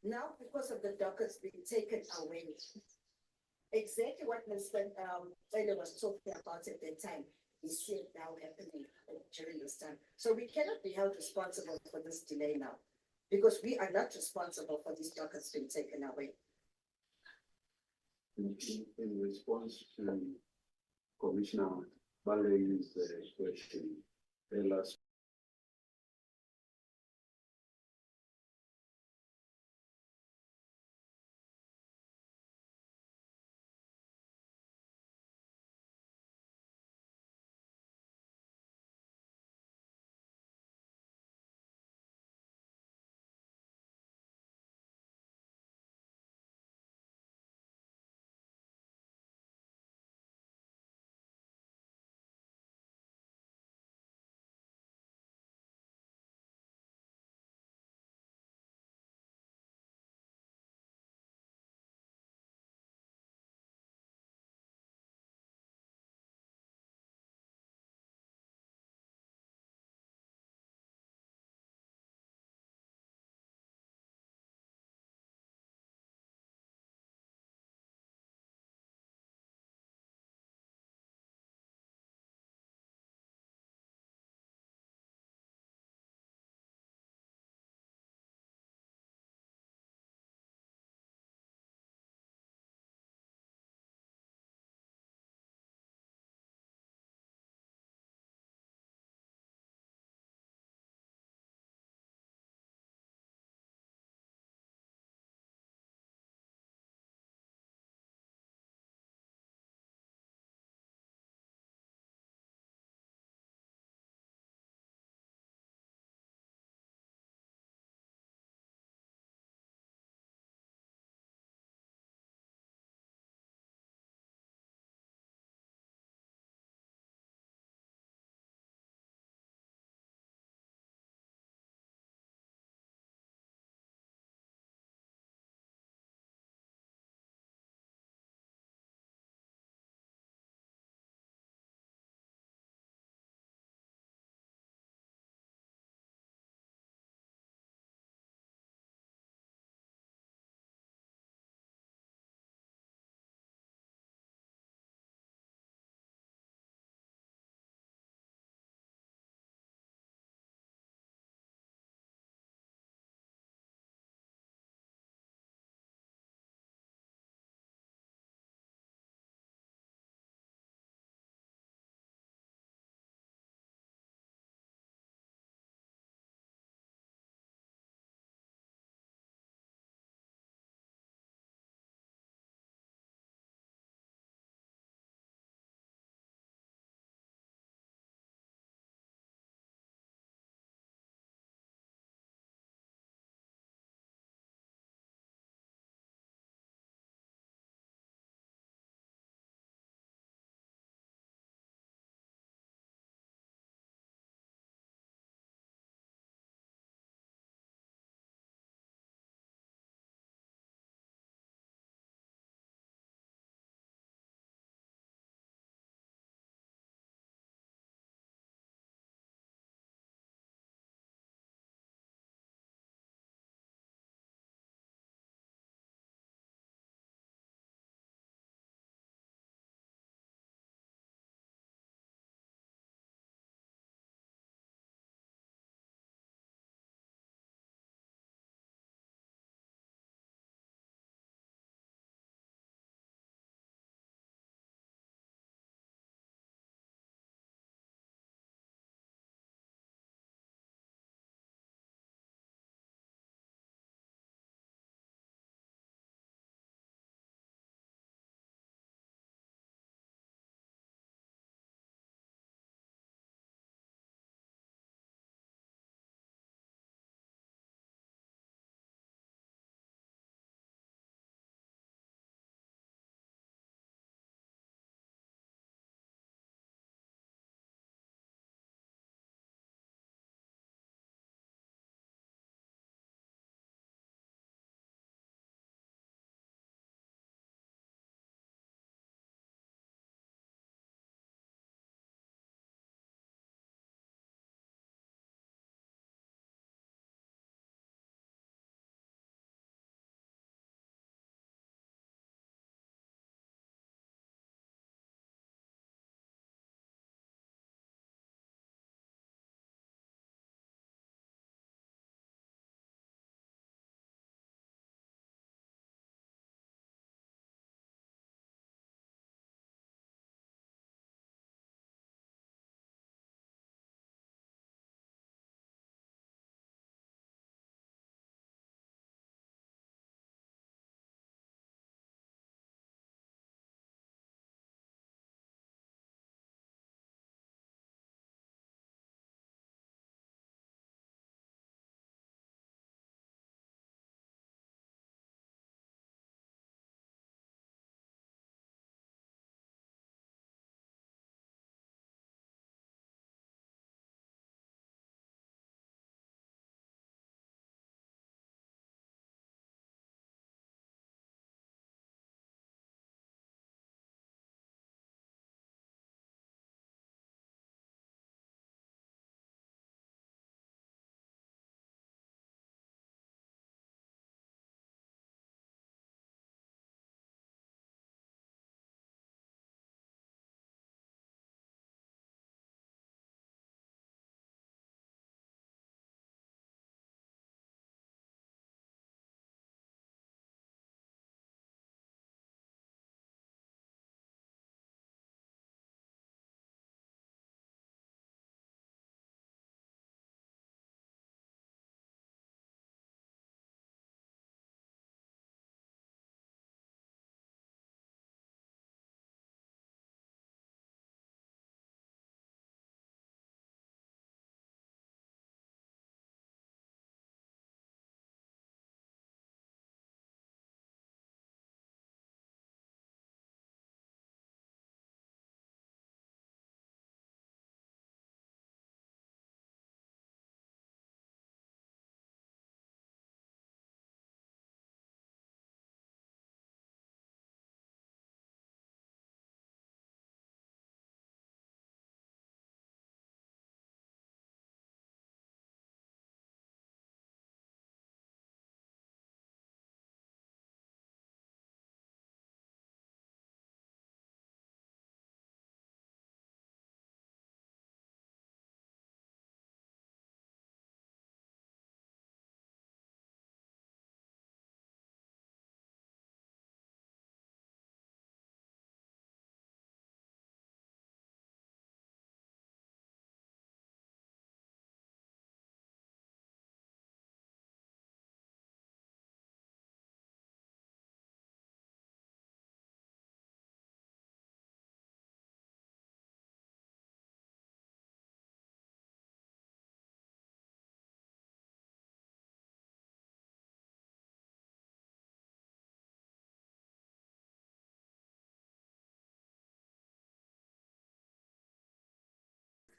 Now, because of the dockets being taken away, exactly what Mr. Taylor was talking about at that time is here now happening during this time. So we cannot be held responsible for this delay now, because we are not responsible for these dockets being taken away. In response to Commissioner Balei's question, tell us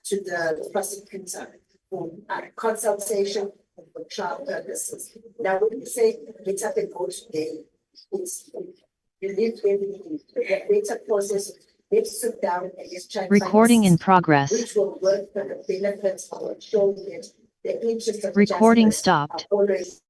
to the prosecutor for consultation for trial purposes. Now, when you say get up and go today, it's, you leave everything, the data process, let's sit down and let's try. Recording in progress. Which will work for the benefits of showing that the interests of Recording justice are stopped. always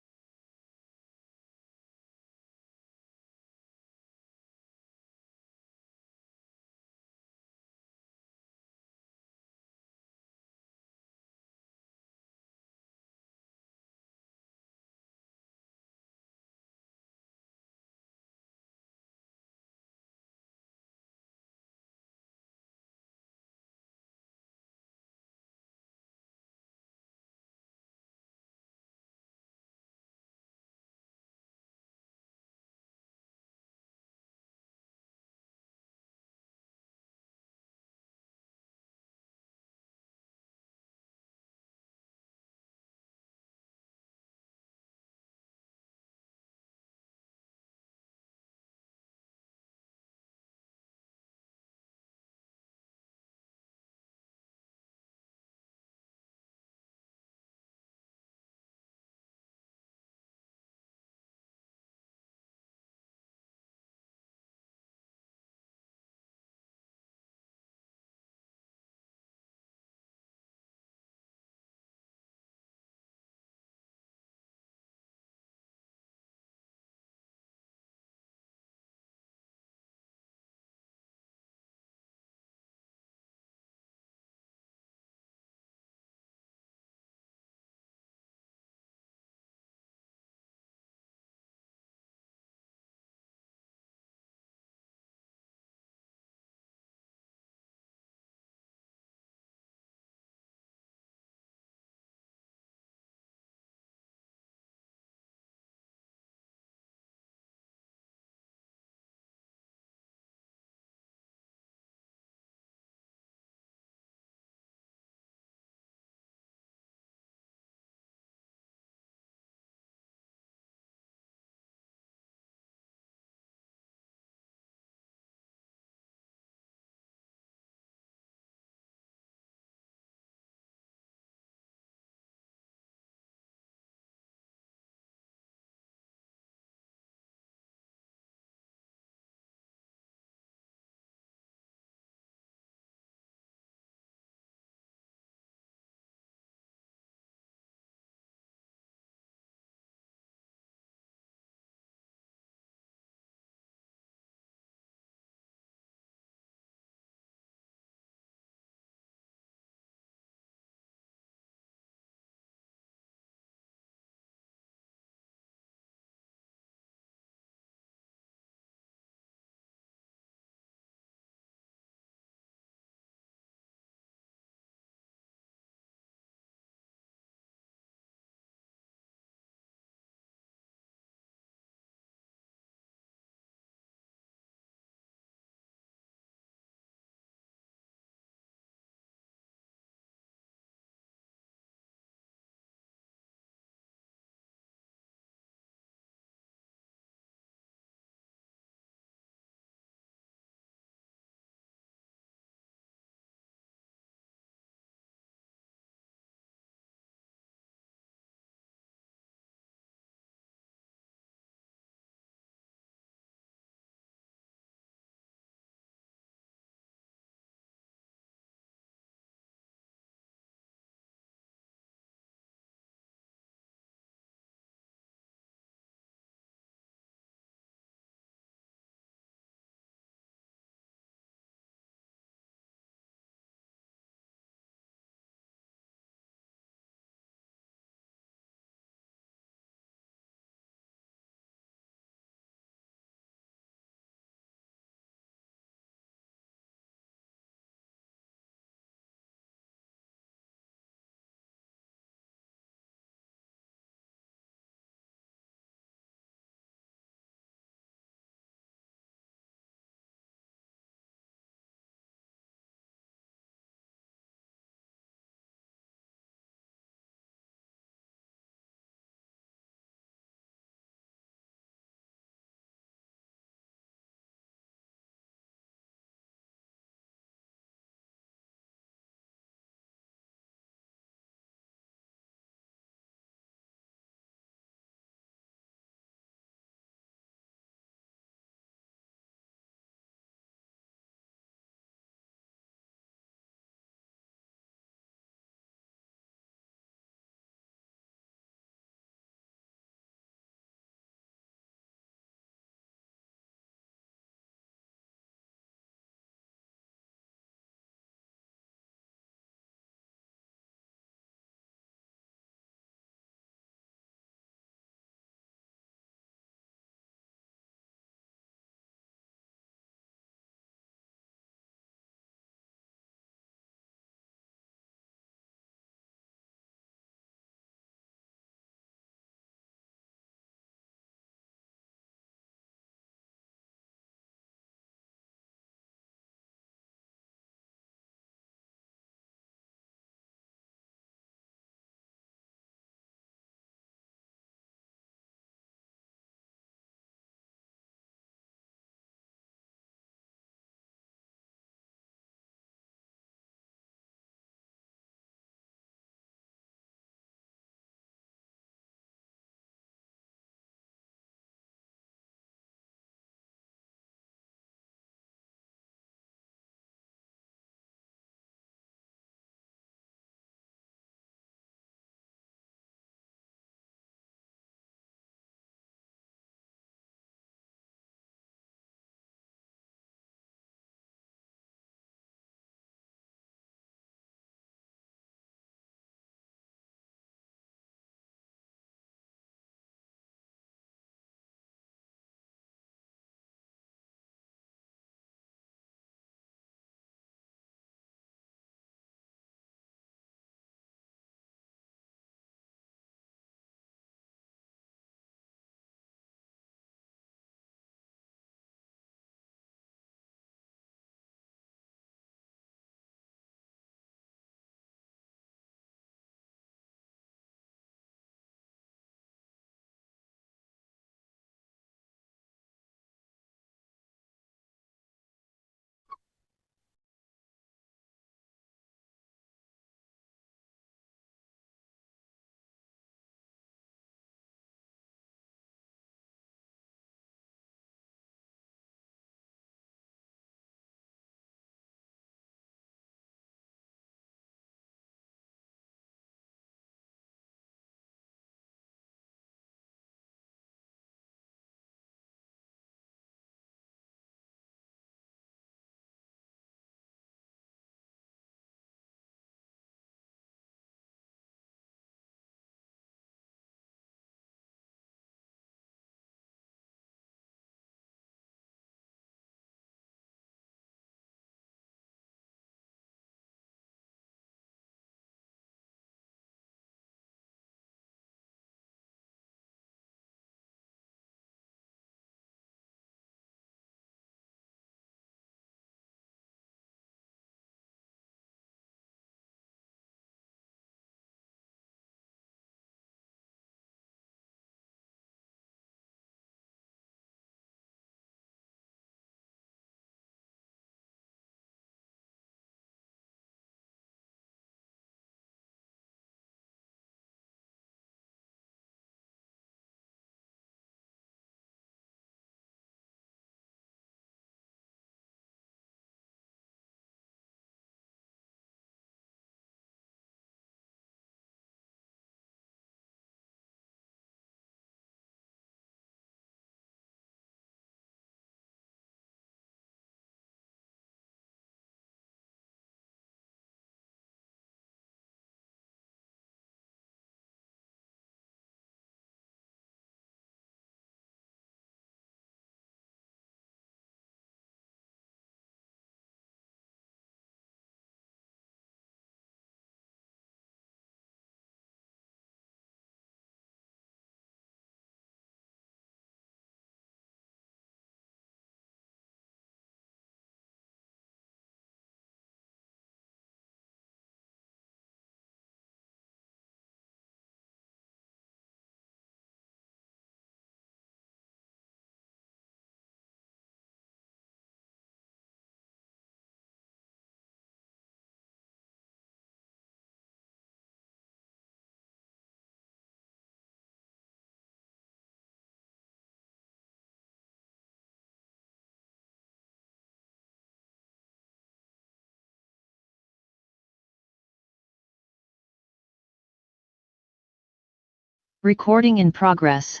Recording in progress.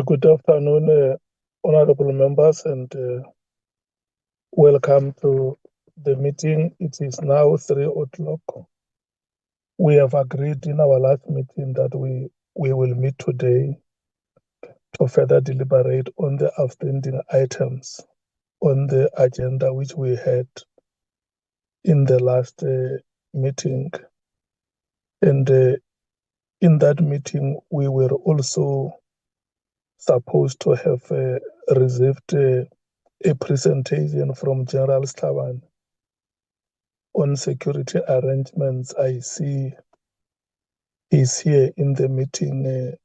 Good afternoon, honorable members, and welcome to the meeting. It is now 3 o'clock. We have agreed in our last meeting that we will meet today to further deliberate on the outstanding items on the agenda which we had in the last meeting. And in that meeting, we were also supposed to have received a presentation from General Staban on security arrangements. I see he's here in the meeting.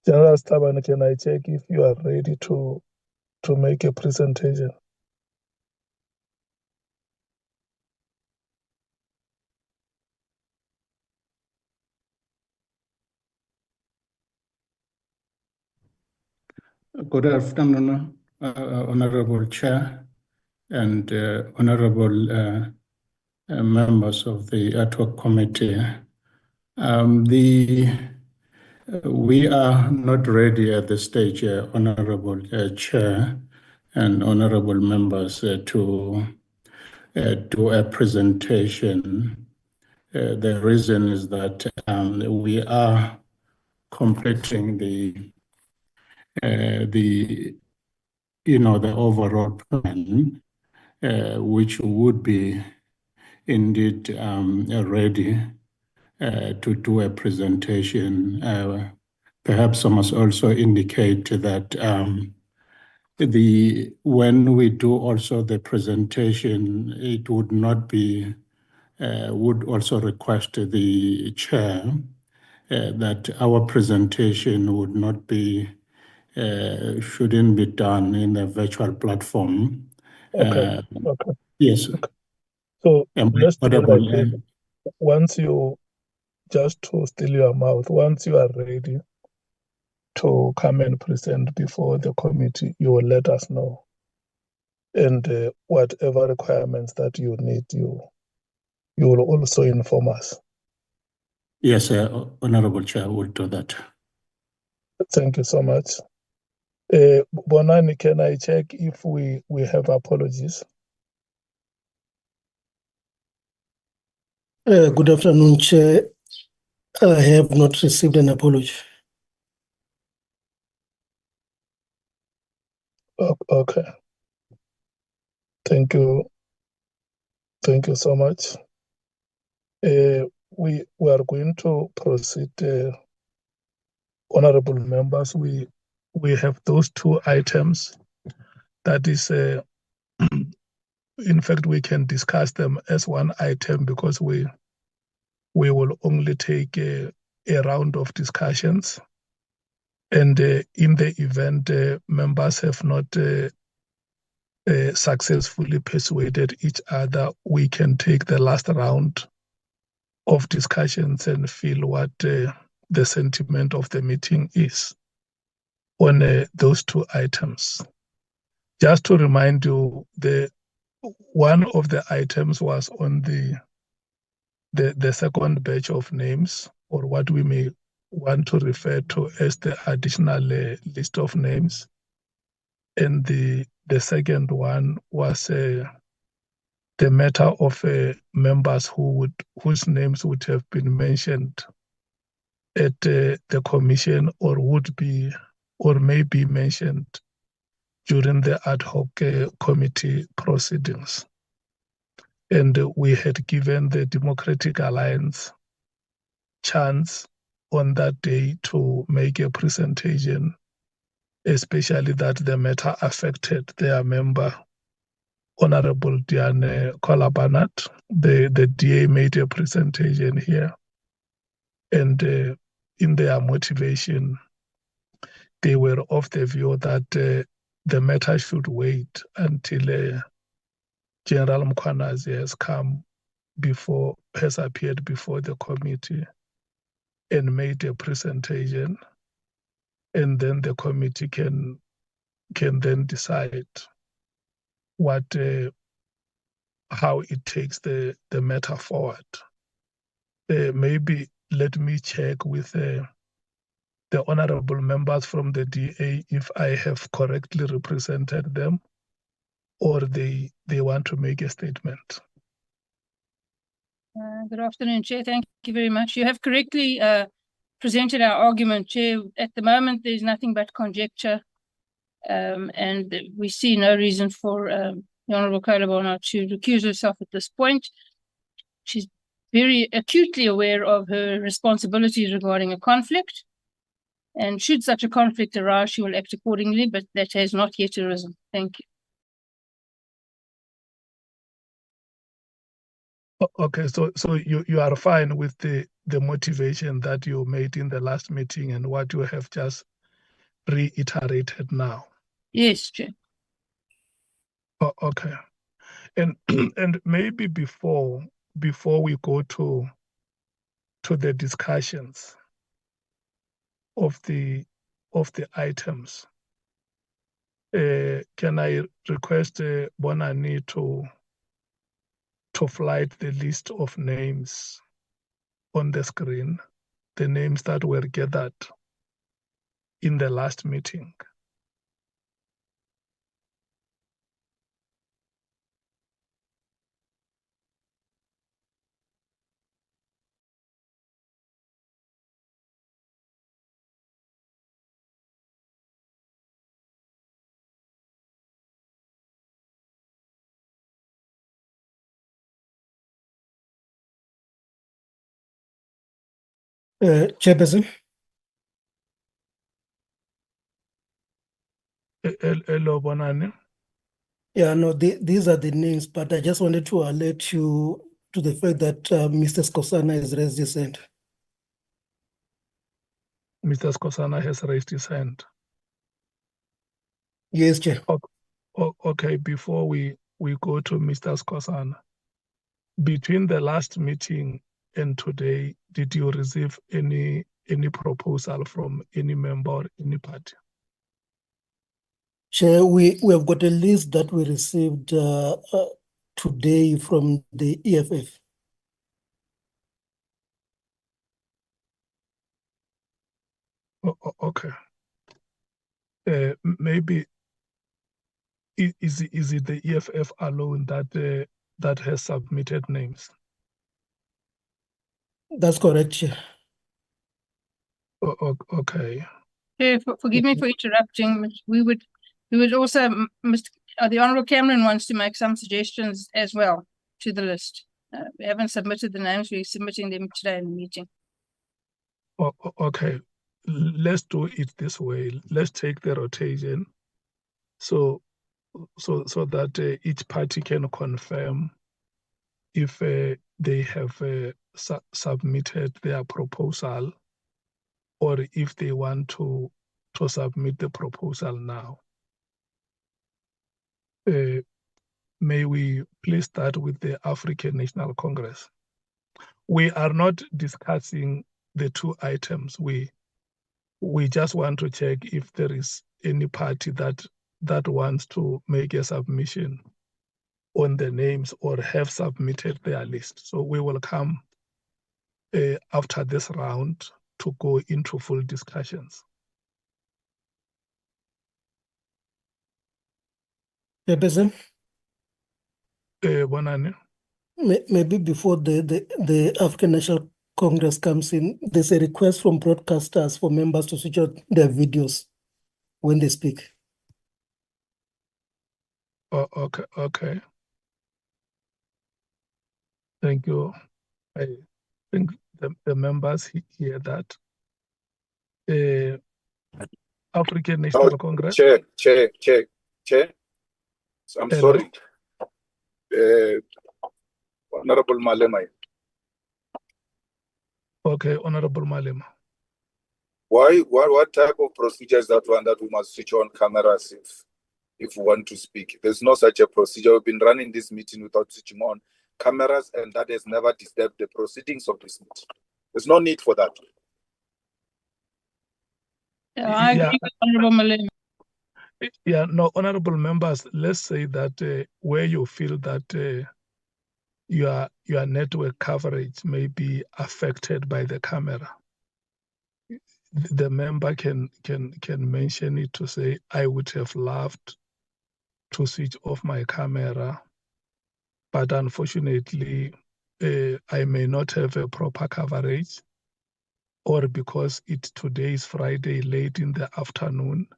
General Staban, can I check if you are ready to make a presentation? Good afternoon, Honorable Chair and Honorable members of the Ad hoc Committee. We are not ready at this stage, Honorable Chair and Honorable members, to do a presentation. The reason is that we are completing the overall plan, which would be indeed ready to do a presentation. Perhaps I must also indicate that when we do also the presentation, it would not be, would also request the chair that our presentation would not be, shouldn't be done in a virtual platform. Okay. Yes. Okay. So let's do Audible, like this. Once you, just to still your mouth, once you are ready to come and present before the committee, you will let us know. And whatever requirements that you need, you will also inform us. Yes, Honorable Chair, will do that. Thank you so much. Bonani, can I check if we have apologies? Good afternoon, Chair. I have not received an apology. Okay. Thank you. Thank you so much. We are going to proceed, honorable members. We have those 2 items. That is, in fact, we can discuss them as one item because we will only take a round of discussions. And in the event members have not successfully persuaded each other, we can take the last round of discussions and feel what the sentiment of the meeting is on those 2 items. Just to remind you, one of the items was on the second batch of names, or what we may want to refer to as the additional list of names. And the second one was the matter of members whose names would have been mentioned at the commission, or would be, or may be mentioned during the ad hoc committee proceedings. and we had given the Democratic Alliance chance on that day to make a presentation, especially that the matter affected their member, Honorable Diane Kolabanat. The DA made a presentation here, and in their motivation, they were of the view that the matter should wait until General Mkhwanazi has appeared before the committee and made a presentation, and then the committee can then decide how it takes the matter forward. Maybe let me check with the honorable members from the DA if I have correctly represented them, or they want to make a statement. Good afternoon, Chair. Thank you very much. You have correctly presented our argument, Chair. At the moment, there's nothing but conjecture, and we see no reason for the Honourable Kolabona to recuse herself at this point. She's very acutely aware of her responsibilities regarding a conflict, and should such a conflict arise, she will act accordingly, but that has not yet arisen. Thank you. Okay, so you are fine with the motivation that you made in the last meeting and what you have just reiterated now? Yes, Chair. Okay, and and maybe before we go to the discussions of the items, can I request Bonani to flight the list of names on the screen, the names that were gathered in the last meeting? Chairperson. Hello, Bonani. Yeah, no, these are the names, but I just wanted to alert you to the fact that Mr. Skosana has raised his hand. Mr. Skosana has raised his hand. Yes, Chair. Okay, before we go to Mr. Skosana, between the last meeting and today, did you receive any proposal from any member or any party? Chair, we have got a list that we received today from the EFF. Okay. Maybe is it the EFF alone that has submitted names? That's correct, Chair. Okay. Chair, forgive me for interrupting. We would also, the Honourable Cameron wants to make some suggestions as well to the list. We haven't submitted the names, we're submitting them today in the meeting. Okay, let's do it this way. Let's take the rotation so that each party can confirm if they have submitted their proposal, or if they want to submit the proposal now. May we please start with the African National Congress. We are not discussing the two items. We just want to check if there is any party that wants to make a submission on the names or have submitted their list. So we will come after this round to go into full discussions. Chairperson? Bonani? Maybe before the African National Congress comes in, there's a request from broadcasters for members to switch on their videos when they speak. Okay. Thank you. I think the members hear that. African National Congress. Chair. I'm Hello. sorry. Honorable Malema. Okay, Honorable Malema. What type of procedure is that one that we must switch on cameras if we want to speak? There's no such a procedure. We've been running this meeting without switching on cameras, and that has never disturbed the proceedings of this meeting. There's no need for that. I agree with Honorable Malema. Yeah, no, honorable members, let's say that where you feel that your network coverage may be affected by the camera, the member can mention it to say, I would have loved to switch off my camera, but unfortunately, I may not have a proper coverage, or because today is Friday late in the afternoon,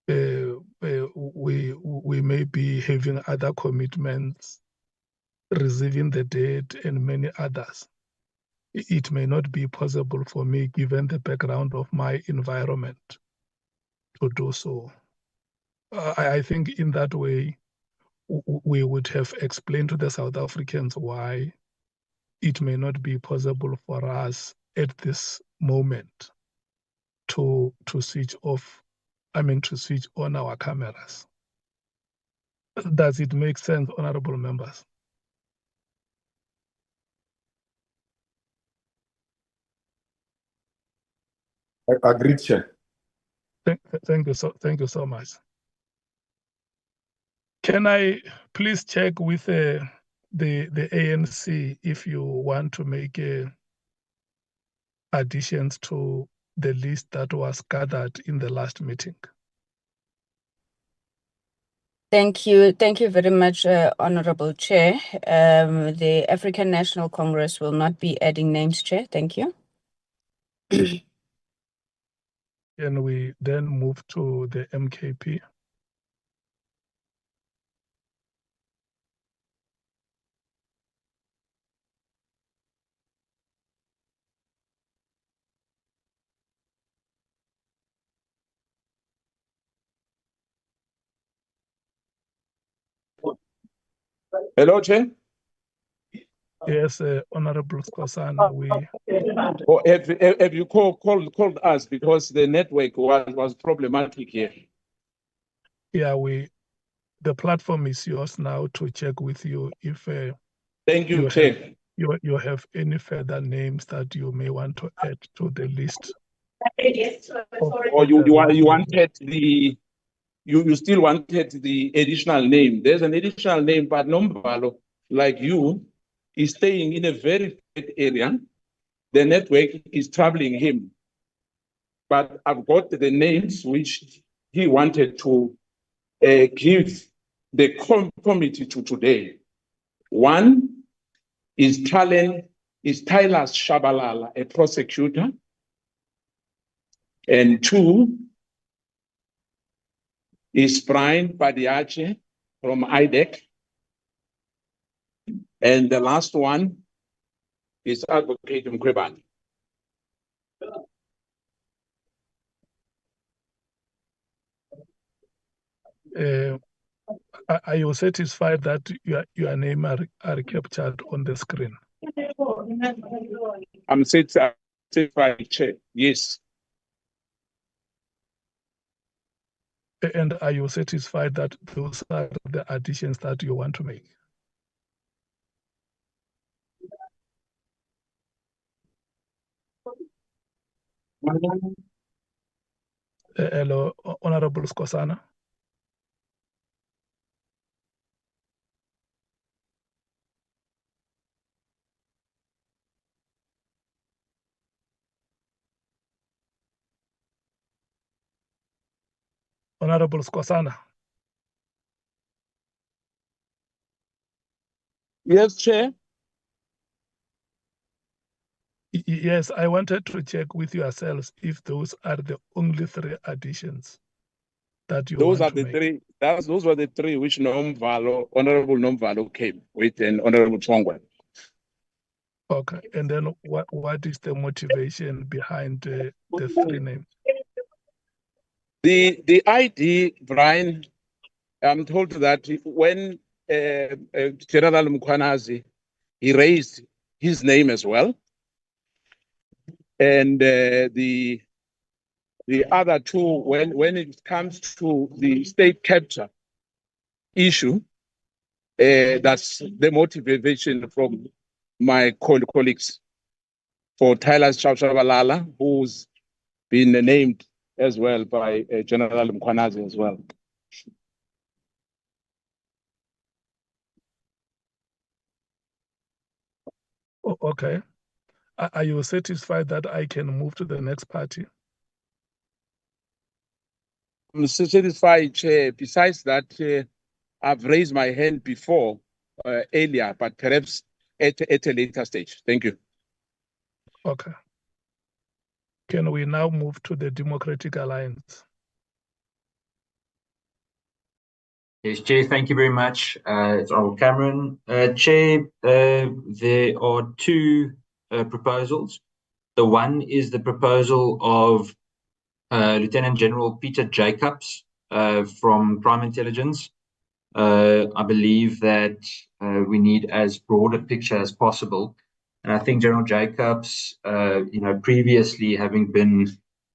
we may be having other commitments, receiving the dead and many others. It may not be possible for me, given the background of my environment, to do so. I think in that way, we would have explained to the South Africans why it may not be possible for us at this moment to switch off, to switch on our cameras. Does it make sense, honorable members? Agreed, Chair. Thank you so much. Can I please check with the ANC if you want to make additions to the list that was gathered in the last meeting? Thank you. Thank you very much, Honorable Chair. The African National Congress will not be adding names, Chair. Thank you. Can we then move to the MKP? Hello, Chair. Yes, Honorable Skosana, Have you called us because the network was problematic here? Yeah, the platform is yours now to check with you if Thank you, Chair. You have any further names that you may want to add to the list. Or you wanted you still wanted the additional name. There's an additional name, but Nombalo, like you, is staying in a very bad area. The network is troubling him. But I've got the names which he wanted to give the committee to today. One is Tyler Shabalala, a prosecutor. And two is Brian Padiache from IDEC. And the last one is Advocate Mkhwanazi. Are you satisfied that your name are captured on the screen? I'm satisfied, Chair. Yes. And are you satisfied that those are the additions that you want to make? Hello, Honorable Skosana. Honorable Skosana. Yes, Chair. Yes, I wanted to check with yourselves if those are the only three additions that you want to make. Those were the three which Honorable Nomvalo came with, and Honorable Chongwe. Okay, and then what is the motivation behind the three names? The ID, Brian, I'm told that when General Mkhwanazi, he raised his name as well. And the other two, when it comes to the state capture issue, that's the motivation from my colleagues for Tyler Chabalala, who's been named as well by General Mkhwanazi as well. Oh, okay. Are you satisfied that I can move to the next party? I'm satisfied, Chair. Besides that, I've raised my hand before earlier, but perhaps at a later stage. Thank you. Okay. Can we now move to the Democratic Alliance? Yes, Chair, thank you very much. It's Honourable Cameron. Chair, there are two proposals. The one is the proposal of Lieutenant General Peter Jacobs from Prime Intelligence. I believe that we need as broad a picture as possible. And I think General Jacobs, previously having been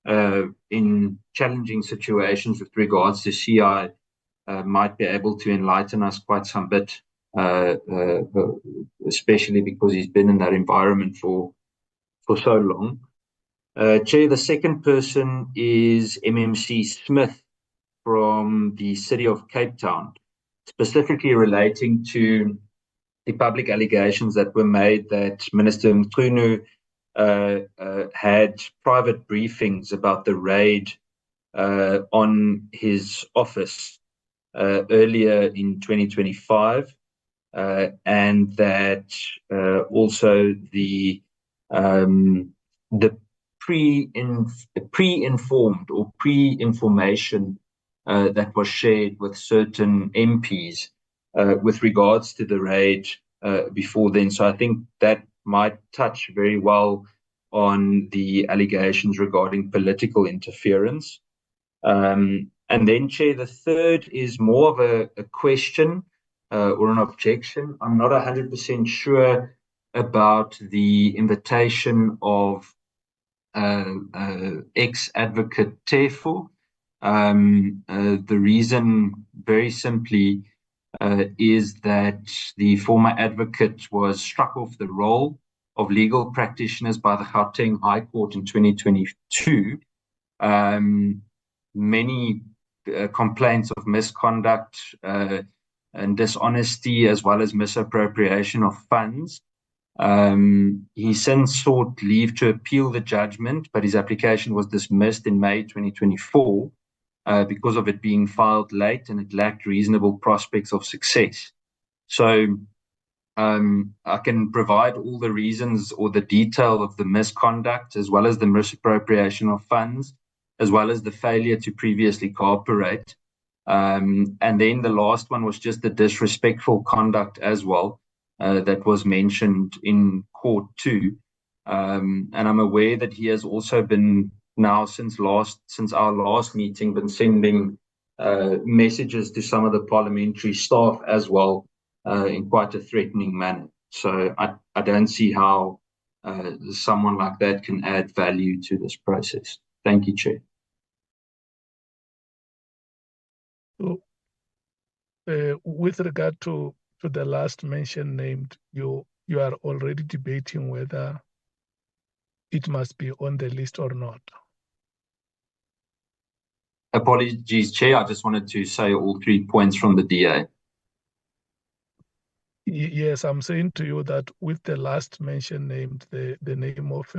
in challenging situations with regards to CI, might be able to enlighten us quite some bit, especially because he's been in that environment for so long. Chair, the second person is MMC Smith from the city of Cape Town, specifically relating to the public allegations that were made that Minister Mkhwanazi had private briefings about the raid on his office earlier in 2025, and that also the pre-informed or pre-information that was shared with certain MPs with regards to the raid before then. So I think that might touch very well on the allegations regarding political interference. And then, Chair, the third is more of a question or an objection. I'm not 100% sure about the invitation of ex-advocate Tefo. The reason, very simply, is that the former advocate was struck off the roll of legal practitioners by the Gauteng High Court in 2022. Many complaints of misconduct and dishonesty, as well as misappropriation of funds. He since sought leave to appeal the judgment, but his application was dismissed in May 2024 because of it being filed late and it lacked reasonable prospects of success. So I can provide all the reasons or the detail of the misconduct, as well as the misappropriation of funds, as well as the failure to previously cooperate. And then the last one was just the disrespectful conduct as well that was mentioned in court too. And I'm aware that he has also been now since our last meeting been sending messages to some of the parliamentary staff as well in quite a threatening manner. So I don't see how someone like that can add value to this process. Thank you, Chair. So, with regard to the last mention named, you are already debating whether it must be on the list or not. Apologies, Chair. I just wanted to say all 3 points from the DA. Yes, I'm saying to you that with the last mention named, the name of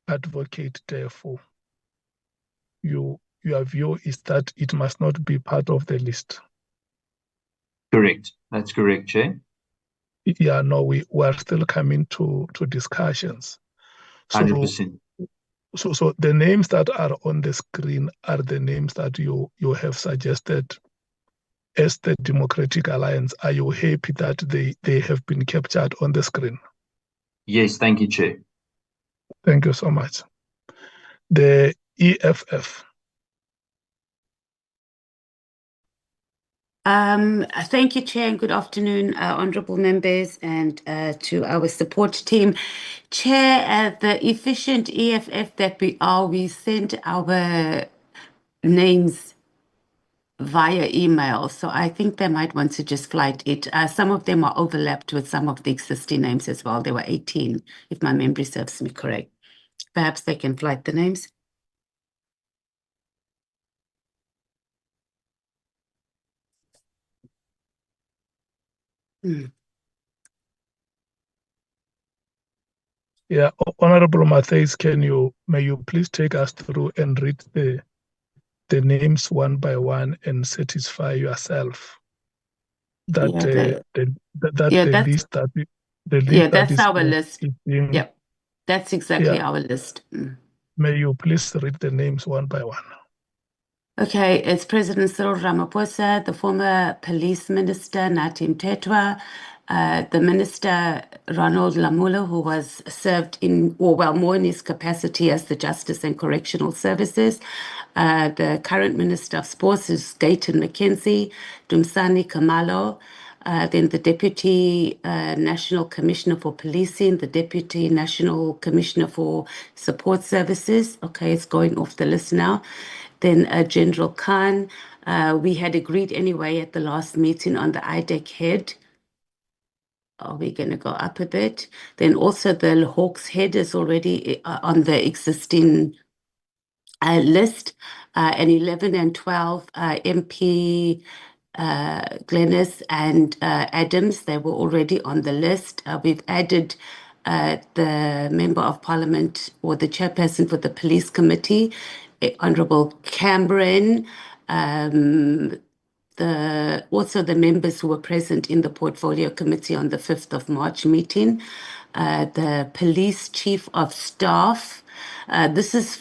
Advocate Tefo, your view is that it must not be part of the list. Correct. That's correct, Chair. Yeah, no, we are still coming to discussions. 100%. So the names that are on the screen are the names that you have suggested as the Democratic Alliance. Are you happy that they have been captured on the screen? Yes, thank you, Chair. Thank you so much. The EFF. Thank you, Chair, and good afternoon, honourable members, and to our support team. Chair, the efficient EFF that we are, we sent our names via email, so I think they might want to just flight it. Some of them are overlapped with some of the existing names as well. There were 18, if my memory serves me correct. Perhaps they can flight the names. Yeah, Honorable Matthias, may you please take us through and read the names one by one and satisfy yourself that the list That's our list. being, Yep, that's exactly our list. May you please read the names one by one. Okay, it's President Cyril Ramaphosa, the former police minister Nathi Mthethwa, the minister Ronald Lamola, who was served more in his capacity as the Justice and Correctional Services, the current Minister of Sports is Gayton McKenzie, Dumsani Kamalo, then the Deputy National Commissioner for Policing, the Deputy National Commissioner for Support Services. Okay, it's going off the list now. Then General Khan. We had agreed anyway at the last meeting on the IDEC head. Are we going to go up a bit? Then also the Hawks head is already on the existing list. And 11 and 12, MP Glennis and Adams, they were already on the list. We've added the Member of Parliament or the chairperson for the Police Committee, Honourable Cameron, also the members who were present in the Portfolio Committee on the 5th of March meeting, the Police Chief of Staff. This is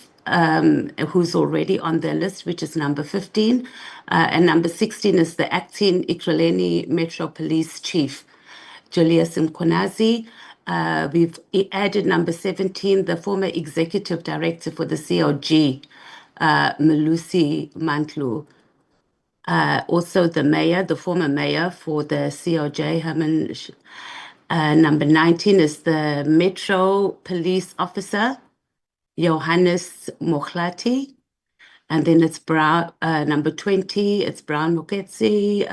who's already on the list, which is number 15. And number 16 is the acting Ekurhuleni Metro Police Chief, Julius Mkhwanazi. We've added number 17, the former Executive Director for the COG, Melusi Mantlu. Also the mayor, the former mayor for the COJ, Herman. Number 19 is the Metro Police Officer, Johannes Mohlati. And then it's Brown, number 20, it's Brown Moketsi,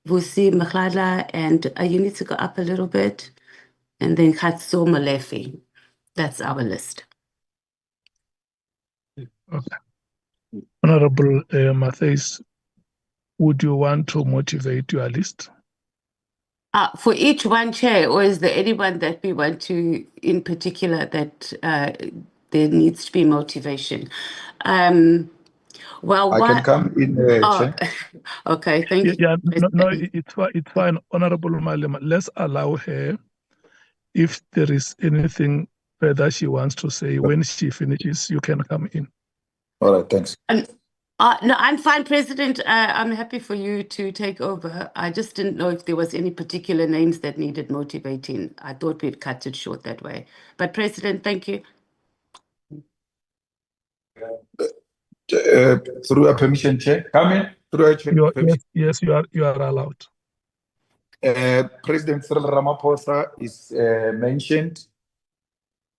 Vusi Nhlanhla, and you need to go up a little bit. And then Khatso Molefe. That's our list. Okay. Honorable Matthias, would you want to motivate your list? For each one, Chair, or is there anyone that we want to, in particular, that there needs to be motivation? Well, I can come in, Chair. Okay, thank you. Yeah, no, it's fine. Honorable Malema, let's allow her, if there is anything further she wants to say, when she finishes, you can come in. All right, thanks. No, I'm fine, President. I'm happy for you to take over. I just didn't know if there was any particular names that needed motivating. I thought we'd cut it short that way. But President, thank you. Through a permission, Chair. Come in. Through a permission. Yes, you are allowed. President Cyril Ramaphosa is mentioned,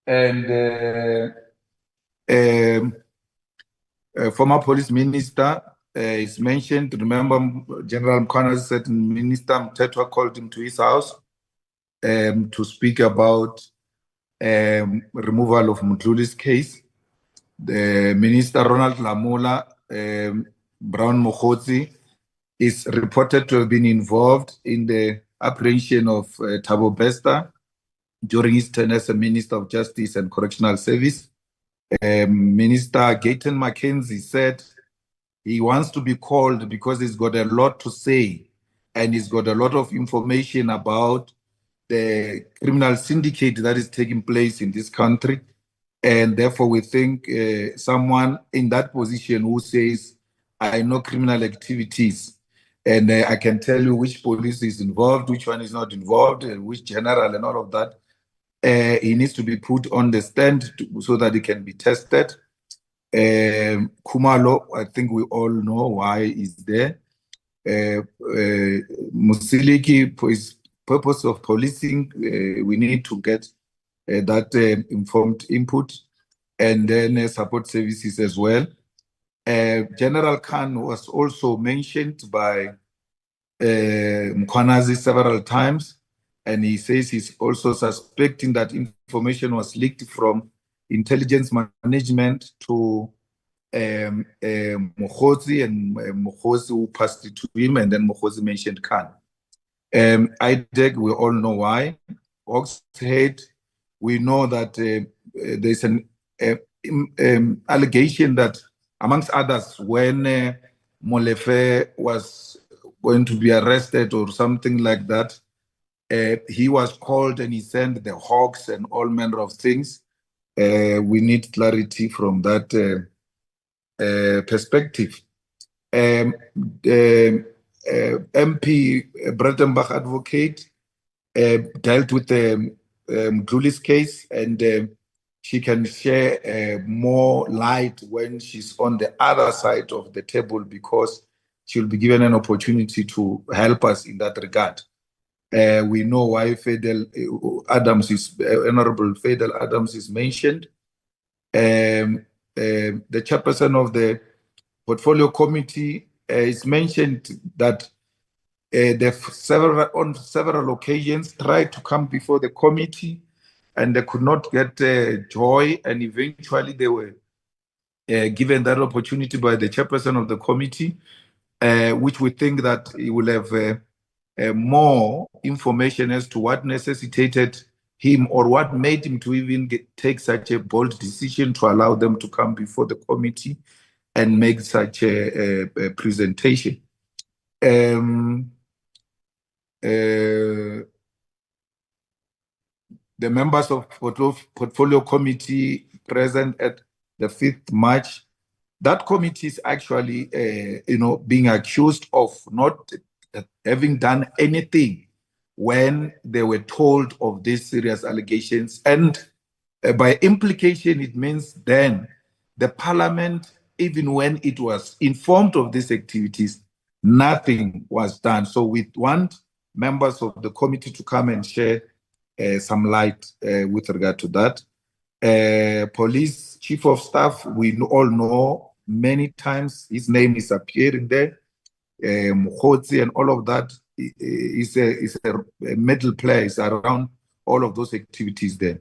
and former police minister is mentioned. Remember, General Mkhwanazi said Minister Mthethwa called him to his house to speak about removal of Mutluli's case. The Minister Ronald Lamola, Brown Mokotsi, is reported to have been involved in the apprehension of Thabo Bester during his tenure as a Minister of Justice and Correctional Service. Minister Gayton McKenzie said he wants to be called because he's got a lot to say and he's got a lot of information about the criminal syndicate that is taking place in this country. And therefore, we think someone in that position who says, I know criminal activities, and I can tell you which police is involved, which one is not involved, which general and all of that. He needs to be put on the stand so that he can be tested. Khumalo, I think we all know why he's there. Musiliki, for his purpose of policing, we need to get that informed input, and then support services as well. General Khan was also mentioned by Mkhwanazi several times, and he says he's also suspecting that information was leaked from intelligence management to Mkhwanazi, and Mkhwanazi who passed it to him, and then Mkhwanazi mentioned Khan. IDEC, we all know why. Oxhead, we know that there's an allegation that, amongst others, when Molefe was going to be arrested or something like that, he was called and he sent the hawks and all manner of things. We need clarity from that perspective. MP Brettenbach advocate dealt with the Mkhwanazi's case, and she can share more light when she's on the other side of the table, because she'll be given an opportunity to help us in that regard. We know why Honorable Fidel Adams is mentioned. The chairperson of the portfolio committee is mentioned that on several occasions tried to come before the committee, and they could not get joy, and eventually they were given that opportunity by the chairperson of the committee, which we think that he will have more information as to what necessitated him or what made him to even take such a bold decision to allow them to come before the committee and make such a presentation. The members of portfolio committee present at the 5th March, that committee is actually, being accused of not having done anything when they were told of these serious allegations. And by implication, it means then the parliament, even when it was informed of these activities, nothing was done. So we want members of the committee to come and share some light with regard to that. Police chief of staff, we all know many times his name is appearing there. Mkhwanazi and all of that is a middle place around all of those activities there.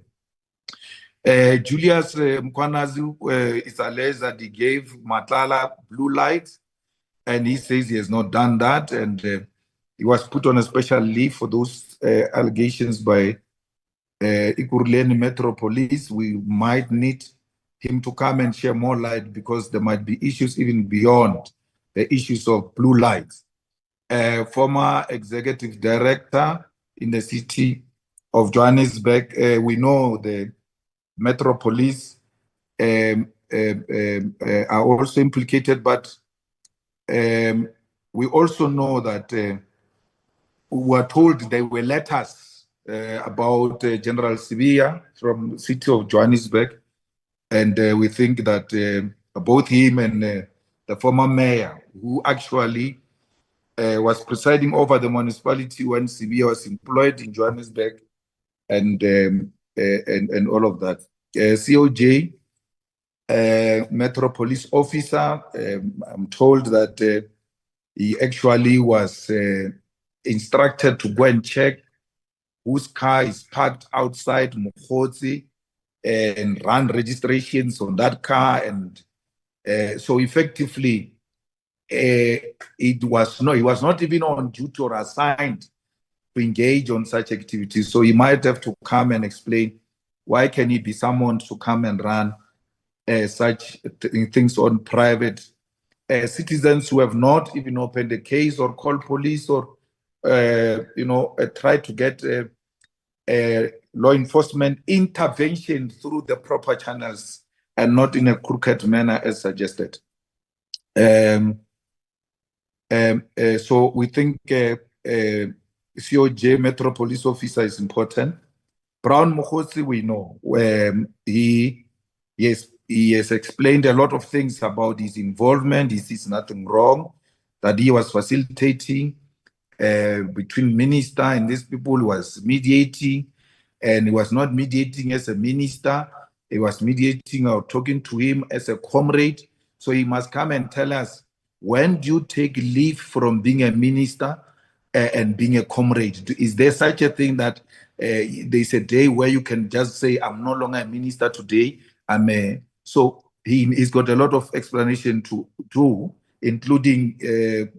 Julius Mkhwanazi is alleged that he gave Nhlanhla blue lights, and he says he has not done that, and he was put on a special leave for those allegations by Ekurhuleni Metro Police. We might need him to come and share more light, because there might be issues even beyond the issues of blue lights. Former executive director in the city of Johannesburg, we know the Metro Police are also implicated, but we also know that we were told there were letters about General Sibiya from the city of Johannesburg, and we think that both him and the former mayor, who actually was presiding over the municipality when Sibiya was employed in Johannesburg, and all of that. COJ, Metro Police officer, I'm told that he actually was instructed to go and check whose car is parked outside Mkhwanazi and run registrations on that car, and so effectively he was not even on duty or assigned to engage on such activities. So he might have to come and explain why can he be summoned to come and run such things on private citizens who have not even opened a case or called police or try to get law enforcement intervention through the proper channels and not in a crooked manner as suggested. So we think COJ Metro Police officer is important. Brown Mkhwanazi, we know. He has explained a lot of things about his involvement. He sees nothing wrong, that he was facilitating between minister and these people. He was mediating, and he was not mediating as a minister. He was mediating or talking to him as a comrade. So he must come and tell us, when do you take leave from being a minister and being a comrade? Is there such a thing that there's a day where you can just say, I'm no longer a minister today, so he's got a lot of explanation to do, including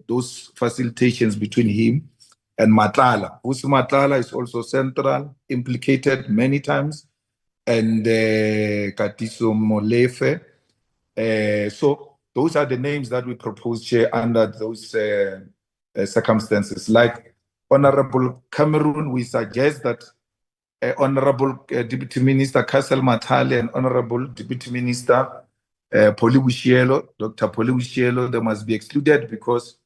those facilitations between him and Nhlanhla. Nhlanhla is also central, implicated many times, and Katiso Molefe. So those are the names that we propose, Chair, under those circumstances. Like Honorable Cameroon, we suggest that Honorable Deputy Minister Kassel Matale and Honorable Deputy Minister Dr. Poli Bushielo, they must be excluded, because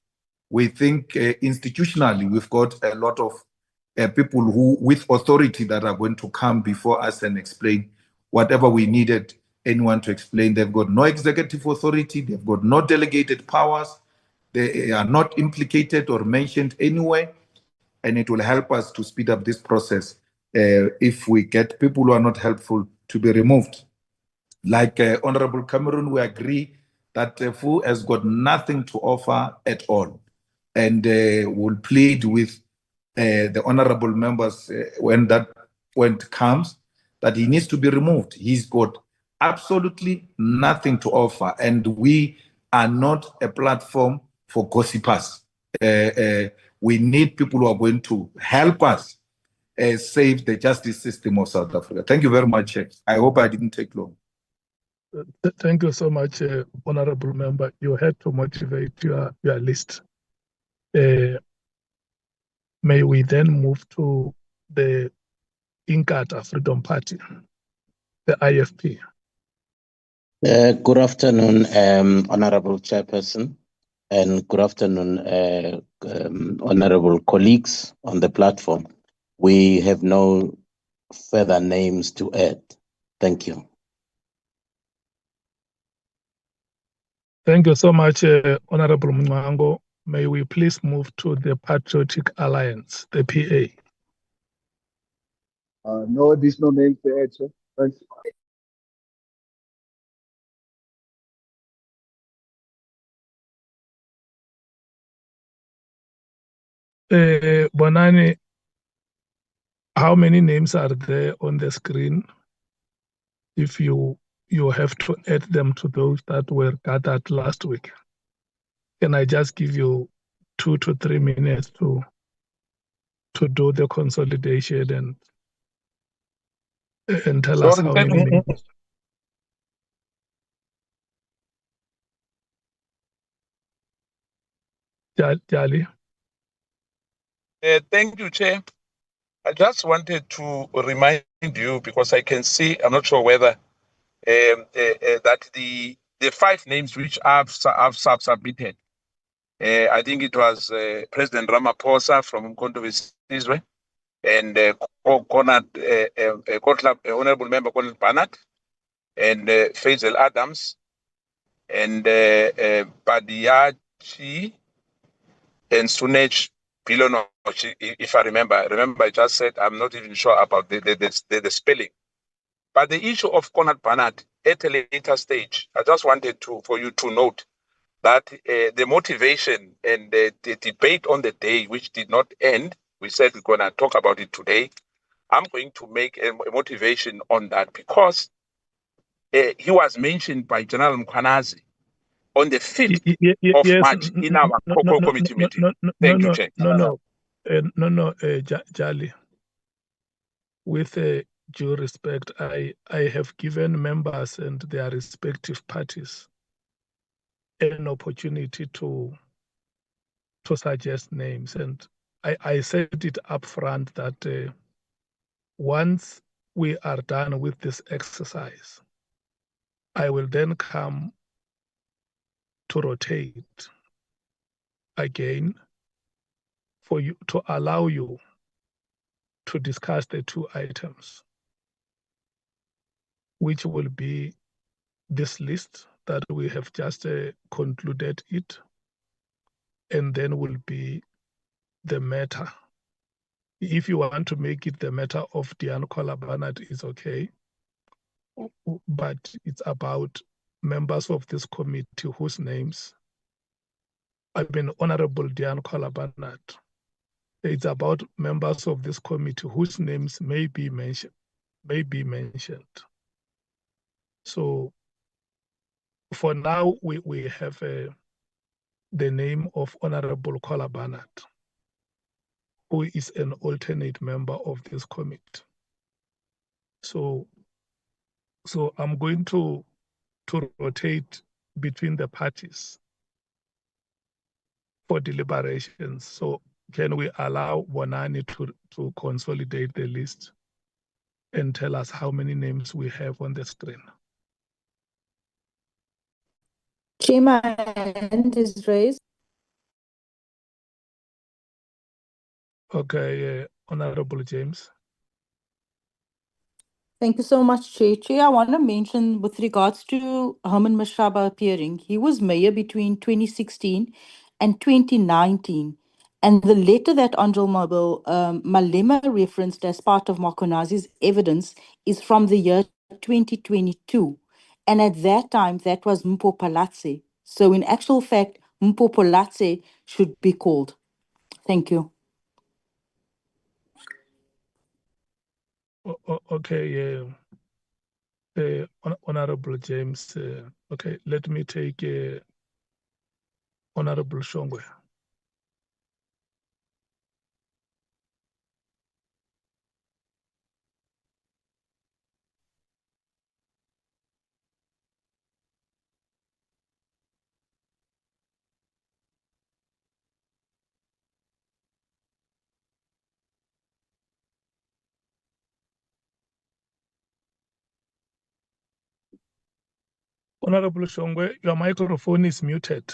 we think institutionally we've got a lot of people who with authority that are going to come before us and explain whatever we needed anyone to explain. They've got no executive authority, they've got no delegated powers, they are not implicated or mentioned anywhere, and it will help us to speed up this process if we get people who are not helpful to be removed. Like Honorable Cameroon, we agree that FU has got nothing to offer at all, and will plead with the honorable members when it comes, that he needs to be removed. He's got absolutely nothing to offer, and we are not a platform for gossipers. We need people who are going to help us save the justice system of South Africa. Thank you very much. I hope I didn't take long. Thank you so much, Honorable Member. You had to motivate your list. May we then move to the Inkatha Freedom Party, the IFP. Good afternoon, Honorable Chairperson, and good afternoon, honorable colleagues on the platform. We have no further names to add. Thank you. Thank you so much, Honorable Mngango. May we please move to the Patriotic Alliance, the PA. No additional names to add, sir. Thanks. Bonani, how many names are there on the screen? If you have to add them to those that were gathered last week. Can I just give you 2 to 3 minutes to do the consolidation and tell us how many names? Jali. Thank you, Chair. I just wanted to remind you, because I can see, I'm not sure whether that the 5 names which I've submitted, I think it was President Ramaphosa from Consolidating, and Honorable Member Colin Barnett, and Faisal Adams, and Badiachi, and Sunej Pilonochi, if I remember. I just said I'm not even sure about the spelling. But the issue of Conrad Barnett at a later stage, I just wanted for you to note that the motivation and the debate on the day, which did not end, we said we're going to talk about it today. I'm going to make a motivation on that, because he was mentioned by General Mkhwanazi on the 5th of March in our committee meeting. Thank you, Chair. Jali. With due respect, I have given members and their respective parties an opportunity to suggest names, and I said it up front that once we are done with this exercise, I will then come to rotate again for you, to allow you to discuss the 2 items. which will be this list that we have just concluded it, and then will be the matter. If you want to make it the matter of Nhlanhla Barnard, it's okay, but it's about members of this committee whose names, I mean, Honorable Nhlanhla Barnard. It's about members of this committee whose names may be mentioned. So for now, we have the name of Honorable Nhlanhla Barnard, who is an alternate member of this committee. So I'm going to rotate between the parties for deliberations. So can we allow Bonani to consolidate the list and tell us how many names we have on the screen? Chair, my hand is raised. Okay, Honorable James. Thank you so much, Chair. Chair, I want to mention with regards to Herman Mashaba appearing, he was mayor between 2016 and 2019. And the letter that Honorable Malema referenced as part of Mkhwanazi's evidence is from the year 2022. And at that time, that was Mpho Palatse. So in actual fact, Mpho Palatse should be called. Thank you. Okay, Honorable James. Okay, let me take Honorable Shongwe. Honorable Shongwe, your microphone is muted.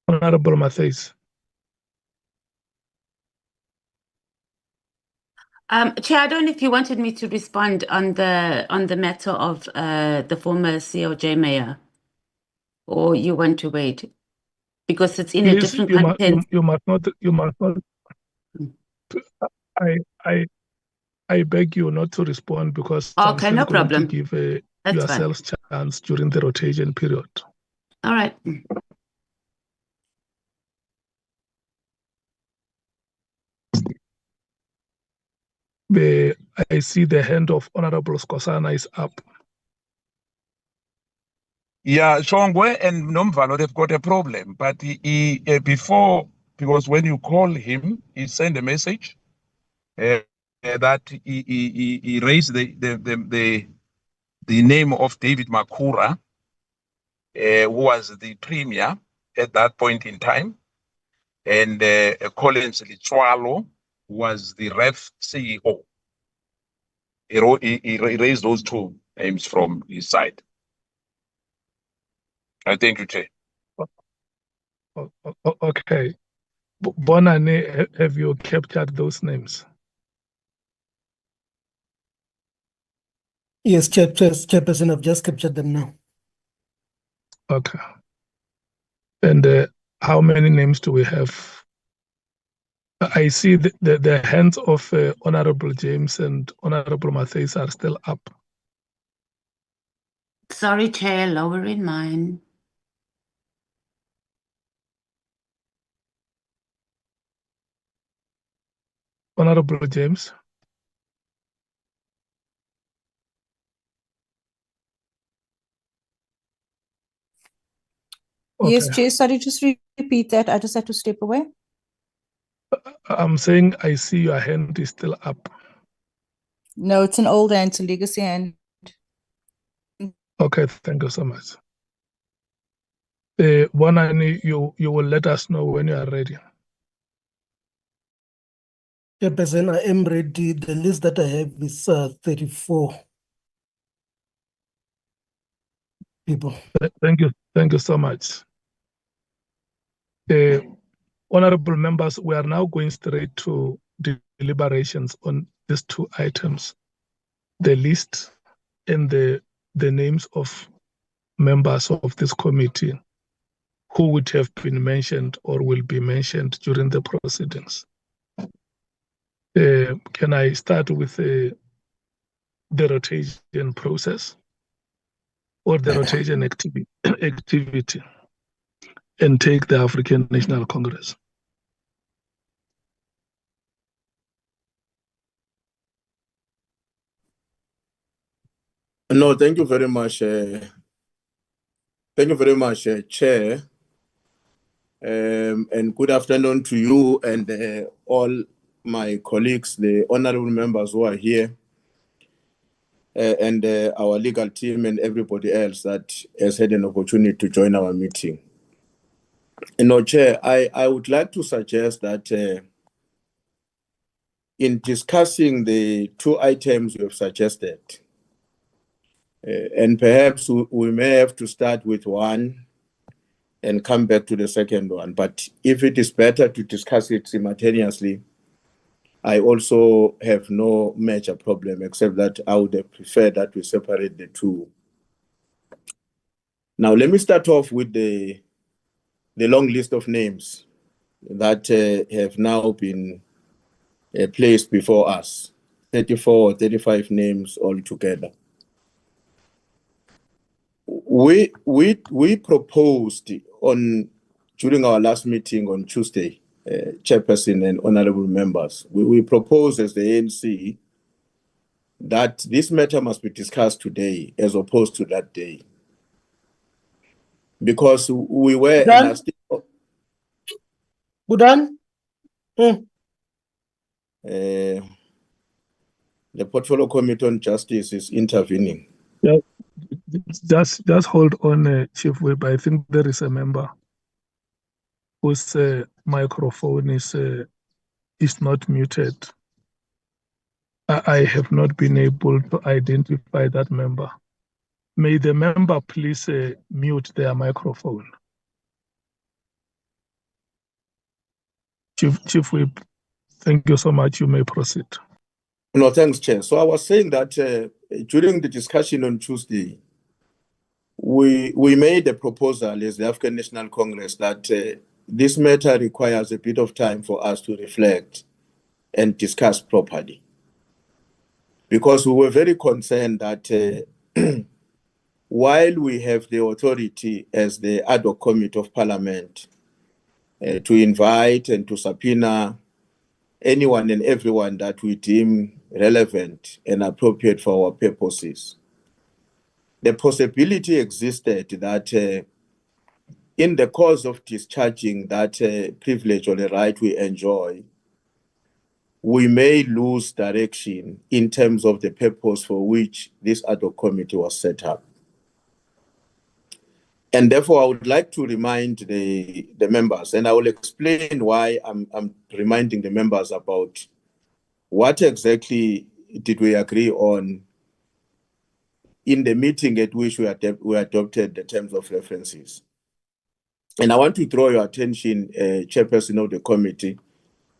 Honorable Matthys. Chair, I don't know if you wanted me to respond on the matter of the former COJ mayor, or you want to wait because it's in a Please, different you context. must not. I beg you not to respond because I'm Okay, still no going to problem. give That's fine. yourselves chance during the rotation period. All right. I see the hand of Honorable Skosana is up. Yeah, Shongwe and Nomvalo, they've got a problem. But he before, because when you call him, he sent a message that he raised the name of David Makura, who was the premier at that point in time, and Collins Lichwalo was the ref CEO. He raised those two names from his side. I thank you, Chair. Okay. Bonane, have you captured those names? Yes, Chairperson, I've just captured them now. Okay. And how many names do we have? I see the hands of Honorable James and Honorable Matthys are still up. Sorry, Chair, lowering mine. Honorable James. Okay. Yes, Chair, sorry, just repeat that. I just had to step away. I'm saying I see your hand is still up. No, it's an old hand, it's a legacy hand. Okay, thank you so much. Bonani, you will let us know when you are ready. Chairperson, I am ready. The list that I have is 34 people. Thank you so much. Honorable members, we are now going straight to deliberations on these two items, the list and the names of members of this committee who would have been mentioned or will be mentioned during the proceedings. Can I start with the rotation process or the rotation activity and take the African National Congress? No, thank you very much. Thank you very much, Chair. And good afternoon to you and all my colleagues, the honorable members who are here, and our legal team and everybody else that has had an opportunity to join our meeting. Chair, I would like to suggest that in discussing the two items you have suggested, and perhaps we may have to start with one and come back to the second one. But if it is better to discuss it simultaneously, I also have no major problem, except that I would have preferred that we separate the two. Now, let me start off with the long list of names that have now been placed before us, 34 or 35 names altogether. We proposed during our last meeting on Tuesday, Chairperson and honorable members, we proposed as the ANC that this matter must be discussed today as opposed to that day. Because we were... Budan? The Portfolio Committee on Justice is intervening. Yeah, just hold on, Chief Whip. I think there is a member whose microphone is not muted. I have not been able to identify that member. May the member please mute their microphone. Chief Whip, thank you so much. You may proceed. No, thanks, Chair. So I was saying that during the discussion on Tuesday, we made a proposal as the African National Congress that this matter requires a bit of time for us to reflect and discuss properly. Because we were very concerned that while we have the authority as the ad hoc committee of Parliament to invite and to subpoena anyone and everyone that we deem relevant and appropriate for our purposes, the possibility existed that in the course of discharging that privilege or the right we enjoy, we may lose direction in terms of the purpose for which this ad hoc committee was set up. And therefore, I would like to remind the members, and I will explain why I'm reminding the members about what exactly did we agree on in the meeting at which we adopted the terms of references. And I want to draw your attention, Chairperson of the committee,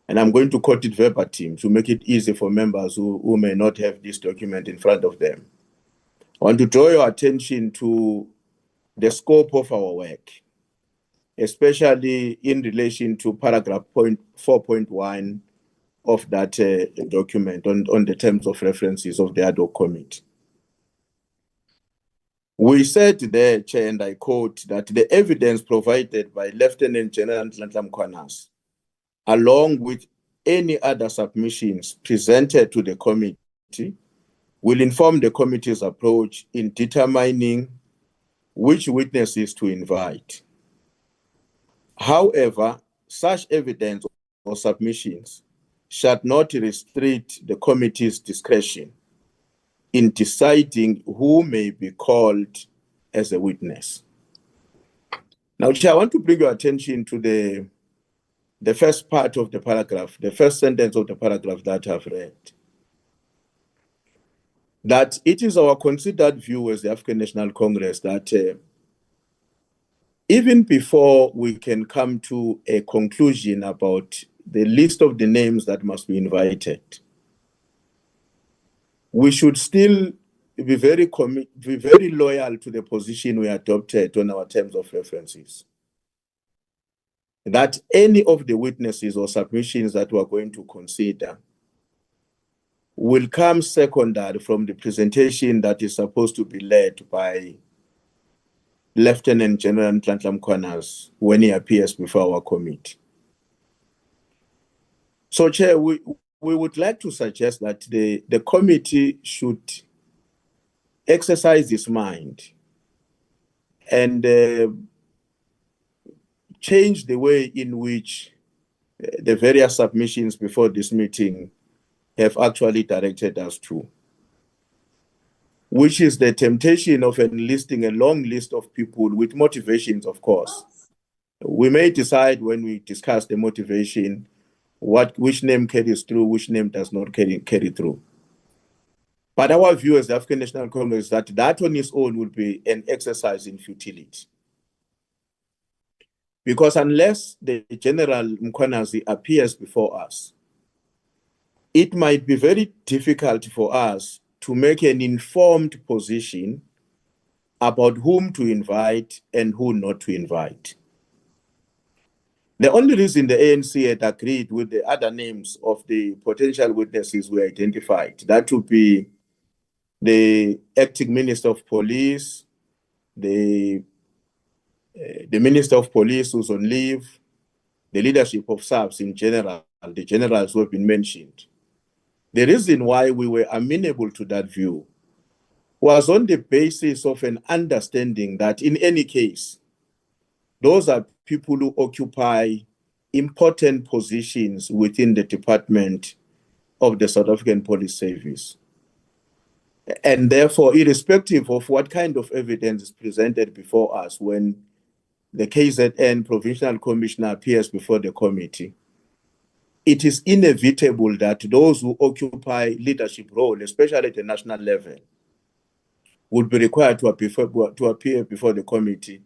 and I'm going to quote it verbatim to make it easy for members who may not have this document in front of them. I want to draw your attention to the scope of our work, especially in relation to paragraph 4.1 of that document on the terms of references of the ad hoc committee. We said there, Chair, and I quote, that the evidence provided by Lieutenant General Nhlanhla Mkhwanazi, along with any other submissions presented to the committee, will inform the committee's approach in determining which witnesses to invite. However, such evidence or submissions shall not restrict the committee's discretion in deciding who may be called as a witness. Now, Chair, I want to bring your attention to the first part of the paragraph, the first sentence of the paragraph that I've read. That it is our considered view as the African National Congress that even before we can come to a conclusion about the list of the names that must be invited, we should still be very loyal to the position we adopted on our terms of references. That any of the witnesses or submissions that we are going to consider will come secondary from the presentation that is supposed to be led by Lieutenant General Nhlanhla Mkhwanazi when he appears before our committee. So, Chair, we would like to suggest that the committee should exercise its mind and change the way in which the various submissions before this meeting have actually directed us to, which is the temptation of enlisting a long list of people with motivations, of course. We may decide when we discuss the motivation which name carries through, which name does not carry through. But our view as the African National Congress is that on its own will be an exercise in futility. Because unless the General Mkhwanazi appears before us, it might be very difficult for us to make an informed position about whom to invite and who not to invite. The only reason the ANC had agreed with the other names of the potential witnesses we identified, that would be the acting Minister of Police, the Minister of Police who's on leave, the leadership of SAPS in general, the generals who have been mentioned. The reason why we were amenable to that view was on the basis of an understanding that in any case, those are people who occupy important positions within the Department of the South African Police Service. And therefore, irrespective of what kind of evidence is presented before us when the KZN Provincial Commissioner appears before the committee, it is inevitable that those who occupy leadership role, especially at the national level, would be required to appear before the committee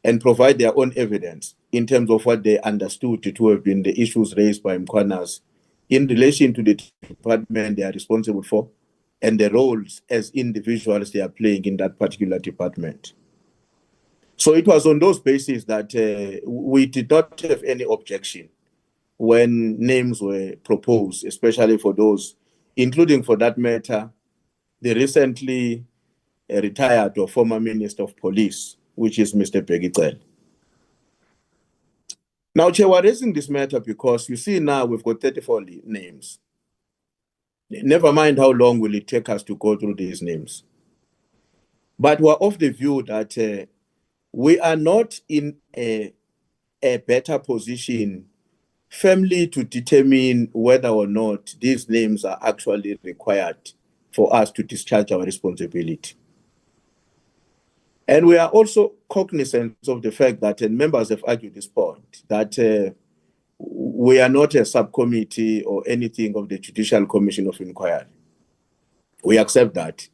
and provide their own evidence in terms of what they understood to have been the issues raised by Mkhwanazi in relation to the department they are responsible for and the roles as individuals they are playing in that particular department. So it was on those bases that we did not have any objection when names were proposed, especially for those, including for that matter, the recently retired or former Minister of Police, which is Mr. Begicel. Now, Chair, we're raising this matter because you see now we've got 34 names. Never mind how long will it take us to go through these names. But we're of the view that we are not in a better position firmly to determine whether or not these names are actually required for us to discharge our responsibility. And we are also cognizant of the fact that, and members have argued this point, that we are not a subcommittee or anything of the Judicial Commission of Inquiry. We accept that.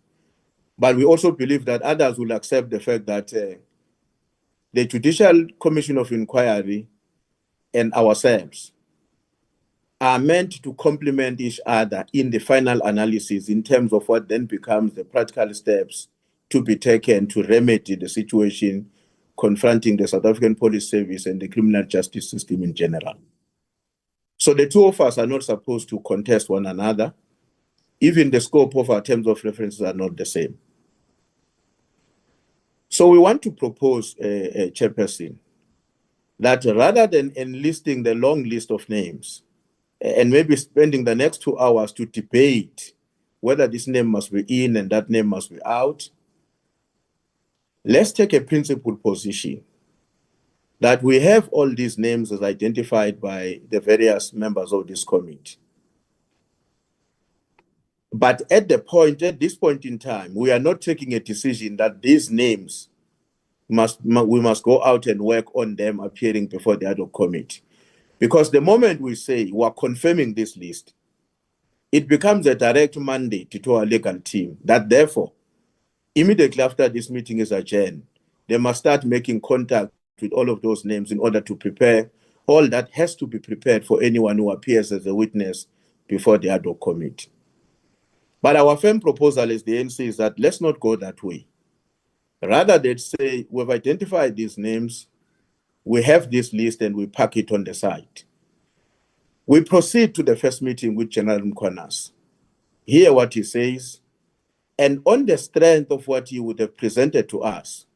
But we also believe that others will accept the fact that the Judicial Commission of Inquiry and ourselves are meant to complement each other in the final analysis in terms of what then becomes the practical steps to be taken to remedy the situation confronting the South African Police Service and the criminal justice system in general. So the two of us are not supposed to contest one another. Even the scope of our terms of references are not the same. So we want to propose, Chairperson, that rather than enlisting the long list of names and maybe spending the next 2 hours to debate whether this name must be in and that name must be out, let's take a principled position that we have all these names as identified by the various members of this committee. But at this point in time, we are not taking a decision that these names we must go out and work on them appearing before the ad hoc committee. Because the moment we say we are confirming this list, it becomes a direct mandate to our legal team that therefore, immediately after this meeting is adjourned, they must start making contact with all of those names in order to prepare. All that has to be prepared for anyone who appears as a witness before the ad hoc committee. But our firm proposal as the ANC is that let's not go that way. Rather, let's say we've identified these names, we have this list and we pack it on the side. We proceed to the first meeting with General Mkhwanazi, hear what he says, and on the strength of what he would have presented to us,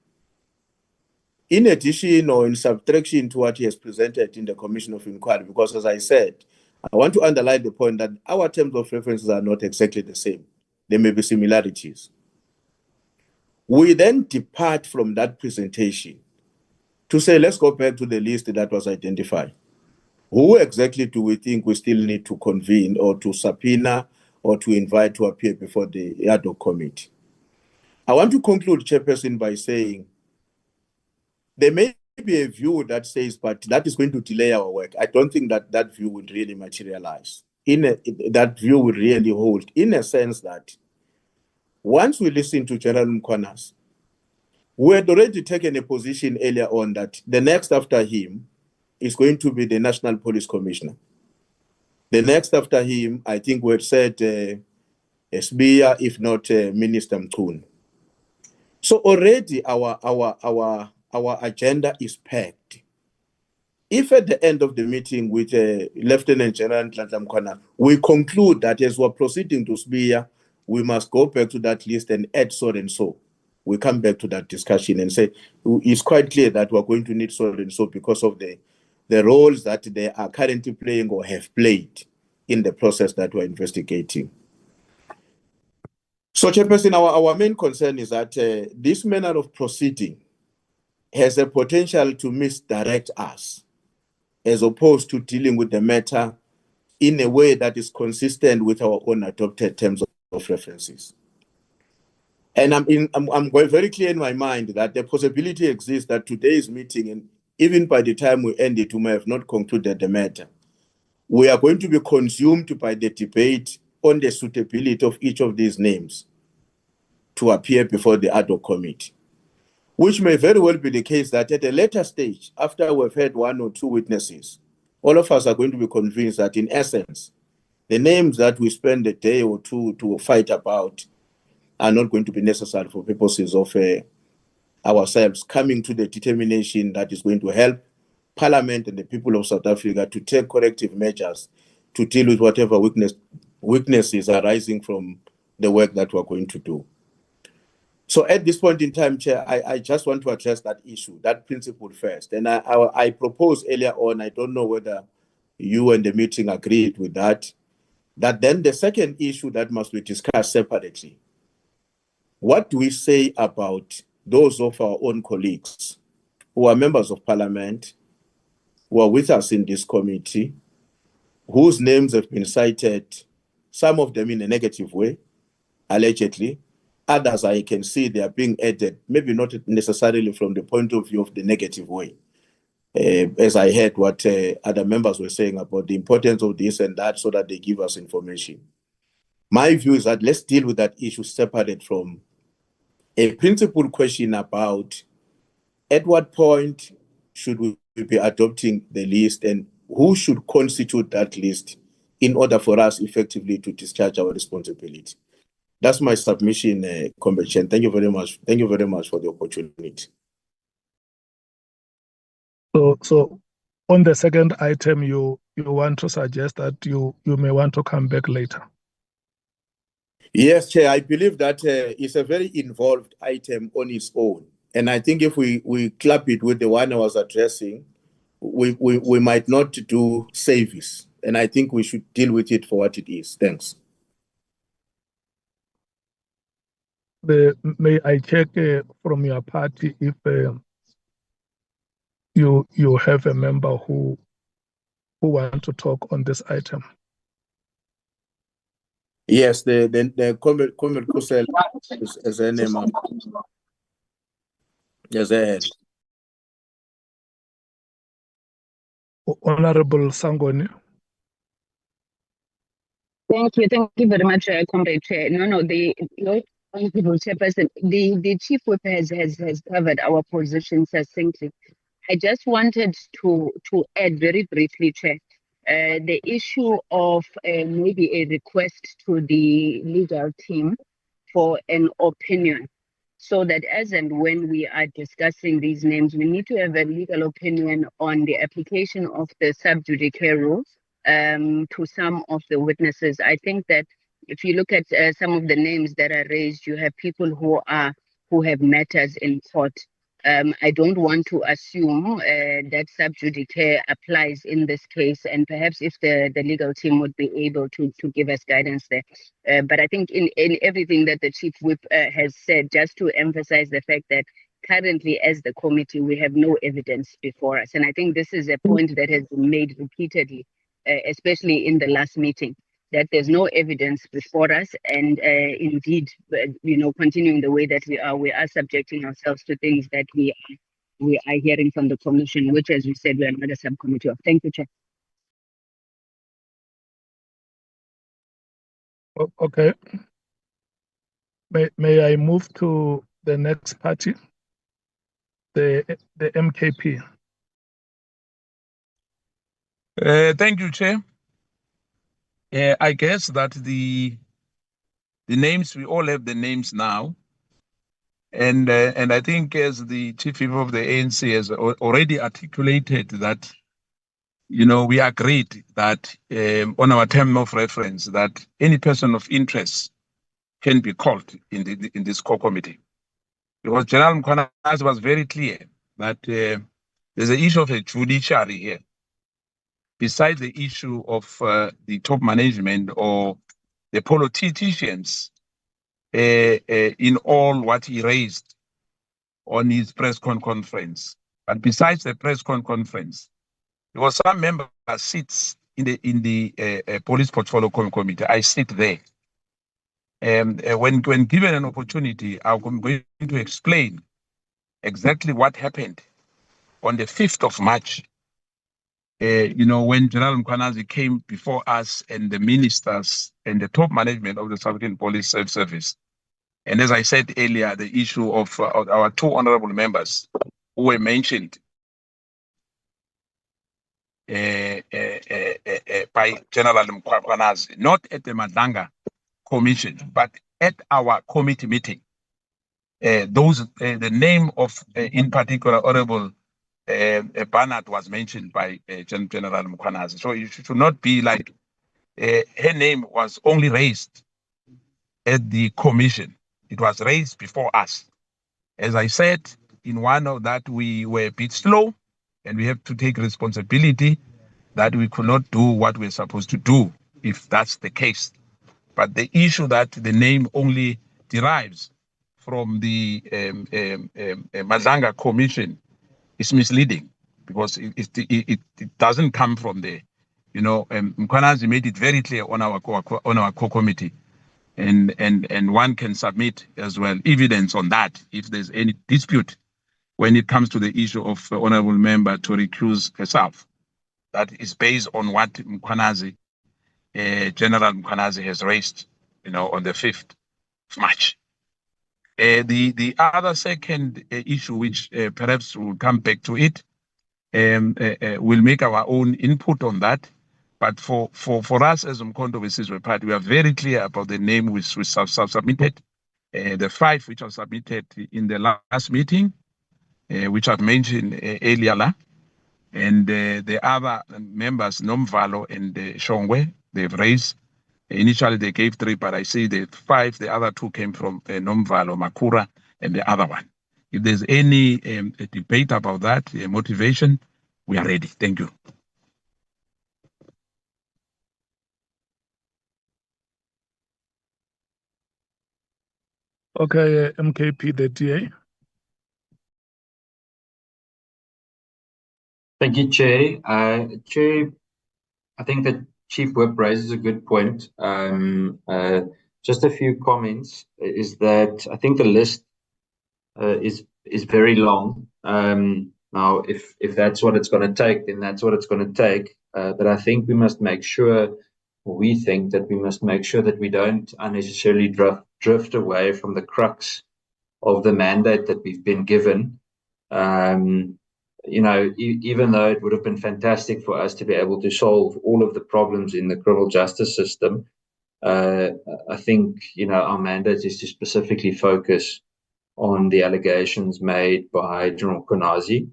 in addition or in subtraction to what he has presented in the Commission of Inquiry, because as I said, I want to underline the point that our terms of references are not exactly the same. There may be similarities. We then depart from that presentation to say, let's go back to the list that was identified. Who exactly do we think we still need to convene or to subpoena or to invite to appear before the ad hoc committee? I want to conclude, Chairperson, by saying there may be a view that says, but that is going to delay our work. I don't think that that view would really materialize. That view would really hold, in a sense that once we listen to General Mkhwanazi, we had already taken a position earlier on that the next after him is going to be the National Police Commissioner. The next after him, I think we had said Sbia, if not Minister Mkhwanazi. So already our agenda is packed. If at the end of the meeting with Lieutenant General Nhlanhla, we conclude that as we're proceeding to Sbia, we must go back to that list and add so and so. We come back to that discussion and say, it's quite clear that we're going to need so and so because of the roles that they are currently playing or have played in the process that we're investigating. So, Chairperson, our main concern is that this manner of proceeding has a potential to misdirect us, as opposed to dealing with the matter in a way that is consistent with our own adopted terms of references. And I'm very clear in my mind that the possibility exists that today's meeting, and even by the time we end it, we may have not concluded the matter. We are going to be consumed by the debate on the suitability of each of these names to appear before the ad hoc committee, which may very well be the case that at a later stage, after we've had one or two witnesses, all of us are going to be convinced that in essence, the names that we spend a day or two to fight about are not going to be necessary for purposes of ourselves coming to the determination that is going to help Parliament and the people of South Africa to take corrective measures to deal with whatever weaknesses arising from the work that we're going to do. So at this point in time, Chair, I just want to address that issue, that principle first. And I proposed earlier on, I don't know whether you and the meeting agreed with that then the second issue that must be discussed separately. What do we say about those of our own colleagues who are members of Parliament, who are with us in this committee, whose names have been cited, some of them in a negative way, allegedly, others I can see they are being added, maybe not necessarily from the point of view of the negative way. As I heard what other members were saying about the importance of this and that so that they give us information. My view is that let's deal with that issue separate from a principal question about at what point should we be adopting the list and who should constitute that list in order for us effectively to discharge our responsibility. That's my submission, Comrade Chen. Thank you very much. Thank you very much for the opportunity. So on the second item, you want to suggest that you may want to come back later. Yes, Chair, I believe that it's a very involved item on its own. And I think if we club it with the one I was addressing, we might not do service. And I think we should deal with it for what it is. Thanks. May I check from your party if you have a member who want to talk on this item? Yes, the Comrade Kusel is a name. Yes, Honorable Sangoni. Thank you very much, Comrade Chair. The Honorable Chairperson, the Chief Whip has covered our position succinctly. I just wanted to add very briefly, Chair, the issue of maybe a request to the legal team for an opinion, so that as and when we are discussing these names, we need to have a legal opinion on the application of the sub judice rules to some of the witnesses. I think that if you look at some of the names that are raised, you have people who have matters in court. I don't want to assume that sub judice applies in this case, and perhaps if the legal team would be able to give us guidance there. But I think in everything that the Chief Whip has said, just to emphasize the fact that currently as the committee, we have no evidence before us. And I think this is a point that has been made repeatedly, especially in the last meeting, that there's no evidence before us, and indeed, continuing the way that we are subjecting ourselves to things that we are hearing from the commission, which, as we said, we are not a subcommittee of. Thank you, Chair. Okay. May I move to the next party, the MKP? Thank you, Chair. I guess that the names, we all have the names now. And I think as the Chief Whip of the ANC has already articulated that, we agreed that on our term of reference, that any person of interest can be called in this core committee. Because General Mkhwanazi was very clear that there's an issue of a judiciary here. Besides the issue of the top management or the politicians in all what he raised on his press conference. But besides the press conference, there was some member that sits in the police portfolio committee. I sit there. When given an opportunity, I'm going to explain exactly what happened on the 5th of March. When General Mkhwanazi came before us and the ministers and the top management of the South African Police Service. And as I said earlier, the issue of our two honorable members who were mentioned by General Mkhwanazi, not at the Madlanga Commission, but at our committee meeting. The name of, in particular, Honorable Barnard was mentioned by General Mkhwanazi. So it should not be like her name was only raised at the commission. It was raised before us. As I said, in one of that, we were a bit slow, and we have to take responsibility that we could not do what we're supposed to do, if that's the case. But the issue that the name only derives from the Madlanga Commission is misleading, because it doesn't come from there. Mkhwanazi made it very clear on our core committee, and one can submit as well evidence on that if there's any dispute when it comes to the issue of honorable member to recuse herself. That is based on what Mkhwanazi, General Mkhwanazi has raised, on the 5th of March. The other second issue, which perhaps we'll come back to it, we'll make our own input on that. But for us as Umkhonto Wesizwe Party, we are very clear about the name which we submitted, the 5 which are submitted in the last meeting, which I've mentioned earlier, and the other members, Nomvalo and Shongwe, they've raised. Initially they gave 3, but I see the 5, the other 2 came from Nomvalo, Makura, and the other one. If there's any debate about that, motivation, we are ready. Thank you. Okay, MKP, the DA. Thank you, Chair. Chair, I think that Chief Whip raises a good point. Just a few comments is that I think the list is very long. Now, if that's what it's going to take, then that's what it's going to take. But I think we must make sure, we think that we must make sure that we don't unnecessarily drift away from the crux of the mandate that we've been given. even though it would have been fantastic for us to be able to solve all of the problems in the criminal justice system, I think, our mandate is to specifically focus on the allegations made by General Mkhwanazi.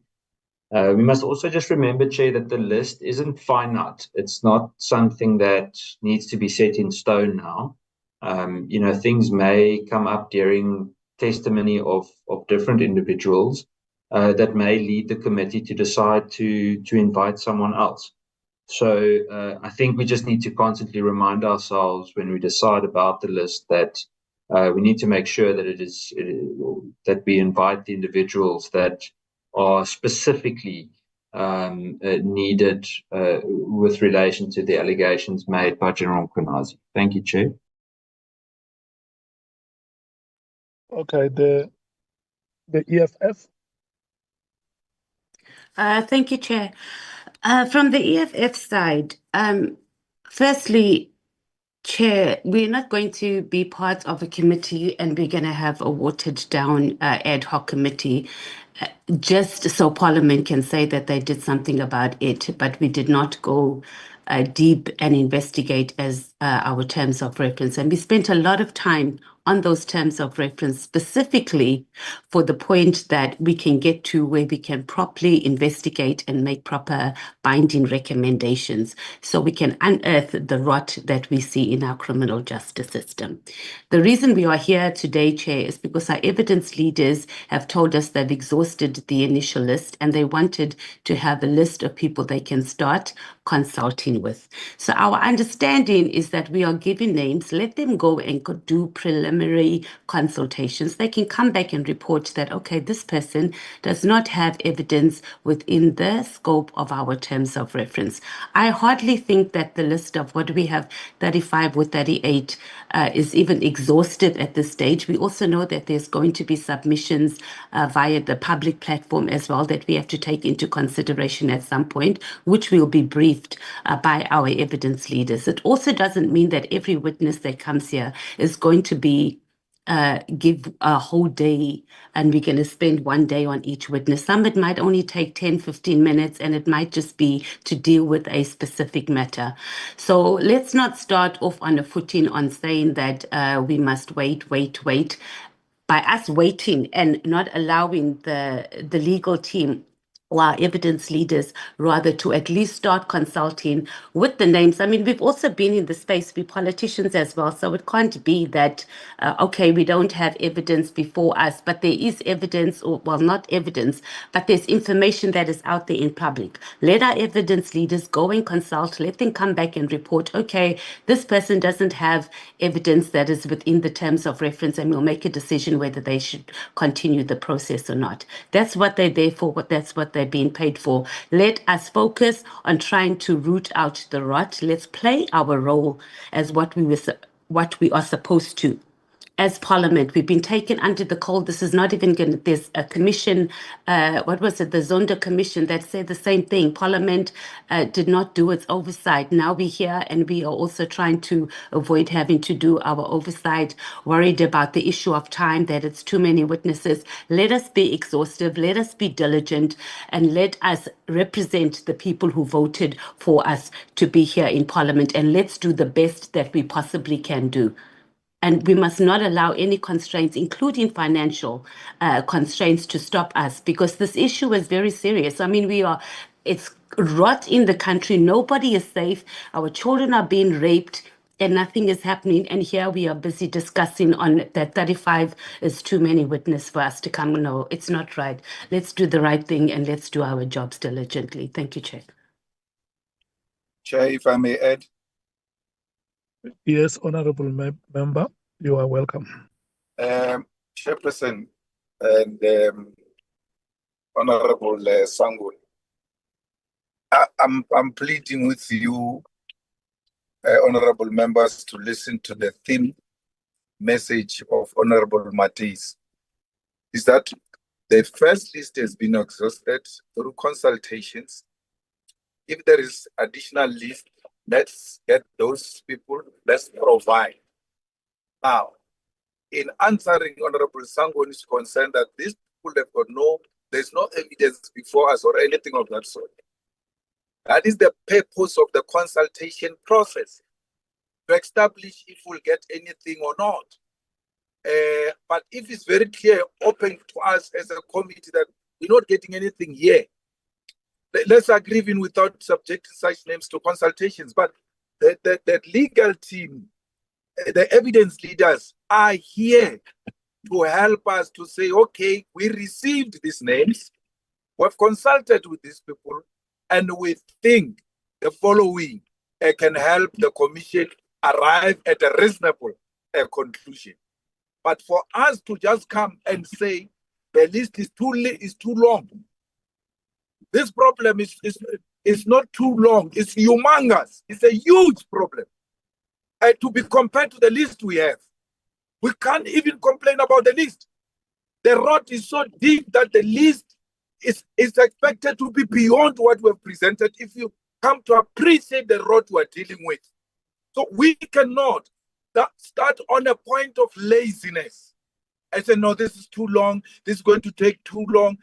We must also just remember, Chair, that the list isn't finite. It's not something that needs to be set in stone now. Things may come up during testimony of different individuals that may lead the committee to decide to invite someone else. So I think we just need to constantly remind ourselves when we decide about the list that we need to make sure that that we invite the individuals that are specifically needed with relation to the allegations made by General Mkhwanazi. Thank you, Chair. Okay, the EFF. Thank you, Chair. From the EFF side, firstly, Chair, we're not going to be part of a committee and we're going to have a watered down ad hoc committee just so Parliament can say that they did something about it, but we did not go deep and investigate as our terms of reference. And we spent a lot of time on those terms of reference specifically for the point that we can get to where we can properly investigate and make proper binding recommendations so we can unearth the rot that we see in our criminal justice system. The reason we are here today, Chair, is because our evidence leaders have told us they've exhausted the initial list and they wanted to have a list of people they can start consulting with. So our understanding is that we are giving names, let them go and do preliminary consultations. They can come back and report that, okay, this person does not have evidence within the scope of our terms of reference. I hardly think that the list of what we have, 35 or 38, is even exhaustive at this stage. We also know that there's going to be submissions via the public platform as well that we have to take into consideration at some point, which will be briefed by our evidence leaders. It also doesn't mean that every witness that comes here is going to be give a whole day and we're going to spend one day on each witness. Some it might only take 10, 15 minutes and it might just be to deal with a specific matter. So let's not start off on a footing on saying that we must wait. By us waiting and not allowing the legal team or our evidence leaders rather to at least start consulting with the names. I mean, we've also been in the space, we politicians as well, so it can't be that, okay, we don't have evidence before us, but there is evidence, or well, not evidence, but there's information that is out there in public. Let our evidence leaders go and consult, let them come back and report, okay, this person doesn't have evidence that is within the terms of reference, and we'll make a decision whether they should continue the process or not. That's what they're there for, that's what they're being paid for. Let us focus on trying to root out the rot. Let's play our role as what we are supposed to. As Parliament, we've been taken under the cold. This is not even going to, there's a commission, what was it, the Zondo Commission that said the same thing. Parliament did not do its oversight. Now we're here and we are also trying to avoid having to do our oversight, worried about the issue of time, that it's too many witnesses. Let us be exhaustive, let us be diligent, and let us represent the people who voted for us to be here in Parliament, and let's do the best that we possibly can do. And we must not allow any constraints, including financial constraints, to stop us, because this issue is very serious. I mean, it's rot in the country. Nobody is safe. Our children are being raped and nothing is happening. And here we are busy discussing on that 35 is too many witnesses for us to come. No, it's not right. Let's do the right thing and let's do our jobs diligently. Thank you, Chair. Chair, if I may add. Yes, Honorable Member, you are welcome. Chairperson and Honorable Sangun, I'm pleading with you, honorable members, to listen to the theme message of Honorable Matis. Is that the first list has been exhausted through consultations. If there is additional list, let's get those people, let's provide. Now, in answering Honorable Sangon's concern that these people have got no There's no evidence before us or anything of that sort. That is the purpose of the consultation process, to establish if we'll get anything or not. But if it's very clear, open to us as a committee that we're not getting anything here, let's agree even without subjecting such names to consultations. But the legal team, the evidence leaders are here to help us to say, okay, we received these names, we've consulted with these people, and we think the following can help the commission arrive at a reasonable conclusion. But for us to just come and say the list is too long, this problem is not too long, it's humongous, it's a huge problem. To be compared to the list we have. We can't even complain about the list. The rot is so deep that the list is expected to be beyond what we've presented if you come to appreciate the rot we're dealing with. So we cannot start on a point of laziness. I say, no, this is too long. This is going to take too long.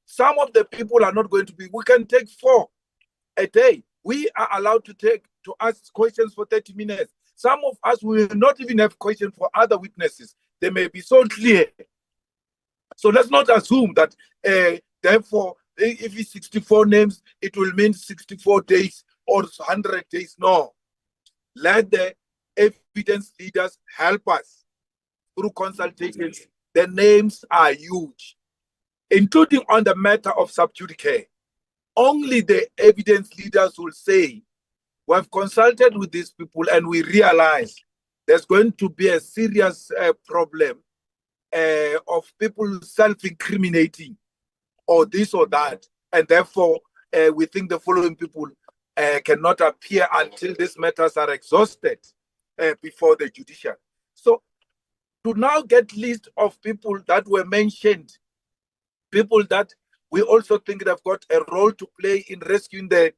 Some of the people are not going to be. We can take 4 a day. We are allowed to ask questions for 30 minutes. Some of us will not even have questions for other witnesses. They may be so clear. So let's not assume that, therefore, if it's 64 names, it will mean 64 days or 100 days. No. Let the evidence leaders help us through consultations. The names are huge, including on the matter of sub judice. Only the evidence leaders will say, we have consulted with these people and we realize there's going to be a serious problem of people self-incriminating or this or that. And therefore, we think the following people cannot appear until these matters are exhausted before the judiciary. So to now get list of people that were mentioned, people that we also think they've got a role to play in rescuing the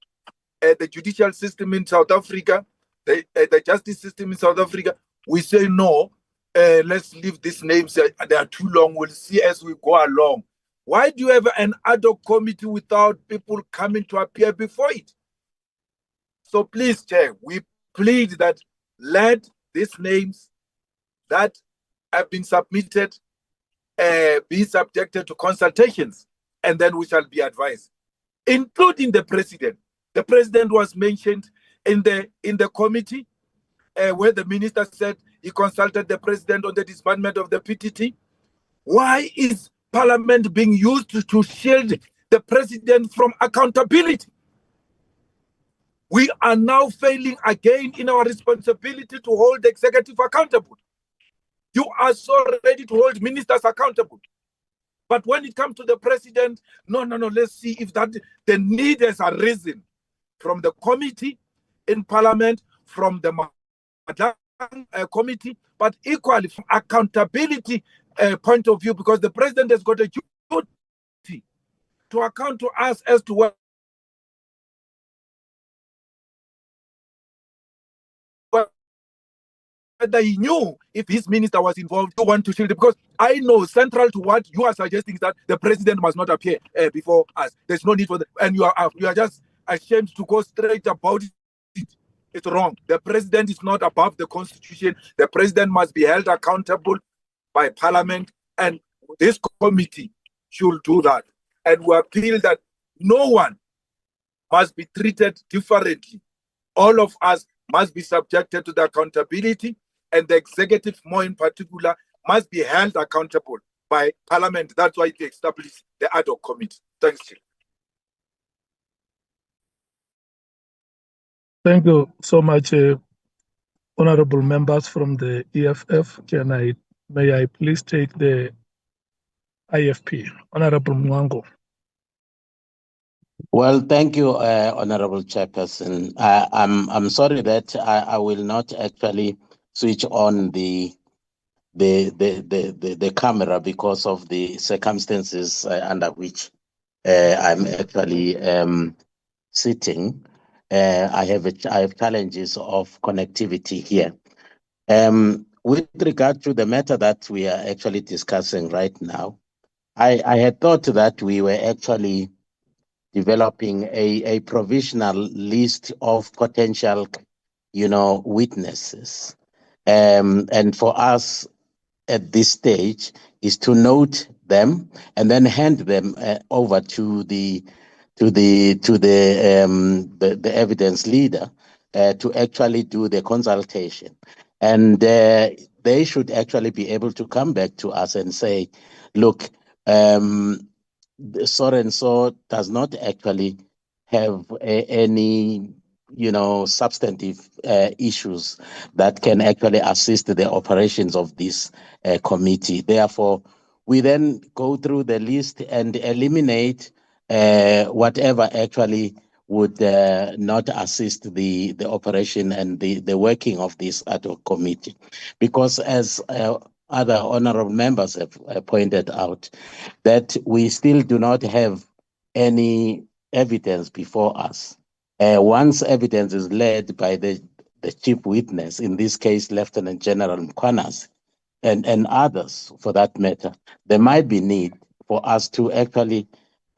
judicial system in South Africa, the justice system in South Africa, we say no, let's leave these names, they are too long, we'll see as we go along. Why do you have an ad hoc committee without people coming to appear before it? So please, Chair, we plead that let these names that have been submitted be subjected to consultations, and then we shall be advised, including the president. The president was mentioned in the committee where the minister said he consulted the president on the disbandment of the PTT. Why is Parliament being used to shield the president from accountability? We are now failing again in our responsibility to hold the executive accountable. You are so ready to hold ministers accountable. But when it comes to the president, no, let's see if that the need has arisen from the committee in Parliament, from the committee, but equally from accountability point of view, because the president has got a duty to account to us as to what whether he knew if his minister was involved, you want to shield it. Because I know central to what you are suggesting is that the president must not appear before us. There's no need for that. And you are just ashamed to go straight about it. It's wrong. The president is not above the constitution. The president must be held accountable by Parliament, and this committee should do that. And we appeal that no one must be treated differently. All of us must be subjected to the accountability, and the executive, more in particular, must be held accountable by Parliament. That's why they established the ad hoc committee. Thanks, Chair. Thank you so much, honorable members from the EFF. May I please take the IFP, Honorable Mwango. Well, thank you, Honorable Chairperson. I'm sorry that I will not actually switch on the camera because of the circumstances under which I'm actually sitting. I have challenges of connectivity here. With regard to the matter that we are actually discussing right now, I had thought that we were actually developing a provisional list of potential, witnesses. And for us at this stage is to note them and then hand them over to the evidence leader to actually do the consultation. And they should actually be able to come back to us and say, look, so and so does not actually have any substantive issues that can actually assist the operations of this committee. Therefore, we then go through the list and eliminate whatever actually would not assist the operation and the working of this ad hoc committee. Because as other honorable members have pointed out, that we still do not have any evidence before us. Once evidence is led by the chief witness, in this case, Lieutenant General Mkhwanazi, and others for that matter, there might be need for us to actually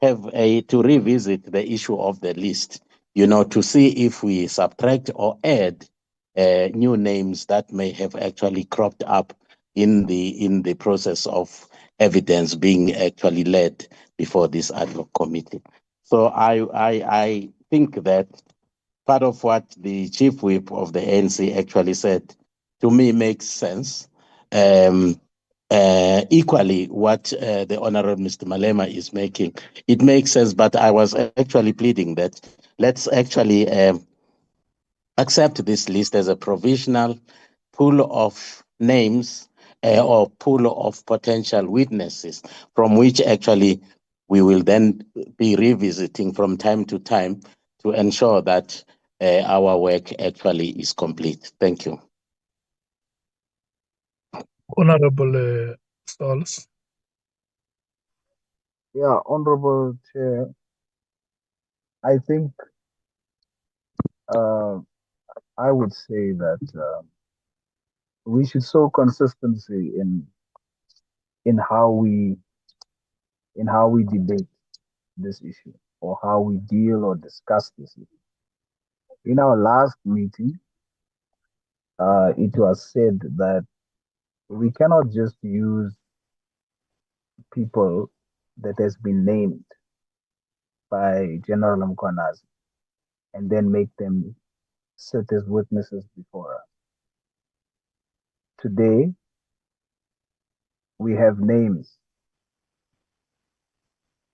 to revisit the issue of the list, to see if we subtract or add new names that may have actually cropped up in the process of evidence being actually led before this ad hoc committee. So I think that part of what the chief whip of the ANC actually said to me makes sense. Equally, what the Honorable Mr. Malema is making, it makes sense, but I was actually pleading that let's actually accept this list as a provisional pool of names or pool of potential witnesses from which actually we will then be revisiting from time to time to ensure that our work actually is complete. Thank you. Honorable Stolz. Yeah, Honorable Chair, I think I would say that we should show consistency in how we debate this issue or how we deal or discuss this issue. In our last meeting, it was said that we cannot just use people that has been named by General Mkhwanazi and then make them sit as witnesses before us. Today, we have names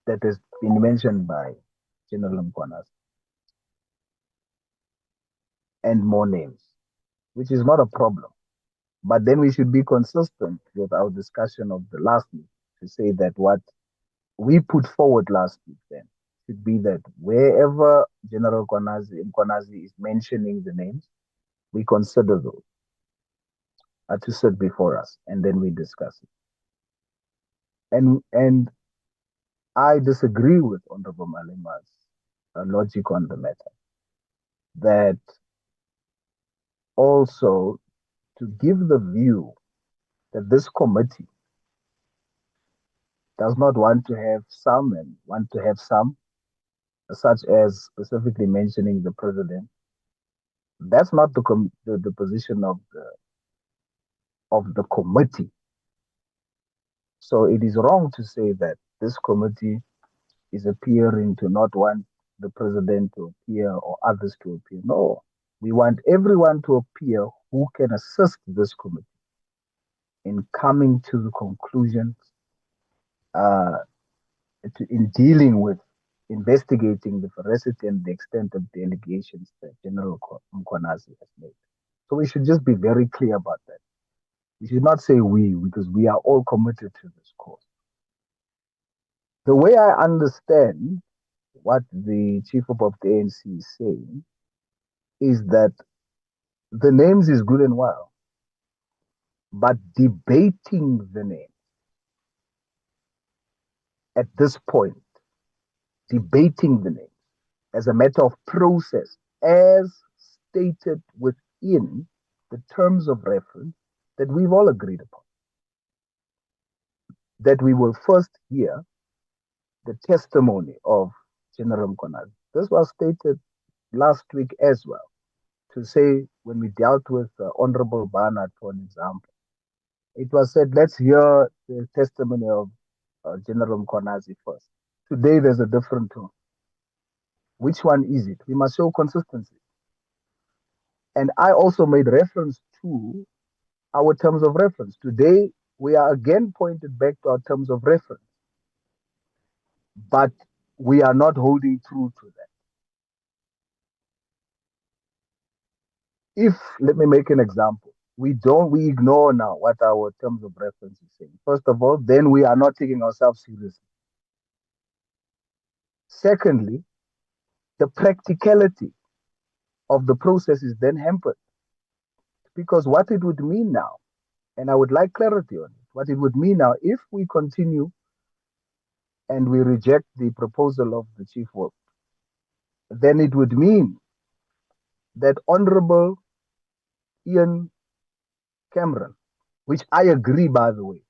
that has been mentioned by General Mkhwanazi and more names, which is not a problem. But then we should be consistent with our discussion of the last meeting to say that what we put forward last week then should be that wherever General Mkhwanazi is mentioning the names, we consider those to sit before us and then we discuss it. And I disagree with Honorable Malema's logic on the matter. That also to give the view that this committee does not want to have some and want to have some, such as specifically mentioning the president. That's not the position of the committee. So it is wrong to say that this committee is appearing to not want the president to appear or others to appear. No, we want everyone to appear who can assist this committee in coming to the conclusions in dealing with investigating the veracity and the extent of the allegations that General Mkhwanazi has made. So we should just be very clear about that. We should not say we, because we are all committed to this cause. The way I understand what the chief of the ANC is saying is that the names is good and well, but debating the name at this point, debating the name as a matter of process, as stated within the terms of reference that we've all agreed upon. that we will first hear the testimony of General Mkhwanazi. This was stated last week as well, to say when we dealt with Honorable Barnard, for an example. It was said, let's hear the testimony of General Mkhwanazi first. Today, there's a different tone. Which one is it? We must show consistency. And I also made reference to our terms of reference. Today, we are again pointed back to our terms of reference. But we are not holding true to that. If, let me make an example. We ignore now what our terms of reference is saying. First of all, then we are not taking ourselves seriously. Secondly, the practicality of the process is then hampered. Because what it would mean now, and I would like clarity on it, what it would mean now if we continue and we reject the proposal of the Chief Whip, then it would mean that Honorable Ian Cameron, which I agree, by the way,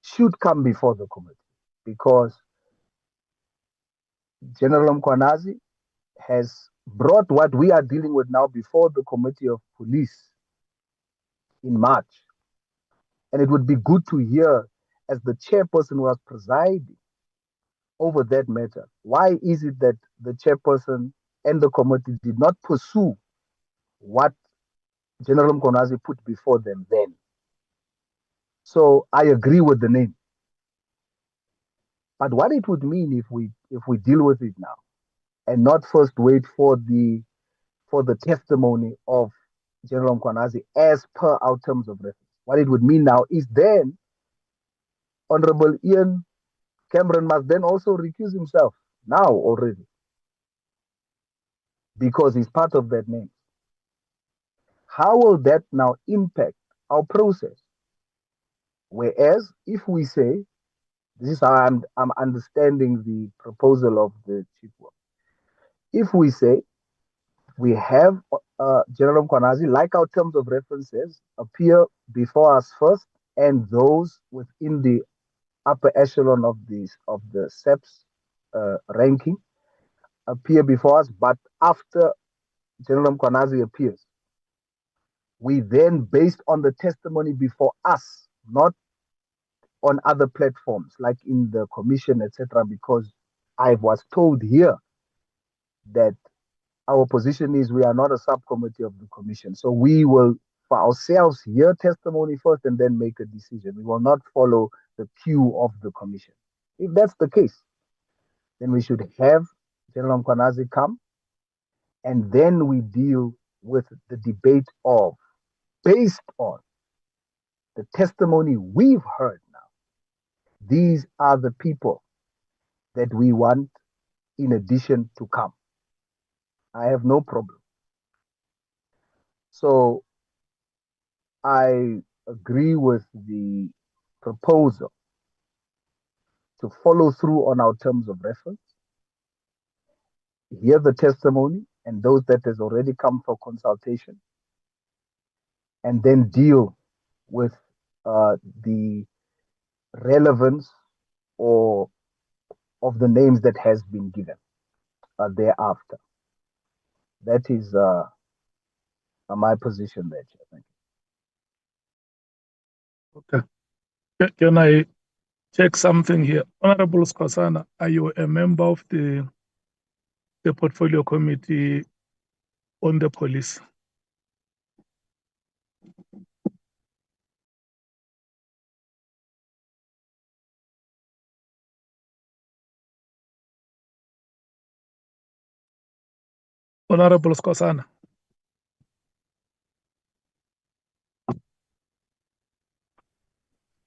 should come before the committee, because General Mkhwanazi has brought what we are dealing with now before the Committee of Police in March. And it would be good to hear, as the chairperson was presiding over that matter, why is it that the chairperson and the committee did not pursue what General Mkhwanazi put before them then? So I agree with the name. But what it would mean if we deal with it now and not first wait for the testimony of General Mkhwanazi as per our terms of reference. What it would mean now is then Honorable Ian Cameron must then also recuse himself now already, because he's part of that name. How will that now impact our process? Whereas if we say, this is how I'm understanding the proposal of the Chief Whip. If we say we have General Mkhwanazi, like our terms of references, appear before us first, and those within the upper echelon of the SEPS ranking appear before us, but after General Mkhwanazi appears, we then, based on the testimony before us, not on other platforms like in the commission, etc., because I was told here that our position is we are not a subcommittee of the commission. So we will, for ourselves, hear testimony first and then make a decision. We will not follow the queue of the commission. If that's the case, then we should have General Mkhwanazi come, and then we deal with the debate of, based on the testimony we've heard now, these are the people that we want in addition to come. I have no problem. So I agree with the proposal to follow through on our terms of reference, hear the testimony and those that has already come for consultation, and then deal with the relevance or of the names that has been given thereafter. That is my position there, Chair. Thank Okay. Can I check something here? Honorable Skosana, are you a member of the portfolio committee on the police? Honorable Skosana.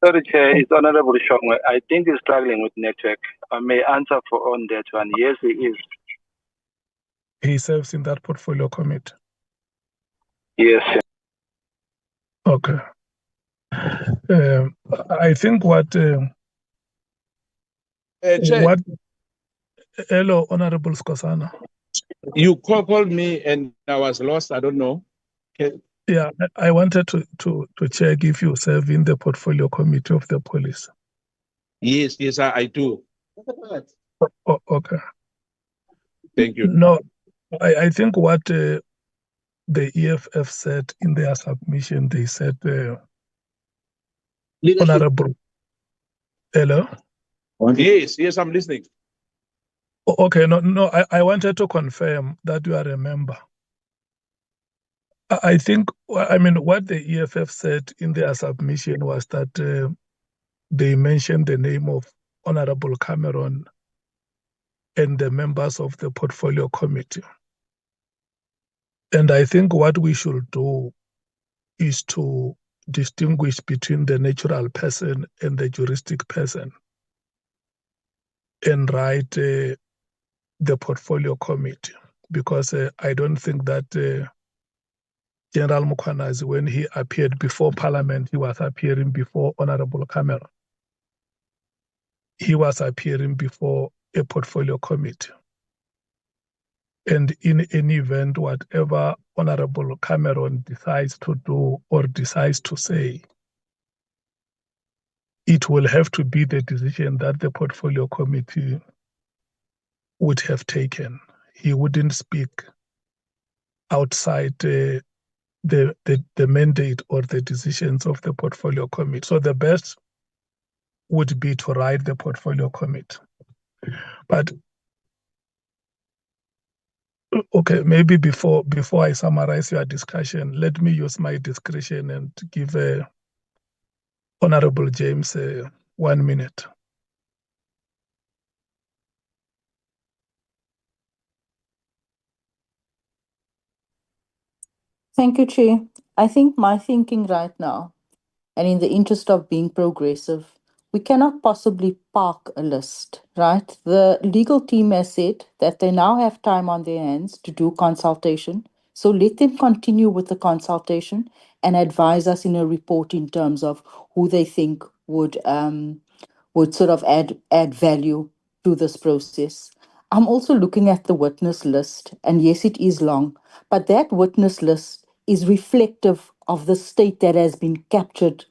Sorry, Chair, it's Honorable Shongwe. I think he's struggling with network. I may answer on that one. Yes, he is. He serves in that portfolio committee. Yes. Okay. I think what Chair, hello, Honorable Skosana. you called me and I was lost. I don't know. Okay. Yeah, I wanted to check if you serve in the portfolio committee of the police. Yes, I do. Okay. Thank you. No, I think what the EFF said in their submission, they said, Honorable. Hello? Yes, I'm listening. Okay, no, I wanted to confirm that you are a member. I think, what the EFF said in their submission was that they mentioned the name of Honorable Cameron and the members of the portfolio committee. And I think what we should do is to distinguish between the natural person and the juristic person and write the portfolio committee, because I don't think that General Mkhwanazi, when he appeared before Parliament, he was appearing before Honorable Cameron. He was appearing before a portfolio committee. And in any event, whatever Honorable Cameron decides to do or decides to say, it will have to be the decision that the portfolio committee would have taken. He wouldn't speak outside the mandate or the decisions of the portfolio committee. So the best would be to write the portfolio committee. But okay, maybe before I summarize your discussion, let me use my discretion and give Honorable James 1 minute. Thank you, Chair. I think my thinking right now, and in the interest of being progressive, we cannot possibly park a list, right? The legal team has said that they now have time on their hands to do consultation. So let them continue with the consultation and advise us in a report in terms of who they think would sort of add value to this process. I'm also looking at the witness list, and yes, it is long, but that witness list is reflective of the state that has been captured.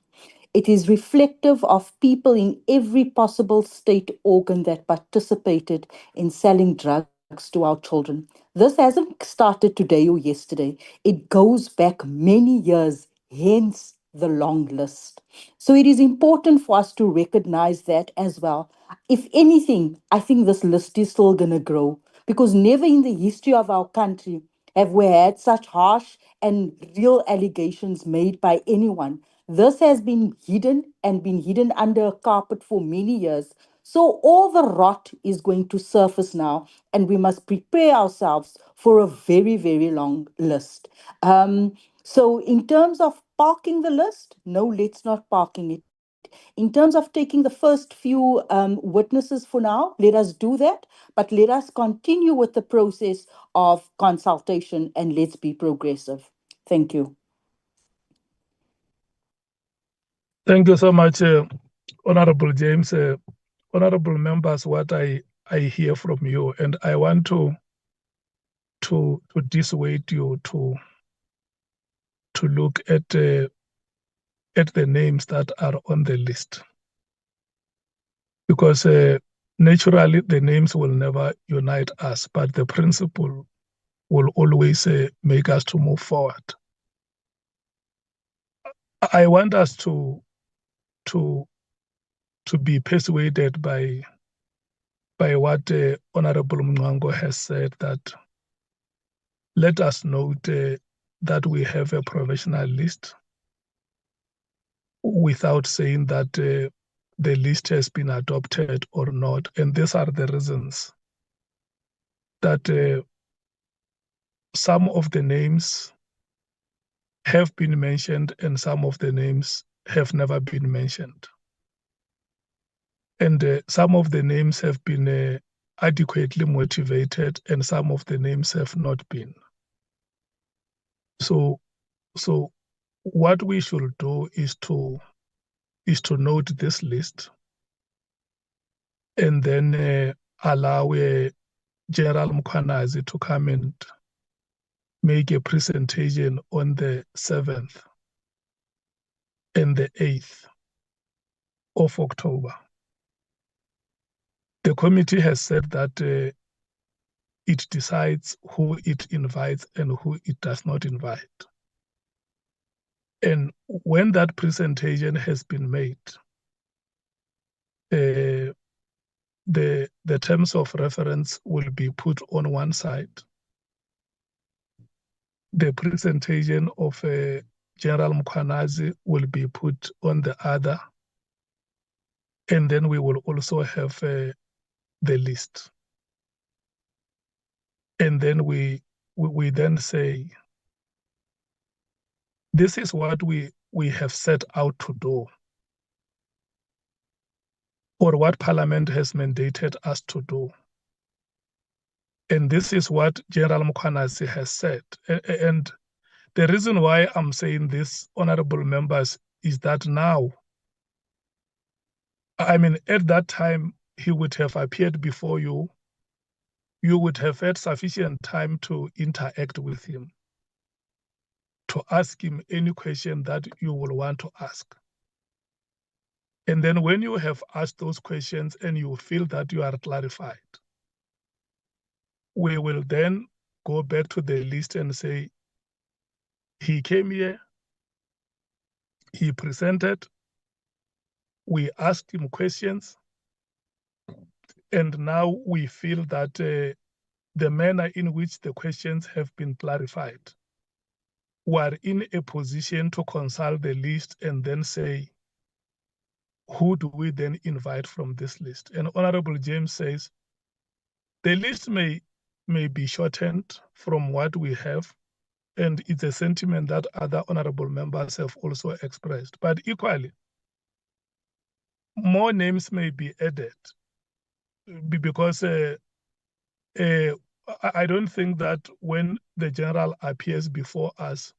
It is reflective of people in every possible state organ that participated in selling drugs to our children. This hasn't started today or yesterday. It goes back many years, hence the long list. So it is important for us to recognize that as well. If anything, I think this list is still going to grow, because never in the history of our country have we had such harsh and real allegations made by anyone. This has been hidden under a carpet for many years. So all the rot is going to surface now, and we must prepare ourselves for a very, very long list. So in terms of parking the list, no, let's not parking it. In terms of taking the first few witnesses for now, let us do that, but let us continue with the process of consultation and let's be progressive. Thank you. Thank you so much, Honorable James. Honorable members, what I hear from you, and I want to dissuade you to look at the names that are on the list, because naturally the names will never unite us, but the principle will always make us to move forward. I want us to be persuaded by what Honorable Mngango has said, that let us note that we have a provisional list without saying that the list has been adopted or not. And these are the reasons that some of the names have been mentioned and some of the names have never been mentioned. And some of the names have been adequately motivated and some of the names have not been. So what we should do is to note this list and then allow General Mkhwanazi to come and make a presentation on the 7th and the 8th of October. The committee has said that it decides who it invites and who it does not invite. And when that presentation has been made, the terms of reference will be put on one side. The presentation of General Mkhwanazi will be put on the other. And then we will also have the list. And then we then say, this is what we have set out to do, or what Parliament has mandated us to do. And this is what General Mkhwanazi has said. And the reason why I'm saying this, honorable members, is that now, I mean, at that time, he would have appeared before you. You would have had sufficient time to interact with him, to ask him any question that you will want to ask. And then when you have asked those questions and you feel that you are clarified, we will then go back to the list and say, he came here, he presented, we asked him questions, and now we feel that the manner in which the questions have been clarified, we are in a position to consult the list and then say, who do we then invite from this list? And Honorable James says, the list may be shortened from what we have, and it's a sentiment that other honorable members have also expressed. But equally, more names may be added because I don't think that when the general appears before us,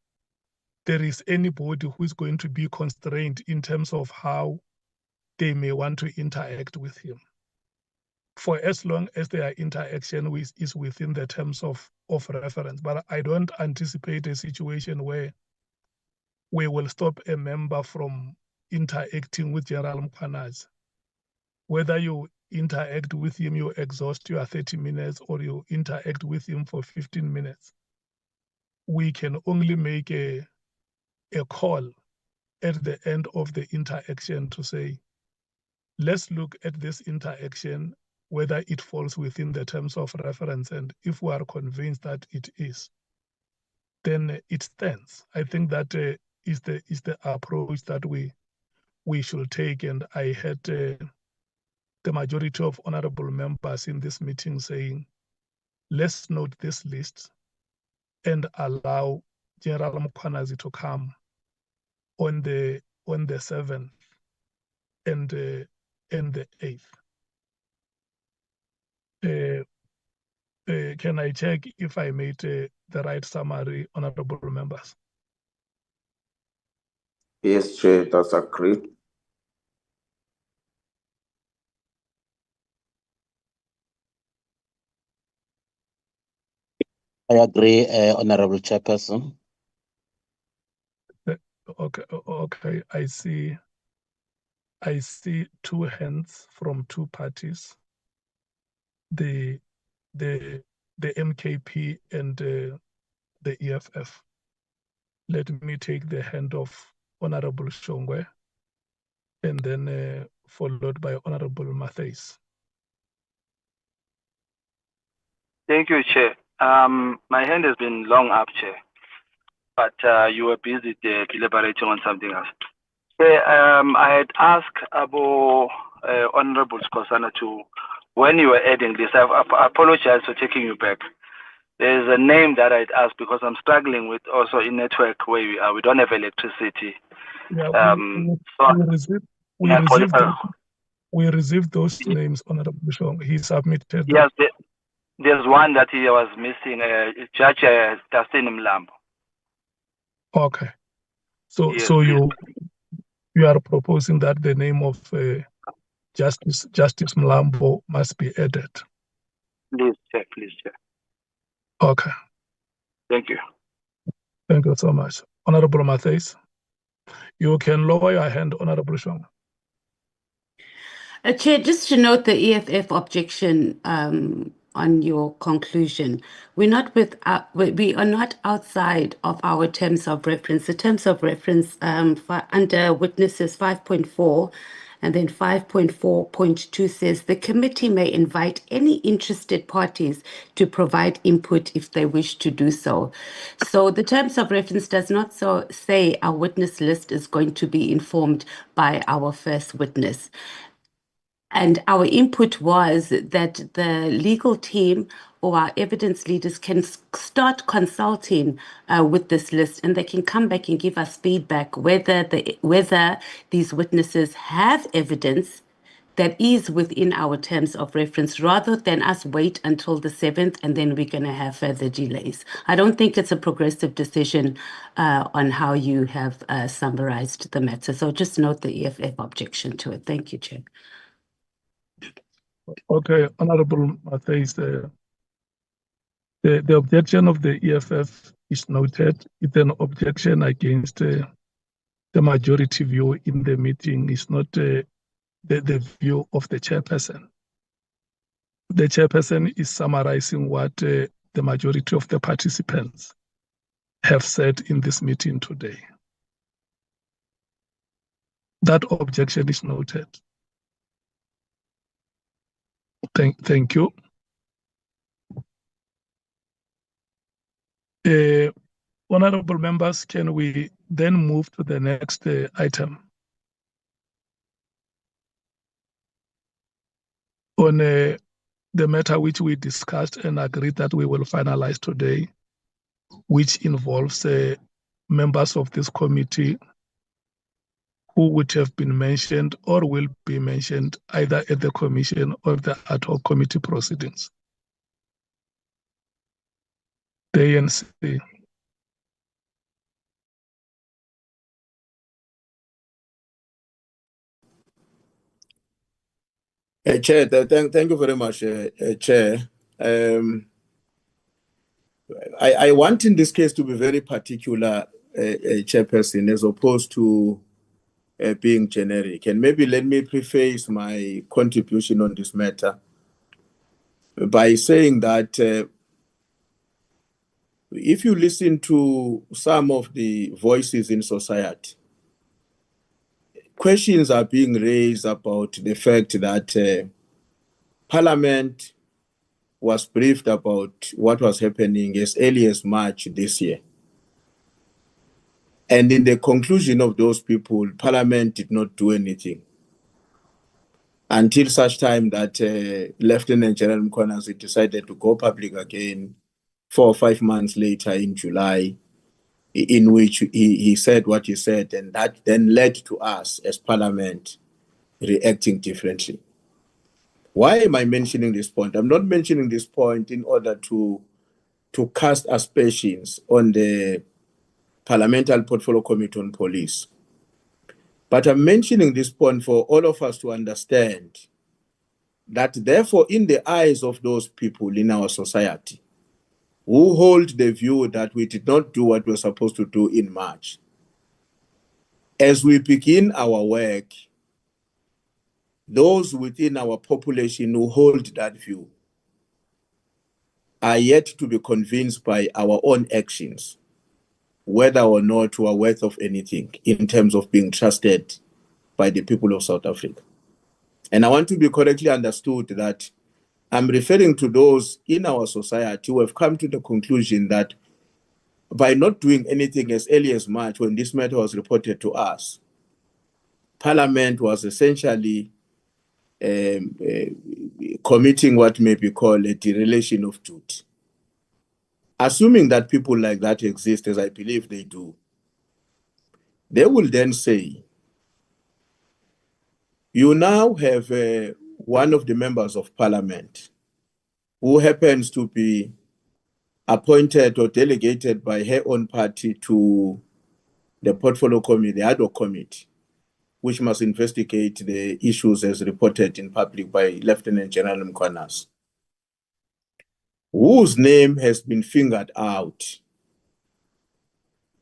there is anybody who is going to be constrained in terms of how they may want to interact with him, for as long as their interaction is within the terms of reference. But I don't anticipate a situation where we will stop a member from interacting with General Mkhwanazi. Whether you interact with him, you exhaust your 30 minutes, or you interact with him for 15 minutes, we can only make a call at the end of the interaction to say, let's look at this interaction, whether it falls within the terms of reference, and if we are convinced that it is, then it stands. I think that is the approach that we should take, and I had the majority of honorable members in this meeting saying, let's note this list and allow General Mkhwanazi to come on the 7th and the 8th. Can I check if I made the right summary, honorable members? Yes, Chair, that's agreed. I agree, Honorable Chairperson. Okay. I see two hands from two parties, the MKP and the EFF. Let me take the hand of Honorable Shongwe, and then followed by Honorable Matthys. Thank you, Chair. My hand has been long up, Chair, but you were busy deliberating on something else. I had asked about Honorable Skosana to, when you were adding this, I apologize for taking you back. There's a name that I'd asked because I'm struggling with also in network where we don't have electricity. Yeah, we received those names, Honorable Shong. He submitted. Yes, there's one that he was missing, Judge Dustin Mlambo. Okay, so yes, so you are proposing that the name of Justice Mlambo must be added. Please check. Okay. Thank you. Thank you so much. Honorable Matthys, you can lower your hand, Honorable Shong. Chair, just to note the EFF objection on your conclusion, we are not outside of our terms of reference. The terms of reference under witnesses 5.4 and then 5.4.2 says the committee may invite any interested parties to provide input if they wish to do so. So the terms of reference does not say our witness list is going to be informed by our first witness. And our input was that the legal team or our evidence leaders can start consulting with this list, and they can come back and give us feedback whether these witnesses have evidence that is within our terms of reference, rather than us wait until the 7th and then we're going to have further delays. I don't think it's a progressive decision on how you have summarized the matter. So just note the EFF objection to it. Thank you, Chair. Okay, Honorable Matthys, the objection of the EFF is noted. It's an objection against the majority view in the meeting. It's not the view of the chairperson. The chairperson is summarizing what the majority of the participants have said in this meeting today. That objection is noted. Thank you. Honorable members, can we then move to the next item? On the matter which we discussed and agreed that we will finalize today, which involves members of this committee who would have been mentioned or will be mentioned either at the commission or the ad hoc committee proceedings. The ANC. Chair, thank you very much, Chair. I want in this case to be very particular, Chairperson, as opposed to being generic. And maybe let me preface my contribution on this matter by saying that if you listen to some of the voices in society, questions are being raised about the fact that Parliament was briefed about what was happening as early as March this year. And in the conclusion of those people, Parliament did not do anything until such time that Lieutenant General Mkhwanazi decided to go public again 4 or 5 months later in July, in which he said what he said, and that then led to us as Parliament reacting differently. Why am I mentioning this point? I'm not mentioning this point in order to cast aspersions on the Parliamentary Portfolio Committee on Police. But I'm mentioning this point for all of us to understand that therefore, in the eyes of those people in our society who hold the view that we did not do what we were supposed to do in March, as we begin our work, those within our population who hold that view are yet to be convinced by our own actions whether or not we are worth of anything in terms of being trusted by the people of South Africa. And I want to be correctly understood that I'm referring to those in our society who have come to the conclusion that by not doing anything as early as March, when this matter was reported to us, Parliament was essentially committing what may be called a dereliction of duty. Assuming that people like that exist, as I believe they do, they will then say, you now have one of the members of Parliament who happens to be appointed or delegated by her own party to the Portfolio Committee, the ad hoc committee, which must investigate the issues as reported in public by Lieutenant General Mkhwanazi, whose name has been fingered out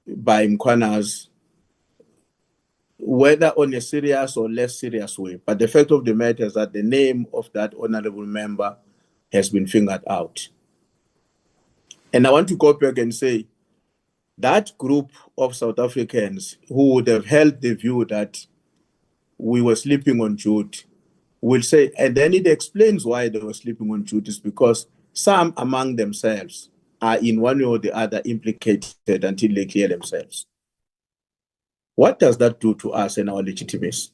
by Mkhwanazi, whether on a serious or less serious way. But the fact of the matter is that the name of that honorable member has been fingered out. And I want to go back and say that group of South Africans who would have held the view that we were sleeping on Jude will say, and then it explains why they were sleeping on Jude, is because some among themselves are in one way or the other implicated until they clear themselves. What does that do to us and our legitimacy?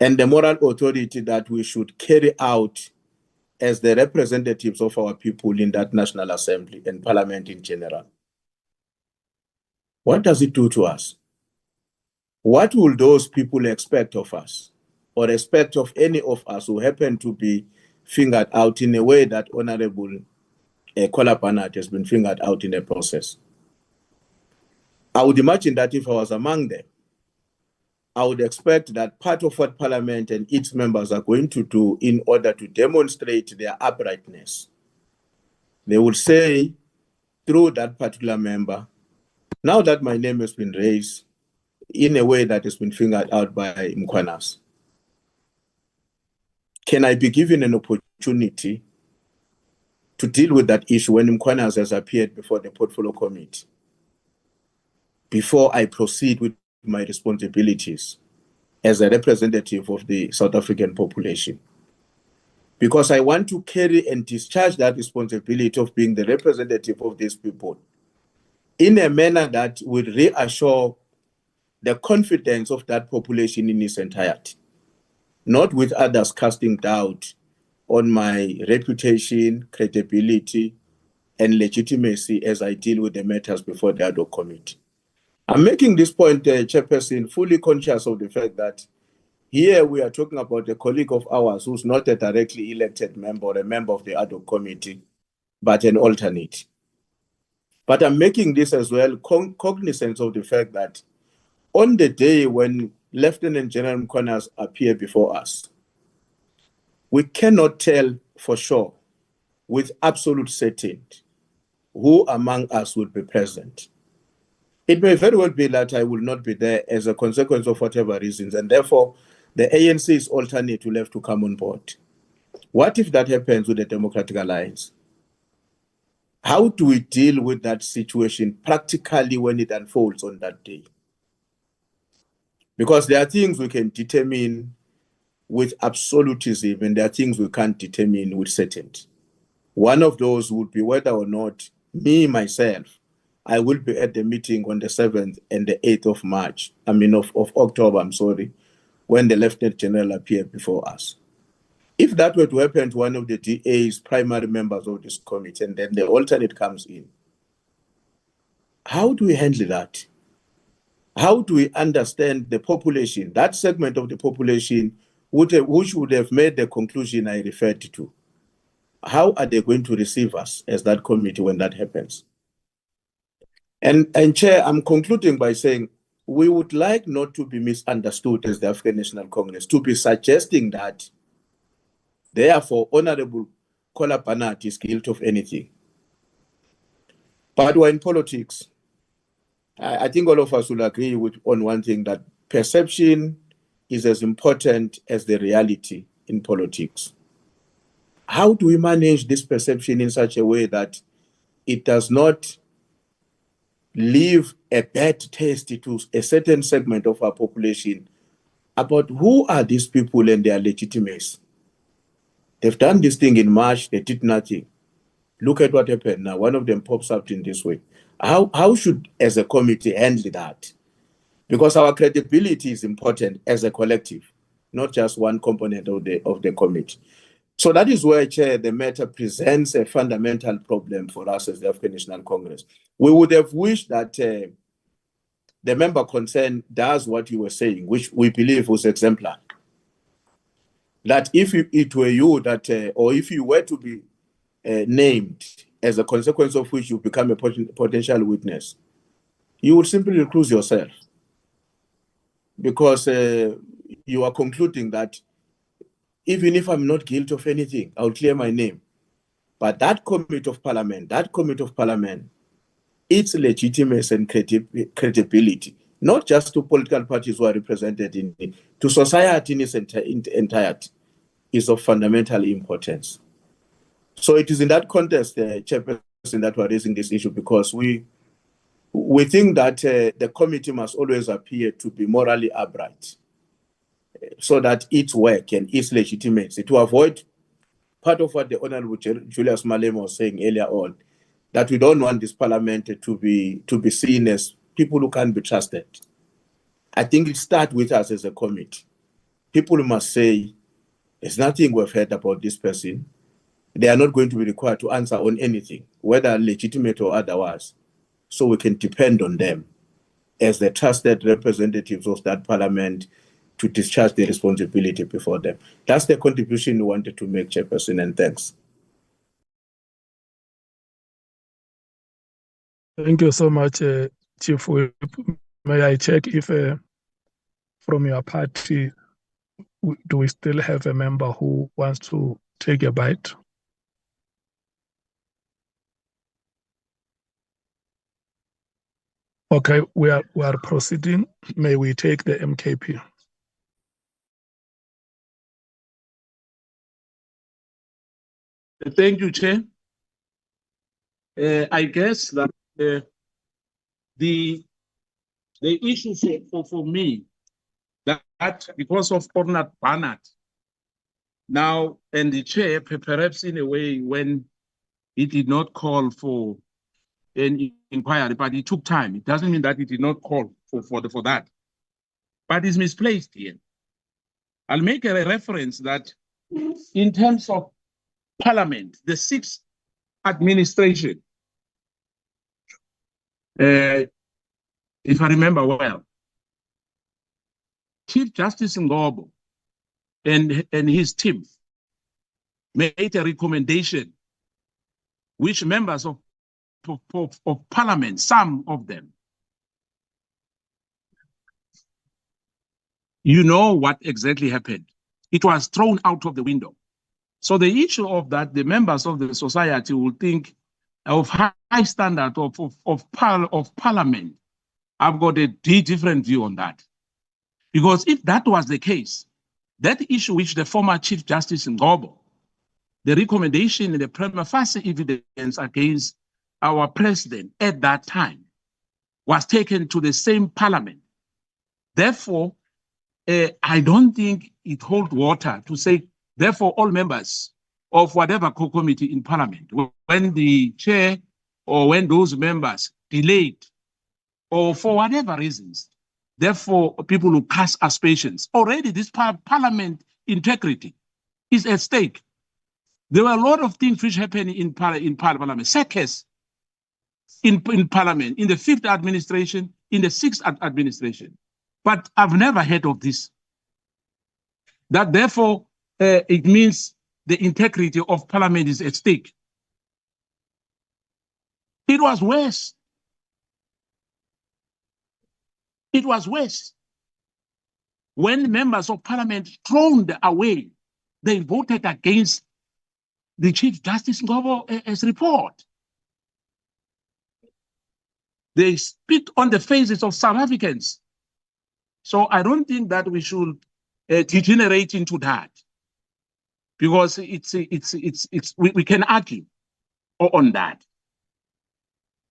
And the moral authority that we should carry out as the representatives of our people in that National Assembly and Parliament in general. What does it do to us? What will those people expect of us, or expect of any of us who happen to be fingered out in a way that Honorable Kola Barnard has been fingered out in the process? I would imagine that if I was among them, I would expect that part of what Parliament and its members are going to do in order to demonstrate their uprightness, they will say through that particular member, now that my name has been raised in a way that has been fingered out by Mkhwanazi, can I be given an opportunity to deal with that issue when Mkhwanazi has appeared before the Portfolio Committee, before I proceed with my responsibilities as a representative of the South African population? Because I want to carry and discharge that responsibility of being the representative of these people in a manner that will reassure the confidence of that population in its entirety, not with others casting doubt on my reputation, credibility, and legitimacy as I deal with the matters before the ad hoc committee. I'm making this point, Chairperson, fully conscious of the fact that here we are talking about a colleague of ours who's not a directly elected member or a member of the ad hoc committee, but an alternate. But I'm making this as well cognizant of the fact that on the day when Lieutenant General Mkhwanazi appeared before us, we cannot tell for sure with absolute certainty who among us will be present. It may very well be that I will not be there as a consequence of whatever reasons, and therefore the ANC's alternate will have to come on board. What if that happens with the Democratic Alliance? How do we deal with that situation practically when it unfolds on that day? Because there are things we can determine with absolutism, and there are things we can't determine with certainty. One of those would be whether or not me, myself, I will be at the meeting on the 7th and the 8th of March, of October, when the Lieutenant General appeared before us. If that were to happen to one of the DA's primary members of this committee, and then the alternate comes in, how do we handle that? How do we understand the population, that segment of the population which would have made the conclusion I referred to? How are they going to receive us as that committee when that happens? And Chair, I'm concluding by saying we would like not to be misunderstood as the African National Congress, to be suggesting that therefore Honorable Kola Barnard is guilty of anything. But we're in politics. I think all of us will agree on one thing, that perception is as important as the reality in politics. How do we manage this perception in such a way that it does not leave a bad taste to a certain segment of our population about who are these people and their legitimacy? They've done this thing in March, they did nothing. Look at what happened now. One of them pops up in this way. How should, as a committee, handle that? Because our credibility is important as a collective, not just one component of the committee. So that is where, Chair, the matter presents a fundamental problem for us as the African National Congress. We would have wished that the member concerned does what you were saying, which we believe was exemplar. That if it were you that, or if you were to be named, as a consequence of which you become a potential witness, you would simply recuse yourself, because you are concluding that even if I'm not guilty of anything, I'll clear my name. But that committee of parliament, its legitimacy and credibility not just to political parties who are represented to society in its entirety, is of fundamental importance. So it is in that context, Chairperson, that we're raising this issue, because we think that the committee must always appear to be morally upright, so that its work and its legitimacy, to avoid part of what the Honorable Julius Malema was saying earlier on, that we don't want this parliament to be seen as people who can't be trusted. I think it starts with us as a committee. People must say, there's nothing we've heard about this person. They are not going to be required to answer on anything, whether legitimate or otherwise. So we can depend on them as the trusted representatives of that parliament to discharge the responsibility before them. That's the contribution we wanted to make, Chairperson, and thanks. Thank you so much, Chief Whip. May I check if from your party, do we still have a member who wants to take a bite? Okay, we are proceeding. May we take the MKP? Thank you, Chair. I guess that the issue for me, that because of Ornat Barnett now, and the Chair, perhaps in a way when he did not call for an inquiry, but it took time. It doesn't mean that he did not call for that. But it's misplaced here. I'll make a reference that in terms of Parliament, the sixth administration, if I remember well, Chief Justice Ngobo and his team made a recommendation which members of Parliament, some of them, you know what exactly happened. It was thrown out of the window. So the issue of that, the members of the society will think of high standard of Parliament. I've got a different view on that. Because if that was the case, that issue which the former Chief Justice Ngobo, the recommendation and the prima facie evidence against our president at that time was taken to the same Parliament. Therefore, I don't think it holds water to say, therefore, all members of whatever committee in Parliament, when the chair or when those members delayed or for whatever reasons, therefore, people who cast aspersions, already this Parliament integrity is at stake. There were a lot of things which happened in Parliament, circus in Parliament, in the fifth administration, in the sixth administration. But I've never heard of this. That therefore, it means the integrity of Parliament is at stake. It was worse. It was worse. When members of Parliament thrown away, they voted against the Chief Justice Ngobo's report. They spit on the faces of South Africans. So I don't think that we should degenerate into that, because we can argue on that.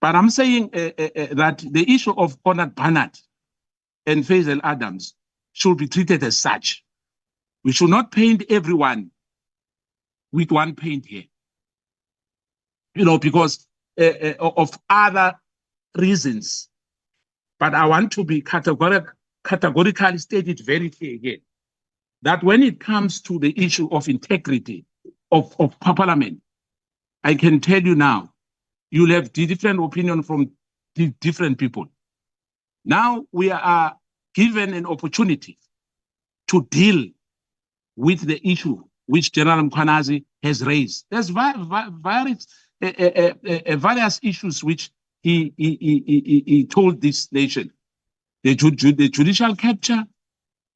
But I'm saying that the issue of Ornat Barnett and Faisal Adams should be treated as such. We should not paint everyone with one paint here, because of other reasons. But I want to be categorically stated very clear again, that when it comes to the issue of integrity of Parliament, I can tell you now, you'll have different opinion from different people. Now we are given an opportunity to deal with the issue which General Mkhwanazi has raised. There's various issues which he told this nation. The judicial capture,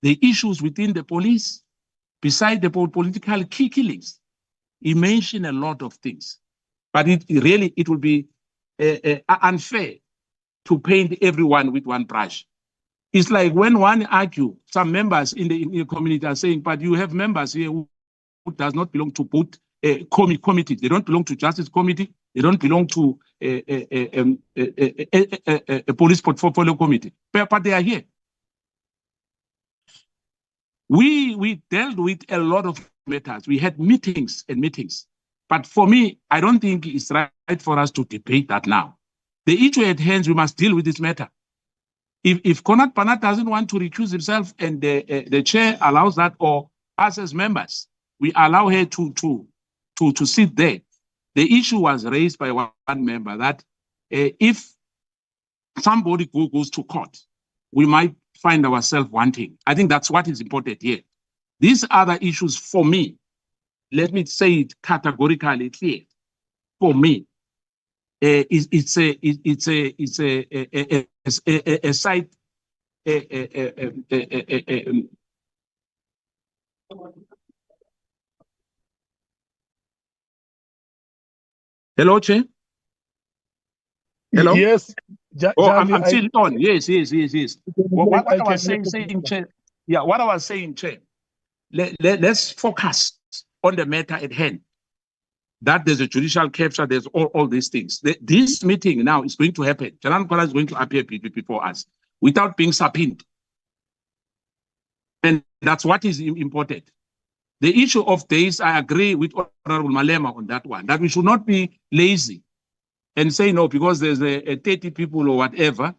the issues within the police, beside the political killings. He mentioned a lot of things. But it will be unfair to paint everyone with one brush. It's like when one argue, some members in the community are saying, but you have members here who does not belong to both committees. They don't belong to Justice Committee. They don't belong to a police portfolio committee, but they are here. We dealt with a lot of matters. We had meetings and meetings. But for me, I don't think it's right for us to debate that now. The issue at hand, we must deal with this matter. If Konat Panat doesn't want to recuse himself and the chair allows that, or us as members, we allow her to sit there. The issue was raised by one member that if somebody goes to court, we might find ourselves wanting. I think that's what is important here. These other issues, for me, let me say it categorically clear. For me, it's a side. Hello, Chair. Hello. Yes. I'm still on. Yes. What I was saying, Chair. Yeah, what I was saying, Chair. Let's focus on the matter at hand. That there's a judicial capture, there's all these things. This meeting now is going to happen. Nhlanhla is going to appear before us without being subpoenaed. And that's what is important. The issue of days, I agree with Honorable Malema on that one, that we should not be lazy and say no, because there's a 30 people or whatever,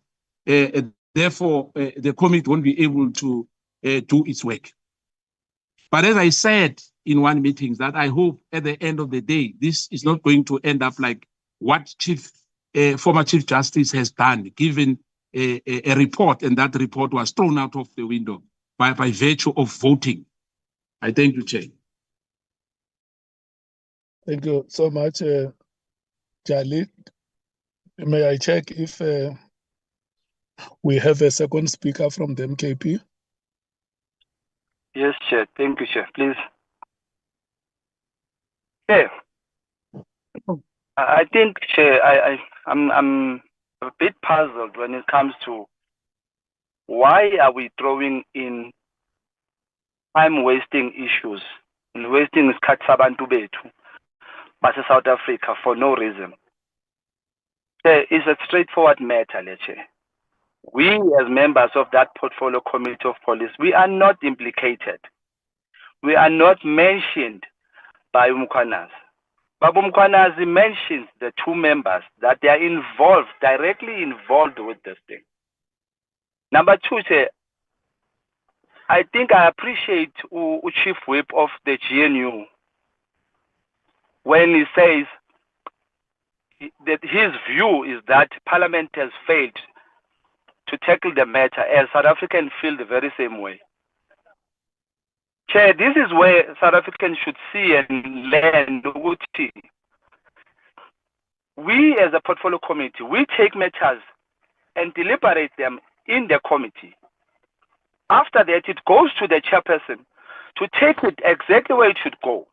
therefore the committee won't be able to do its work. But as I said in one meeting, that I hope at the end of the day, this is not going to end up like what former Chief Justice has done, given a report, and that report was thrown out of the window by virtue of voting. I thank you, Chair. Thank you so much, Jali. May I check if we have a second speaker from the MKP? Yes, Chair. Thank you, Chair. Please. Chair, I think, Chair, I'm a bit puzzled when it comes to why are we throwing in time-wasting issues and wasting Sabantu Betu, but South Africa for no reason. Chair, it's a straightforward matter, Chair. We, as members of that portfolio committee of police, we are not implicated. We are not mentioned by Mkhwanazi. But Mkhwanazi mentions the two members that they are involved, directly involved with this thing. Number two, Chair, I think I appreciate Chief Whip of the GNU when he says that his view is that Parliament has failed to tackle the matter, as South Africans feel the very same way. Chair, this is where South Africans should see and learn. We as a portfolio committee, we take matters and deliberate them in the committee. After that, it goes to the chairperson to take it exactly where it should go.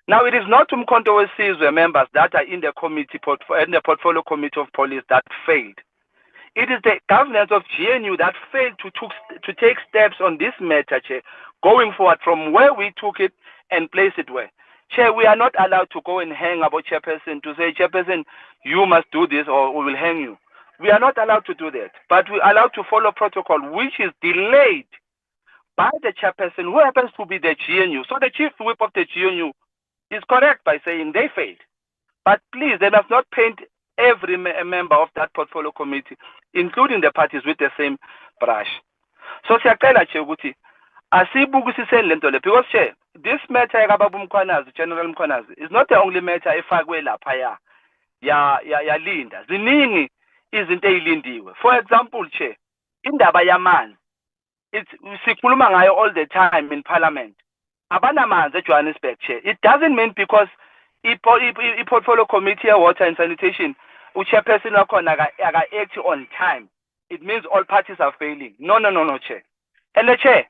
Now, it is not Umkhonto Wesizwe members that are in the committee, in the portfolio committee of police that failed. It is the governance of GNU that failed to take steps on this matter, Chair, going forward from where we took it and place it where. Chair, we are not allowed to go and hang about chairperson to say, chairperson, you must do this or we will hang you. We are not allowed to do that, but we are allowed to follow protocol, which is delayed by the chairperson, who happens to be the GNU. So the chief whip of the GNU is correct by saying they failed. But please, they must not paint every member of that portfolio committee, including the parties, with the same brush. So siyacela Chair ukuthi asibukisise lento le, because Chair, this matter kaBaba Mkhwanazi, General Mkhwanazi, is not the only matter efakwe lapha yalinda. Ziningi izinto ezilindiwe. For example, Chair, indaba yamanzi, sikhuluma ngayo all the time in Parliament. Abanamanzi eJohannesburg, Chair. It doesn't mean because portfolio committee of water and sanitation, chairperson act on time, it means all parties are failing. No, Chair. And the Chair,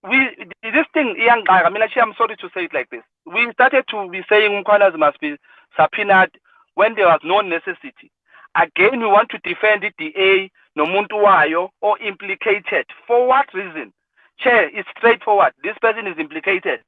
this thing, I mean, Chair, I'm sorry to say it like this. We started to be saying Mkhwanazi must be subpoenaed when there was no necessity. Again, we want to defend the DA nomuntu wayo or implicated. For what reason? Chair, it's straightforward. This person is implicated.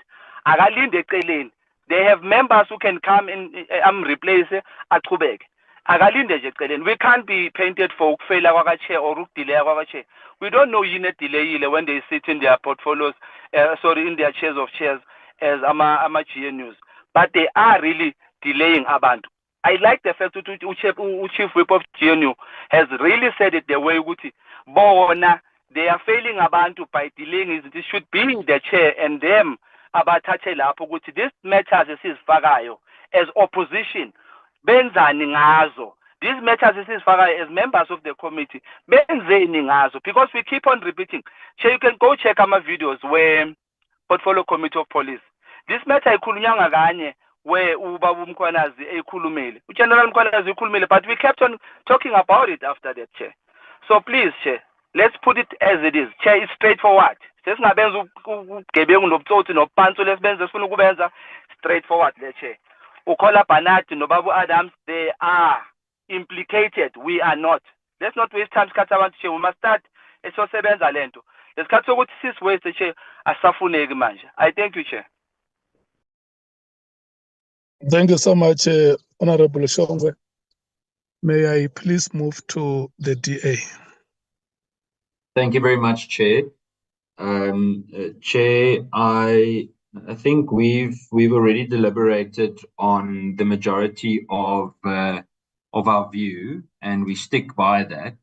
Akalinde eceleni. They have members who can come in, replace aqhubeke. Akalinde nje eceleni. We can't be painted for ukufela kwaka-chair or ukudelay kwaka-chair. We don't know yini delay when they sit in their portfolios, in their chairs of chairs as GNUs. But they are really delaying abantu. I like the fact that Chief Whip of GNU has really said it the way Uti Bona, they are failing abantu by delaying it. It should be the chair and them abathatela ukuthi this matters esizifakayo as opposition benzani ngazo. These matters esizifakayo as members of the committee benzeni ngazo, because we keep on repeating. Chair, you can go check our videos where Portfolio Committee of Police. This matter ikhulunywa kanye where Ubaba Mkhwanazi ekhulumile. General Mkhwanazi ekhulumile, but we kept on talking about it after that, Chair. So please, Chair, let's put it as it is. Chair, it's straightforward. Sesingabenza ugebengu nobutsotsi nopantso lesibenza sifuna ukubenza straightforward le Chair. Ukhola Banati noBabu Adams, they are implicated. We are not. Let's not waste time sikhathi abantu, Chair. We must start esosebenza lento. Lesikhathi sokuthi sisiwaste, Chair, asafuneki manje. I thank you, Chair. Thank you so much, Honorable Shongwe. May I please move to the DA? Thank you very much, Chair. Chair, I think we've already deliberated on the majority of our view, and we stick by that.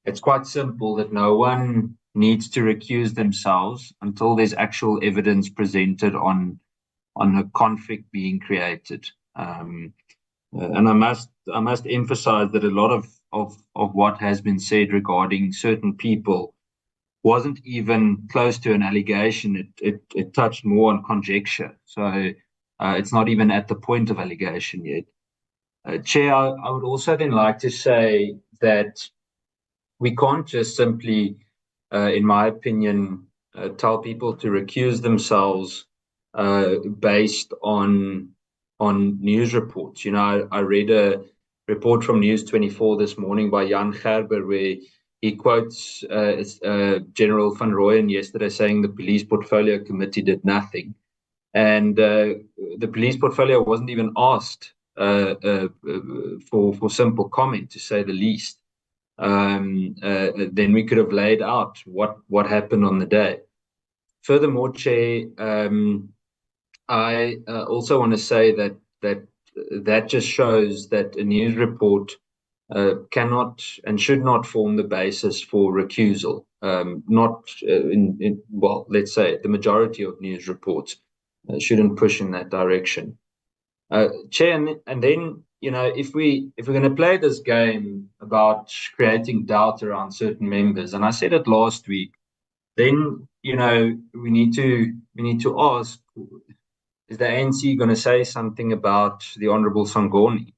It's quite simple that no one needs to recuse themselves until there's actual evidence presented on a conflict being created. And I must emphasize that a lot of what has been said regarding certain people wasn't even close to an allegation. It touched more on conjecture. So it's not even at the point of allegation yet. Chair, I would also then like to say that we can't just simply, in my opinion, tell people to recuse themselves based on news reports. You know, I read a report from News 24 this morning by Jan Gerber where he quotes General van Rooyen yesterday saying the police portfolio committee did nothing, and the police portfolio wasn't even asked for simple comment, to say the least. Then we could have laid out what happened on the day. Furthermore, Chair, I also want to say that just shows that a news report cannot and should not form the basis for recusal. Well, let's say the majority of news reports shouldn't push in that direction. Chair, and then, you know, if we're going to play this game about creating doubt around certain members, and I said it last week, then, you know, we need to ask, is the ANC going to say something about the Honorable Sangoni?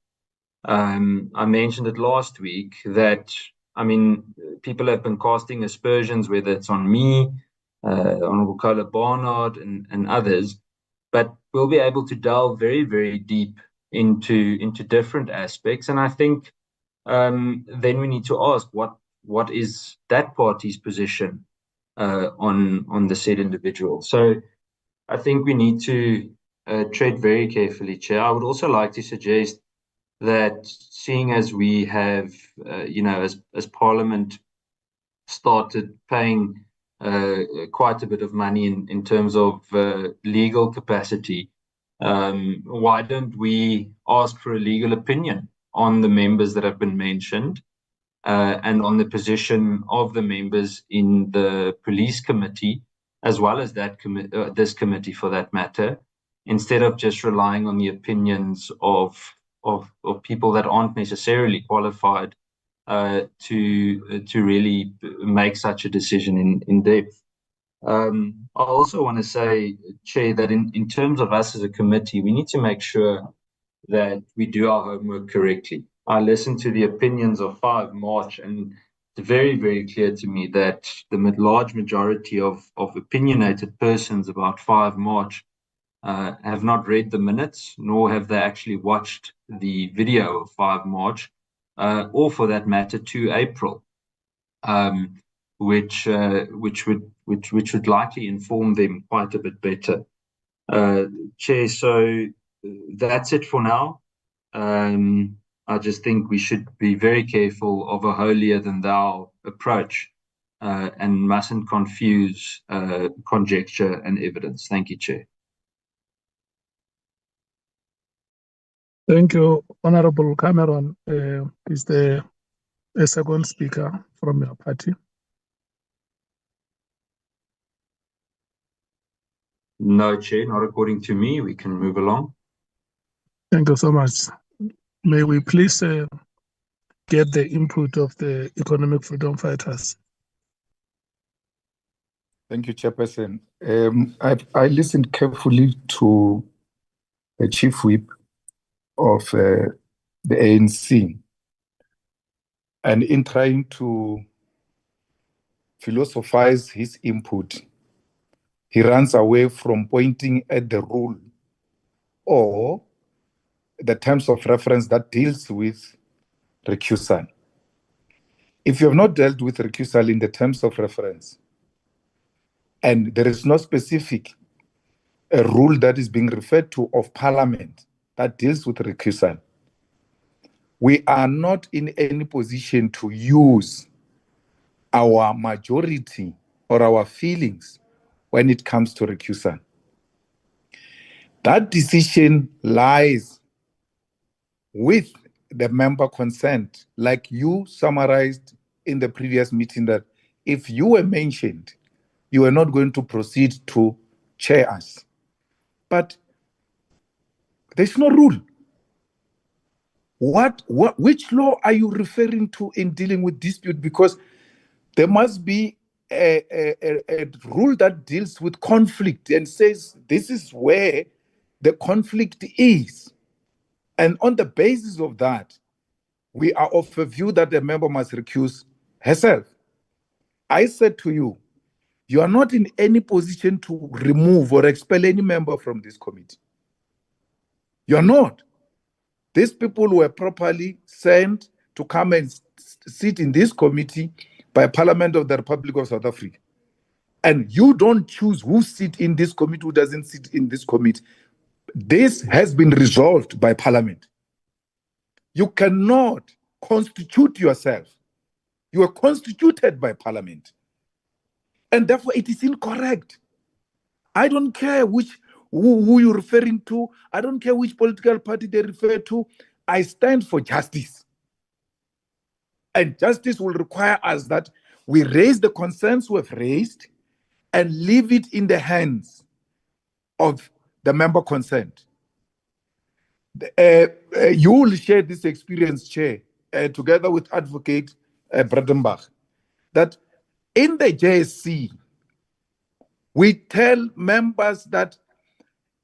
I mentioned it last week that, I mean, people have been casting aspersions, whether it's on me, Honorable Kola Barnard and others, but we'll be able to delve very, very deep into different aspects. And I think then we need to ask what is that party's position on the said individual. So I think we need to tread very carefully, Chair. I would also like to suggest that, seeing as we have, you know, as Parliament started paying quite a bit of money in terms of legal capacity, why don't we ask for a legal opinion on the members that have been mentioned and on the position of the members in the police committee, as well as that this committee for that matter, instead of just relying on the opinions of people that aren't necessarily qualified to really make such a decision in depth. I also want to say, Chair, that in terms of us as a committee, we need to make sure that we do our homework correctly. I listened to the opinions of 5 March, and it's very, very clear to me that the large majority of opinionated persons about 5 March have not read the minutes, nor have they actually watched the video of 5 March. or for that matter to April, which would likely inform them quite a bit better. Chair, so that's it for now. I just think we should be very careful of a holier-than-thou approach and mustn't confuse conjecture and evidence. Thank you, Chair. Thank you, Honorable Cameron. Is there a second speaker from your party? No, Chair, not according to me. We can move along. Thank you so much. May we please get the input of the Economic Freedom Fighters? Thank you, Chairperson. I listened carefully to the Chief Whip of the ANC, and in trying to philosophize his input, he runs away from pointing at the rule or the terms of reference that deals with recusal. If you have not dealt with recusal in the terms of reference, and there is no specific rule that is being referred to of Parliament that deals with recusal, we are not in any position to use our majority or our feelings when it comes to recusal. That decision lies with the member consent, like you summarized in the previous meeting, that if you were mentioned, you were not going to proceed to chair us. But there's no rule. Which law are you referring to in dealing with dispute? Because there must be a rule that deals with conflict and says this is where the conflict is. And on the basis of that, we are of a view that the member must recuse herself. I said to you, you are not in any position to remove or expel any member from this committee. You are not. These people were properly sent to come and sit in this committee by Parliament of the Republic of South Africa. And you don't choose who sits in this committee, who doesn't sit in this committee. This has been resolved by Parliament. You cannot constitute yourself. You are constituted by Parliament. And therefore it is incorrect. I don't care who you're referring to. I don't care which political party they refer to. I stand for justice. And justice will require us that we raise the concerns we have raised and leave it in the hands of the member concerned. You will share this experience, Chair, together with Advocate Bredenbach, that in the JSC, we tell members that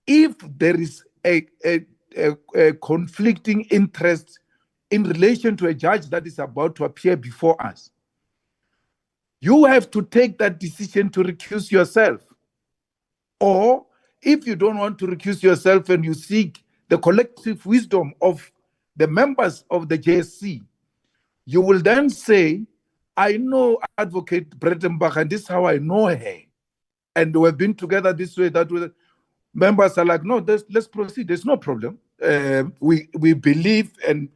if there is a conflicting interest in relation to a judge that is about to appear before us, you have to take that decision to recuse yourself. Or if you don't want to recuse yourself and you seek the collective wisdom of the members of the JSC, you will then say, I know Advocate Bredenbach, and this is how I know her. And we've been together this way, that way. Members are like, no, let's proceed. There's no problem. We believe and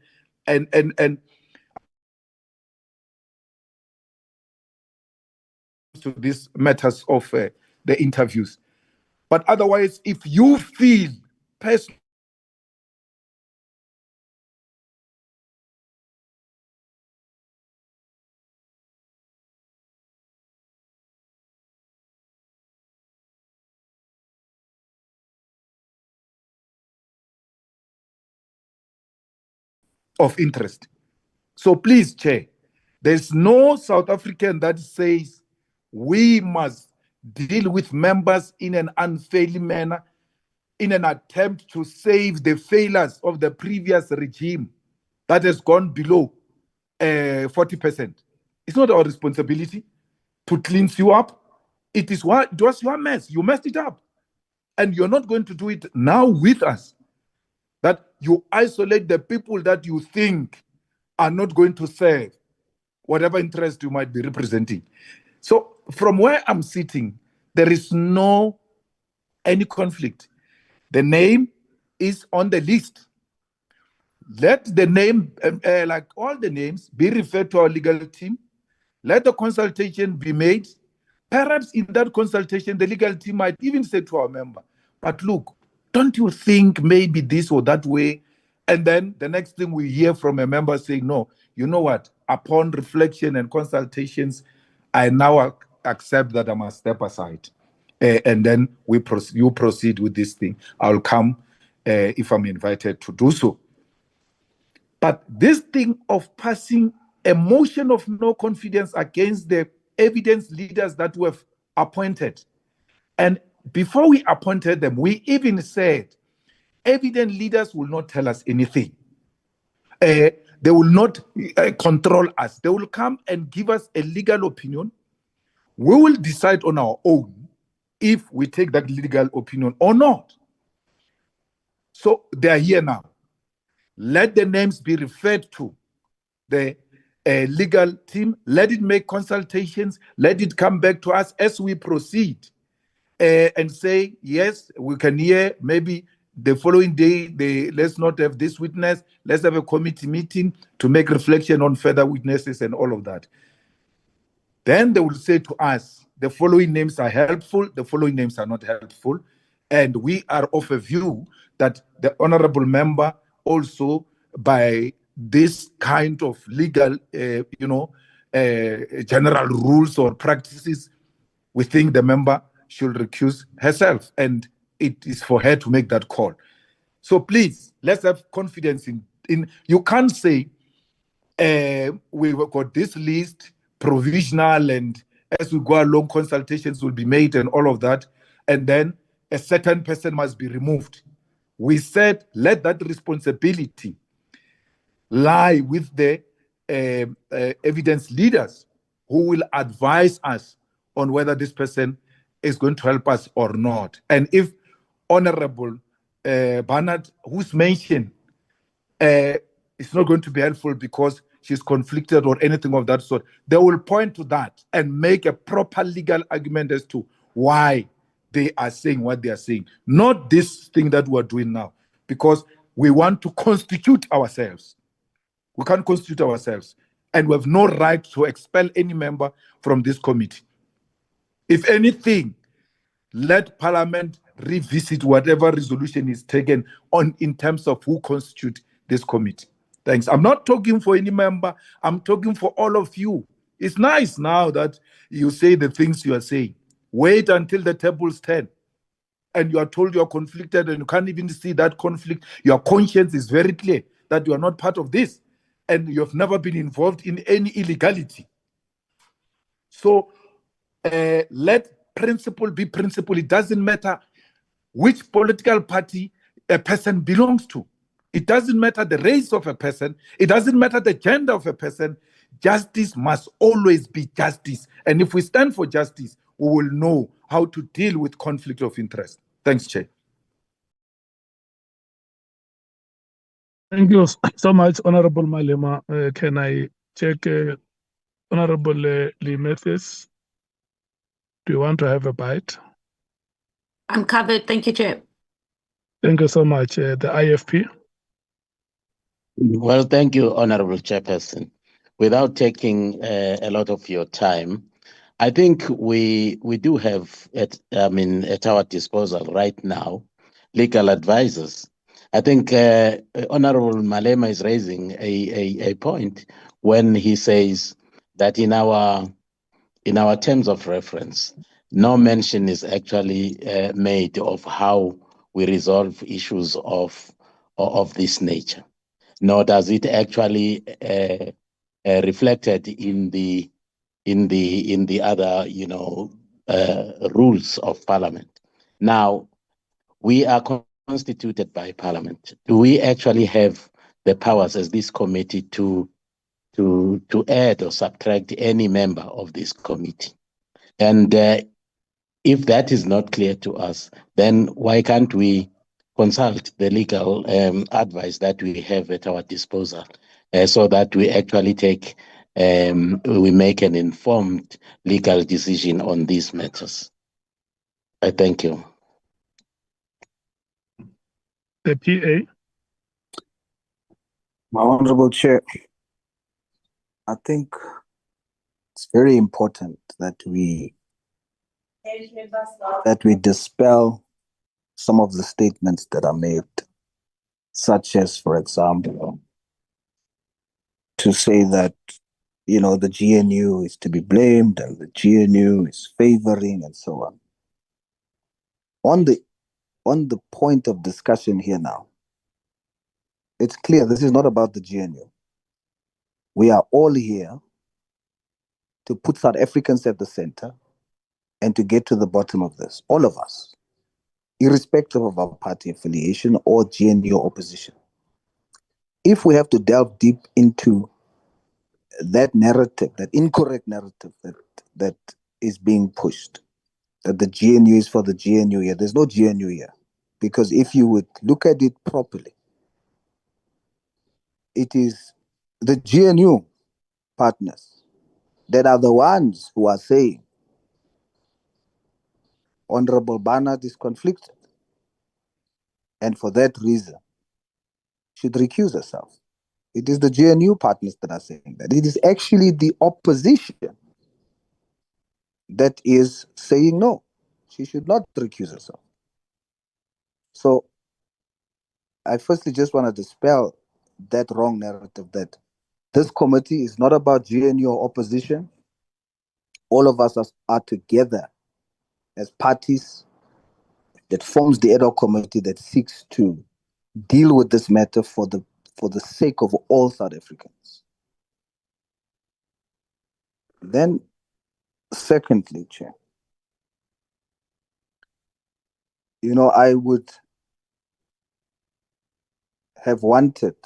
to these matters of the interviews. But otherwise, if you feel personally of interest. So please, Chair, there's no South African that says we must deal with members in an unfairly manner in an attempt to save the failures of the previous regime that has gone below 40%. It's not our responsibility to cleanse you up. It was your mess. You messed it up. And you're not going to do it now with us. That you isolate the people that you think are not going to serve whatever interest you might be representing. So from where I'm sitting, there is no any conflict. The name is on the list. Let the name, like all the names, be referred to our legal team. Let the consultation be made. Perhaps in that consultation, the legal team might even say to our member, but look, don't you think maybe this or that way? And then the next thing we hear from a member saying, no, you know what? Upon reflection and consultations, I now accept that I must step aside. And then you proceed with this thing. I'll come if I'm invited to do so. But this thing of passing a motion of no confidence against the evidence leaders that we have appointed. And before we appointed them, we even said, evidence leaders will not tell us anything. They will not control us. They will come and give us a legal opinion. We will decide on our own if we take that legal opinion or not. So they are here now. Let the names be referred to the legal team. Let it make consultations. Let it come back to us as we proceed and say, yes, we can hear maybe the following day, let's not have this witness. Let's have a committee meeting to make reflection on further witnesses and all of that. Then they will say to us, the following names are helpful, the following names are not helpful. And we are of a view that the honorable member also, by this kind of legal, general rules or practices, we think the member should recuse herself. And it is for her to make that call. So please, let's have confidence in you can't say, we've got this list, provisional, and as we go along, consultations will be made and all of that, and then a certain person must be removed. We said, let that responsibility lie with the evidence leaders who will advise us on whether this person is going to help us or not. And if Honorable Barnard, who's mentioned, it's not going to be helpful because she's conflicted or anything of that sort, they will point to that and make a proper legal argument as to why they are saying what they are saying. Not this thing that we're doing now, because we want to constitute ourselves. We can't constitute ourselves. And we have no right to expel any member from this committee. If anything, let Parliament revisit whatever resolution is taken on in terms of who constitute this committee. Thanks. I'm not talking for any member. I'm talking for all of you. It's nice now that you say the things you are saying. Wait until the tables turn and you are told you are conflicted and you can't even see that conflict. Your conscience is very clear that you are not part of this and you have never been involved in any illegality. So let principle be principle. It doesn't matter which political party a person belongs to. It doesn't matter the race of a person. It doesn't matter the gender of a person. Justice must always be justice. And if we stand for justice, we will know how to deal with conflict of interest. Thanks, Chair. Thank you so much, Honorable Malema. Can I check Honorable Lee Matthews? Do you want to have a bite? I'm covered. Thank you, Chair. Thank you so much. The IFP. Well, thank you, Honorable Chairperson. Without taking a lot of your time, I think we do have at our disposal right now legal advisors. I think Honorable Malema is raising a point when he says that in our terms of reference, no mention is actually made of how we resolve issues of this nature, nor does it actually reflected in the other rules of Parliament. Now, we are constituted by Parliament. Do we actually have the powers as this committee to add or subtract any member of this committee? And if that is not clear to us, then why can't we consult the legal advice that we have at our disposal so that we actually we make an informed legal decision on these matters. I thank you. The PA. My Honorable Chair, I think it's very important that we dispel some of the statements that are made, such as, for example, to say that, you know, the GNU is to be blamed and the GNU is favoring and so on. On the point of discussion here now, it's clear this is not about the GNU. We are all here to put South Africans at the center and to get to the bottom of this, all of us, irrespective of our party affiliation or GNU opposition. If we have to delve deep into that narrative, that incorrect narrative that is being pushed, that the GNU is for the GNU here, there's no GNU here. Because if you would look at it properly, it is the GNU partners that are the ones who are saying Honorable Barnard is conflicted, and for that reason should recuse herself. It is the GNU partners that are saying that. It is actually the opposition that is saying no, she should not recuse herself. So I firstly just want to dispel that wrong narrative that this committee is not about GNU or opposition. All of us are together as parties that forms the ad hoc committee that seeks to deal with this matter for the sake of all South Africans. Then, secondly, Chair, you know, I would have wanted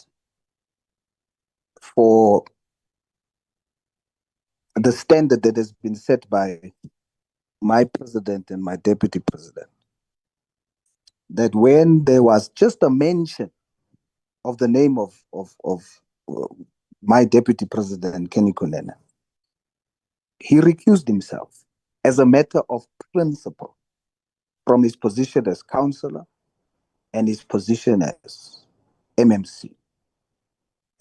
for the standard that has been set by my president and my deputy president, that when there was just a mention of the name of my deputy president, Kenny Kunene, he recused himself as a matter of principle from his position as councillor and his position as MMC.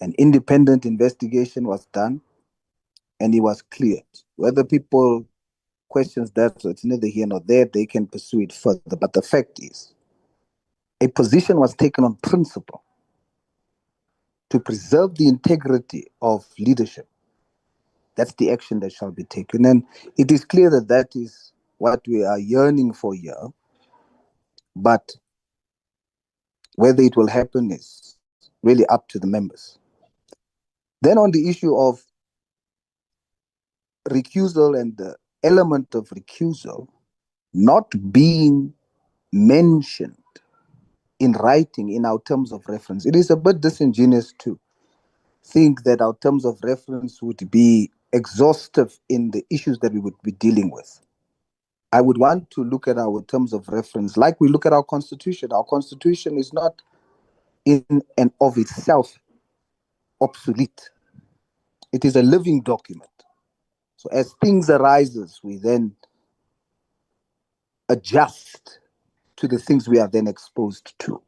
An independent investigation was done and he was cleared. Whether people questions that, so it's neither here nor there, they can pursue it further. But the fact is, a position was taken on principle to preserve the integrity of leadership. That's the action that shall be taken. And it is clear that that is what we are yearning for here. But whether it will happen is really up to the members. Then on the issue of recusal and the element of recusal not being mentioned in writing in our terms of reference, it is a bit disingenuous to think that our terms of reference would be exhaustive in the issues that we would be dealing with. I would want to look at our terms of reference like we look at our constitution. Our constitution is not in and of itself obsolete. It is a living document. So as things arises, we then adjust to the things we are then exposed to.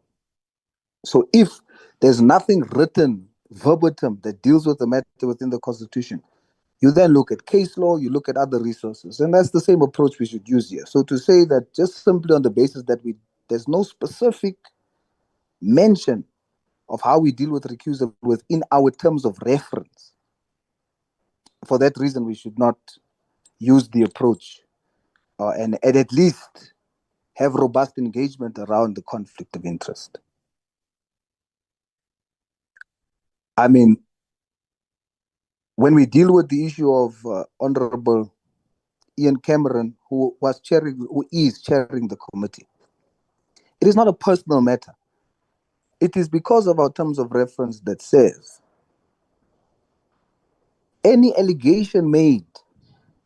So if there's nothing written verbatim that deals with the matter within the Constitution, you then look at case law, you look at other resources, and that's the same approach we should use here. So to say that just simply on the basis that there's no specific mention of how we deal with recusal within our terms of reference, for that reason, we should not use the approach and at least have robust engagement around the conflict of interest. I mean, when we deal with the issue of Honorable Ian Cameron, who is chairing the committee, it is not a personal matter. It is because of our terms of reference that says any allegation made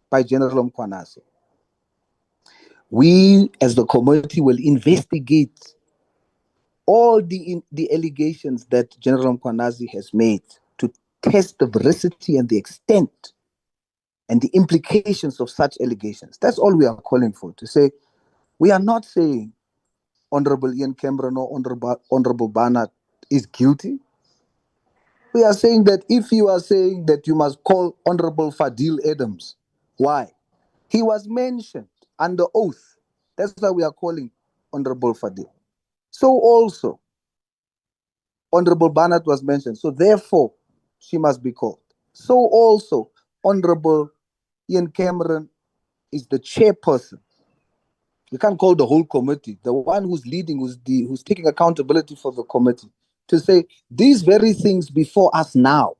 by General Mkhwanazi, we as the committee will investigate all the allegations that General Mkhwanazi has made test the veracity and the extent and the implications of such allegations. That's all we are calling for, to say, we are not saying Honorable Ian Cameron or Honorable Barnard is guilty. We are saying that if you are saying that you must call Honorable Fadil Adams, why? He was mentioned under oath. That's why we are calling Honorable Fadil. So also, Honorable Barnard was mentioned. So therefore, she must be called. So also, Honorable Ian Cameron is the chairperson. You can't call the whole committee. The one who's leading, who's taking accountability for the committee, to say these very things before us now,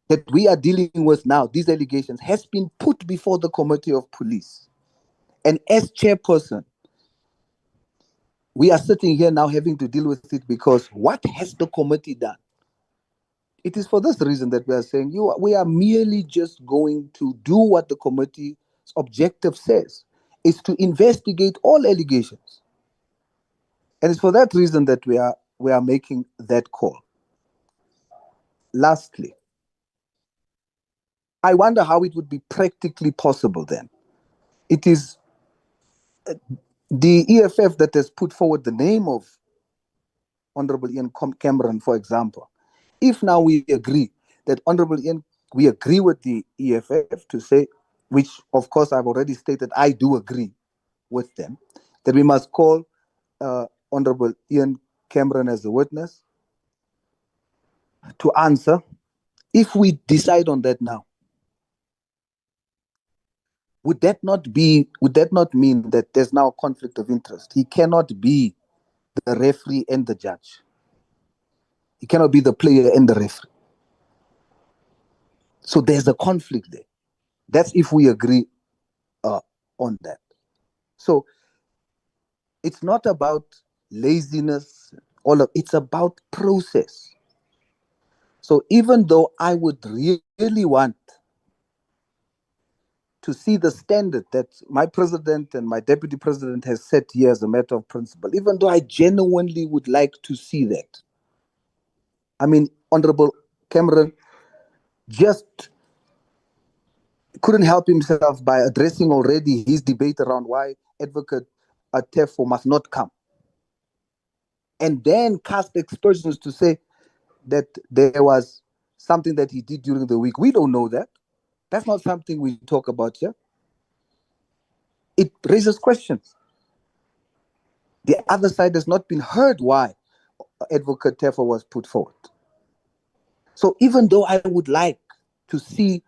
that we are dealing with now, these allegations, has been put before the Committee of Police. And as chairperson, we are sitting here now having to deal with it because what has the committee done? It is for this reason that we are saying we are merely just going to do what the committee's objective says, is to investigate all allegations. And it's for that reason that we are making that call. Lastly, I wonder how it would be practically possible then. It is the EFF that has put forward the name of Honorable Ian Cameron, for example. If now we agree that Honorable Ian, we agree with the EFF to say, which of course I've already stated, I do agree with them, that we must call Honorable Ian Cameron as a witness to answer. If we decide on that now, would that not mean that there's now a conflict of interest? He cannot be the referee and the judge. He cannot be the player and the referee. So there's a conflict there. That's if we agree on that. So it's not about laziness, it's about process. So even though I would really want to see the standard that my president and my deputy president has set here as a matter of principle, even though I genuinely would like to see that. I mean, Honorable Cameron just couldn't help himself by addressing already his debate around why Advocate Tefo must not come. And then cast aspersions to say that there was something that he did during the week. We don't know that. That's not something we talk about here. It raises questions. The other side has not been heard why Advocate Tefo was put forward. So even though I would like to see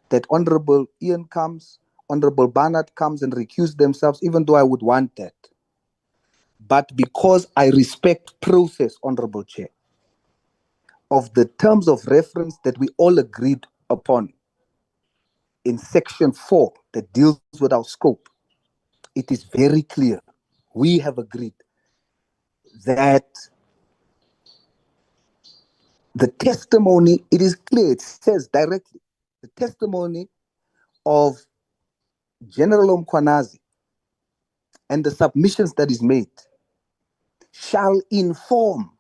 that Honorable Ian comes, Honorable Barnard comes and recuse themselves, even though I would want that. But because I respect process, Honorable Chair, of the terms of reference that we all agreed upon in section 4 that deals with our scope, it is very clear. We have agreed that the testimony, it is clear, it says directly, the testimony of General Mkhwanazi and the submissions that is made shall inform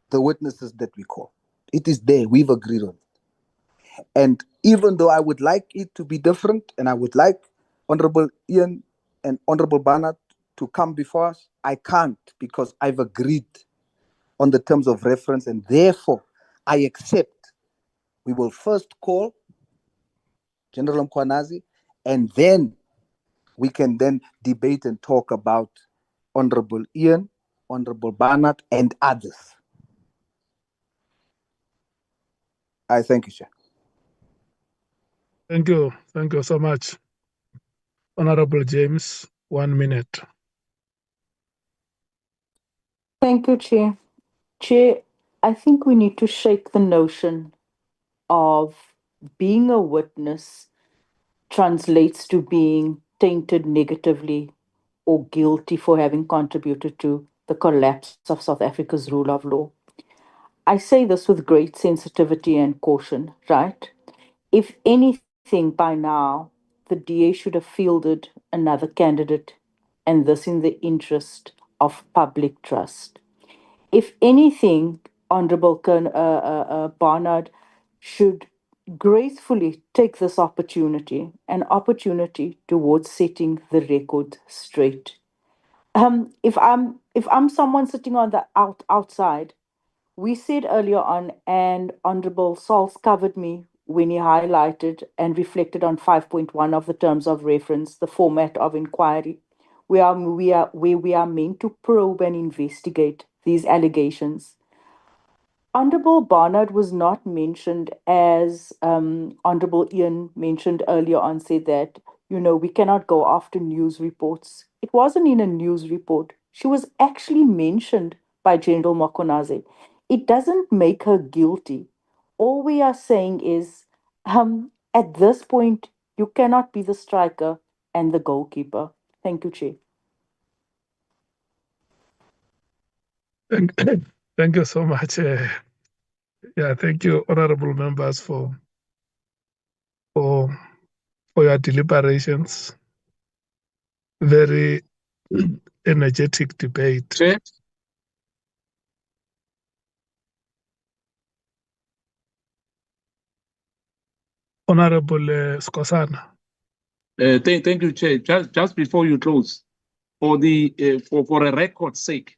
the witnesses that we call. It is there, we've agreed on it. And even though I would like it to be different, and I would like Honorable Ian and Honorable Barnard to come before us, I can't, because I've agreed on the terms of reference, and therefore I accept. We will first call General Mkhwanazi, and then we can then debate and talk about Honorable Ian, Honorable Barnard, and others. I thank you, Chair. Thank you. Thank you so much. Honorable James, 1 minute. Thank you, Chair. Chair, I think we need to shake the notion of being a witness translates to being tainted negatively or guilty for having contributed to the collapse of South Africa's rule of law. I say this with great sensitivity and caution, right? If anything, by now, the DA should have fielded another candidate, and this in the interest of public trust. If anything, Honorable Barnard should gracefully take this opportunity, an opportunity towards setting the record straight. If I'm someone sitting on the outside, we said earlier on, and Honorable Sauls covered me when he highlighted and reflected on 5.1 of the terms of reference, the format of inquiry, where we are meant to probe and investigate these allegations. Honorable Barnard was not mentioned, as Honorable Ian mentioned earlier on, said that, we cannot go after news reports. It wasn't in a news report. She was actually mentioned by General Mkhwanazi. It doesn't make her guilty. All we are saying is, at this point, you cannot be the striker and the goalkeeper. Thank you, Chair. Thank you so much. Thank you, honorable members, for your deliberations. Very energetic debate. Chair? Honorable Skosana. Thank you, Chair. Just before you close, for a record's sake,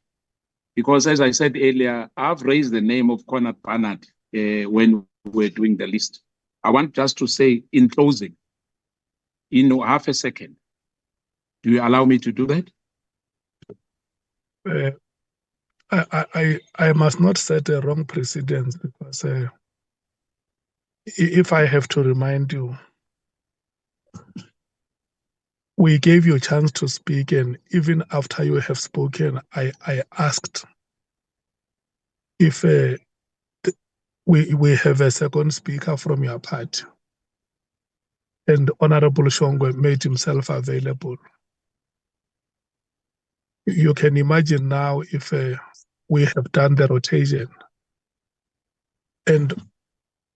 because as I said earlier, I've raised the name of Conrad Barnard when we're doing the list. I want just to say in closing, in half a second, do you allow me to do that? I must not set a wrong precedent, because if I have to remind you, we gave you a chance to speak, and even after you have spoken, I asked if we have a second speaker from your party, and Honorable Shongwe made himself available. You can imagine now if we have done the rotation and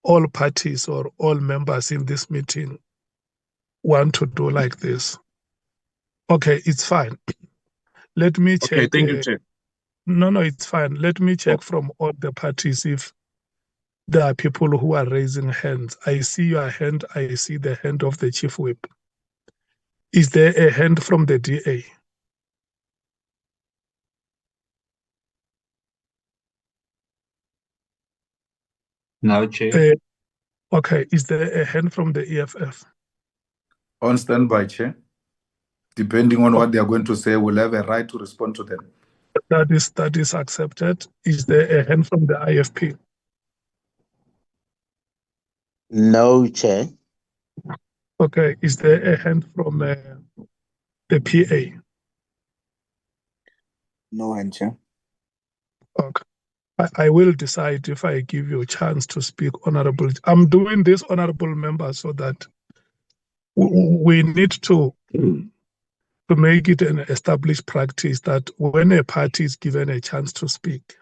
all parties or all members in this meeting want to do like this. Okay, it's fine. Let me check. Okay, thank you, Chair. No, it's fine. Let me check from all the parties if there are people who are raising hands. I see your hand. I see the hand of the Chief Whip. Is there a hand from the DA? No, Chair. Okay, is there a hand from the EFF? On standby, Chair. Depending on what they are going to say, we'll have a right to respond to them. That is accepted. Is there a hand from the IFP? No, Chair. Okay, is there a hand from the PA? No hand, Chair. Okay. I will decide if I give you a chance to speak, Honorable. I'm doing this, Honorable Member, so that we need to make it an established practice that when a party is given a chance to speak,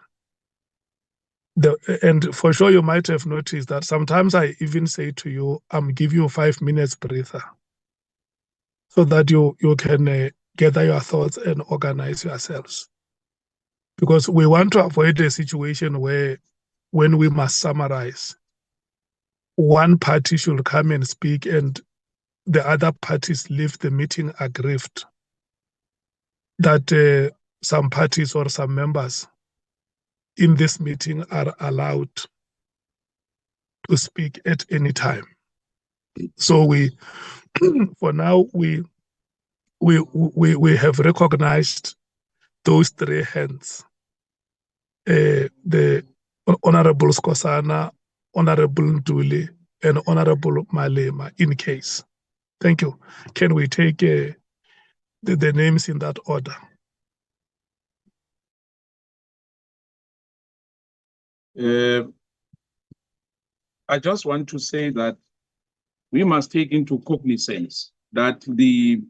and for sure you might have noticed that sometimes I even say to you, I'm giving you 5 minutes breather, so that you can gather your thoughts and organize yourselves. Because we want to avoid a situation where, when we must summarize, one party should come and speak and the other parties leave the meeting aggrieved that some parties or some members in this meeting are allowed to speak at any time. So we, for now, we have recognized those three hands: the Honorable Skosana, Honorable Nduli, and Honorable Malema. In case, thank you. Can we take the names in that order? I just want to say that we must take into cognizance that the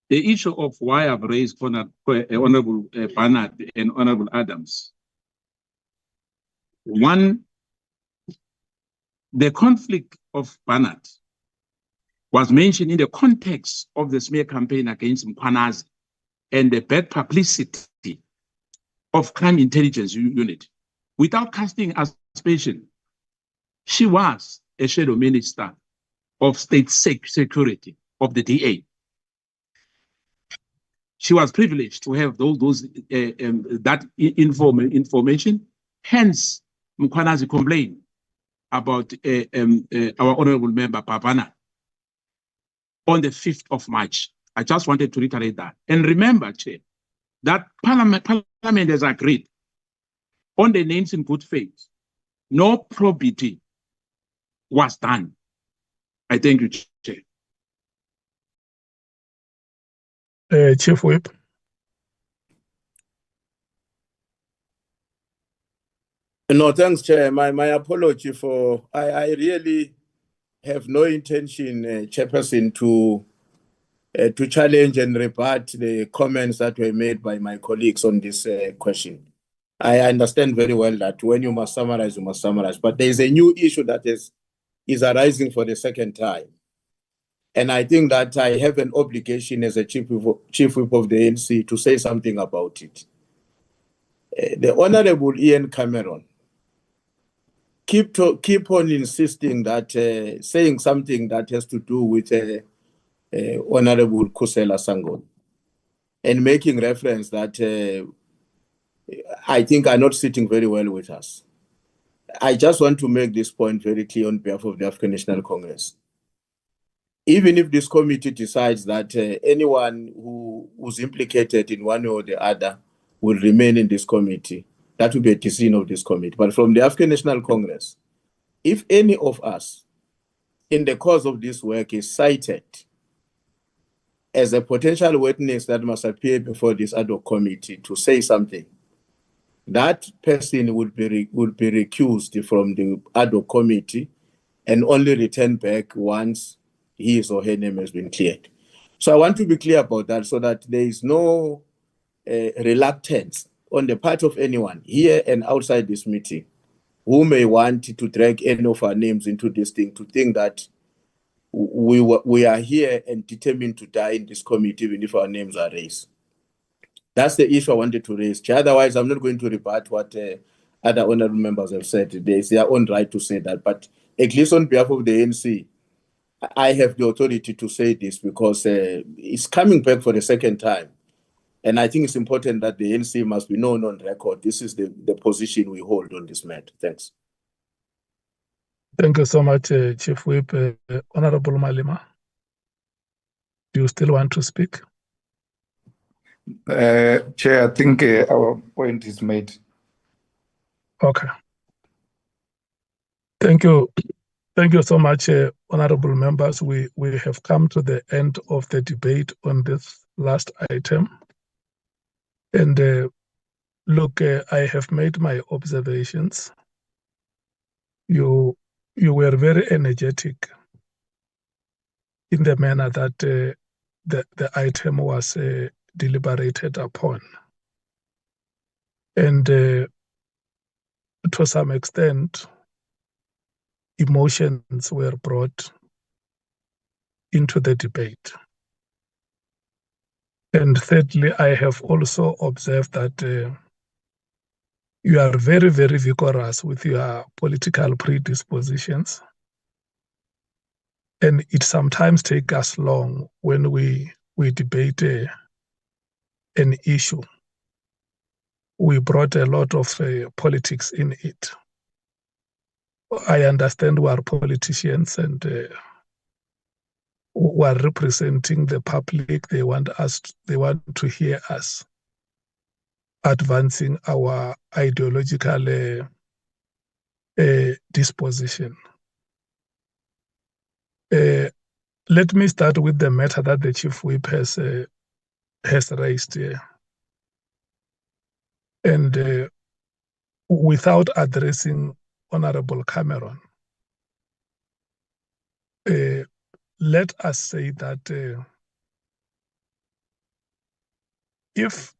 issue of why I've raised Honorable Barnard and Honorable Adams. One, the conflict of Barnard was mentioned in the context of the smear campaign against Mkhwanazi and the bad publicity of Crime Intelligence Unit, without casting aspersion She was a shadow minister of state security of the DA. She was privileged to have that information. Hence, Mkhwanazi complained about our honorable member Papana on the 5th of March. I just wanted to reiterate that. And remember, Chair, that Parliament has agreed on the names in good faith. No probity was done. I thank you, Chair. Chief Whip. No, thanks, Chair. My apology for, I really have no intention, Chairperson, to challenge and rebut the comments that were made by my colleagues on this question. I understand very well that when you must summarize, you must summarize. But there is a new issue that is arising for the second time. And I think that I have an obligation as a Chief Whip of the ANC to say something about it. The Honorable Ian Cameron keep on insisting that saying something that has to do with Honorable Kusela Sangon and making reference that I think are not sitting very well with us. I just want to make this point very clear on behalf of the African National Congress. Even if this committee decides that anyone who's implicated in one or the other will remain in this committee, that will be a decision of this committee. But from the African National Congress, if any of us in the course of this work is cited as a potential witness that must appear before this ad hoc committee to say something, that person would be recused from the ad hoc committee and only return back once his or her name has been cleared. So I want to be clear about that so that there is no reluctance on the part of anyone here and outside this meeting who may want to drag any of our names into this thing, to think that we are here and determined to die in this committee even if our names are raised. That's the issue I wanted to raise. Otherwise, I'm not going to rebut what other honorable members have said. It's their own right to say that. But at least on behalf of the ANC, I have the authority to say this because it's coming back for the second time. And I think it's important that the ANC must be known on record. This is the position we hold on this matter. Thanks. Thank you so much, Chief Whip. Honorable Malema, do you still want to speak? Chair, I think our point is made. Okay. Thank you. Thank you so much, honorable members. We have come to the end of the debate on this last item. And look, I have made my observations. You were very energetic in the manner that the item was deliberated upon. And to some extent, emotions were brought into the debate. And thirdly, I have also observed that you are very, very vigorous with your political predispositions. And it sometimes takes us long when we debate an issue. We brought a lot of politics in it. I understand we are politicians and who are representing the public. They want to hear us advancing our ideological disposition. Let me start with the matter that the Chief Whip has raised here. And without addressing Honorable Cameron, let us say that if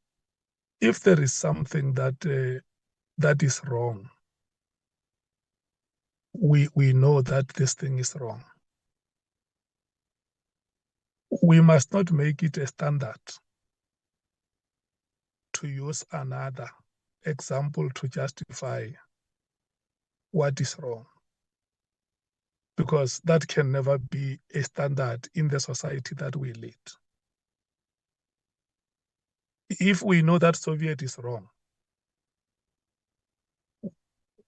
there is something that is wrong, we know that this thing is wrong. We must not make it a standard to use another example to justify what is wrong. because that can never be a standard in the society that we lead. If we know that Soviet is wrong,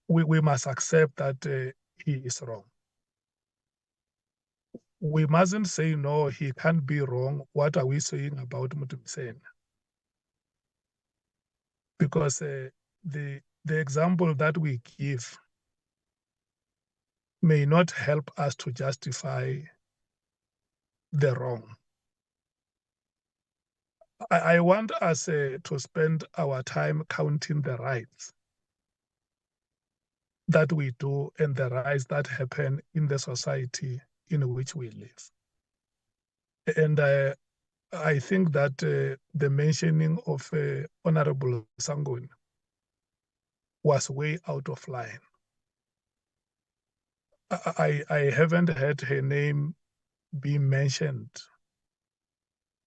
we must accept that he is wrong. We mustn't say, no, he can't be wrong. What are we saying about Mutumsen? Because the example that we give may not help us to justify the wrong. I want us to spend our time counting the rights that we do and the rights that happen in the society in which we live. And I think that the mentioning of Honorable Sangun was way out of line. I haven't heard her name be mentioned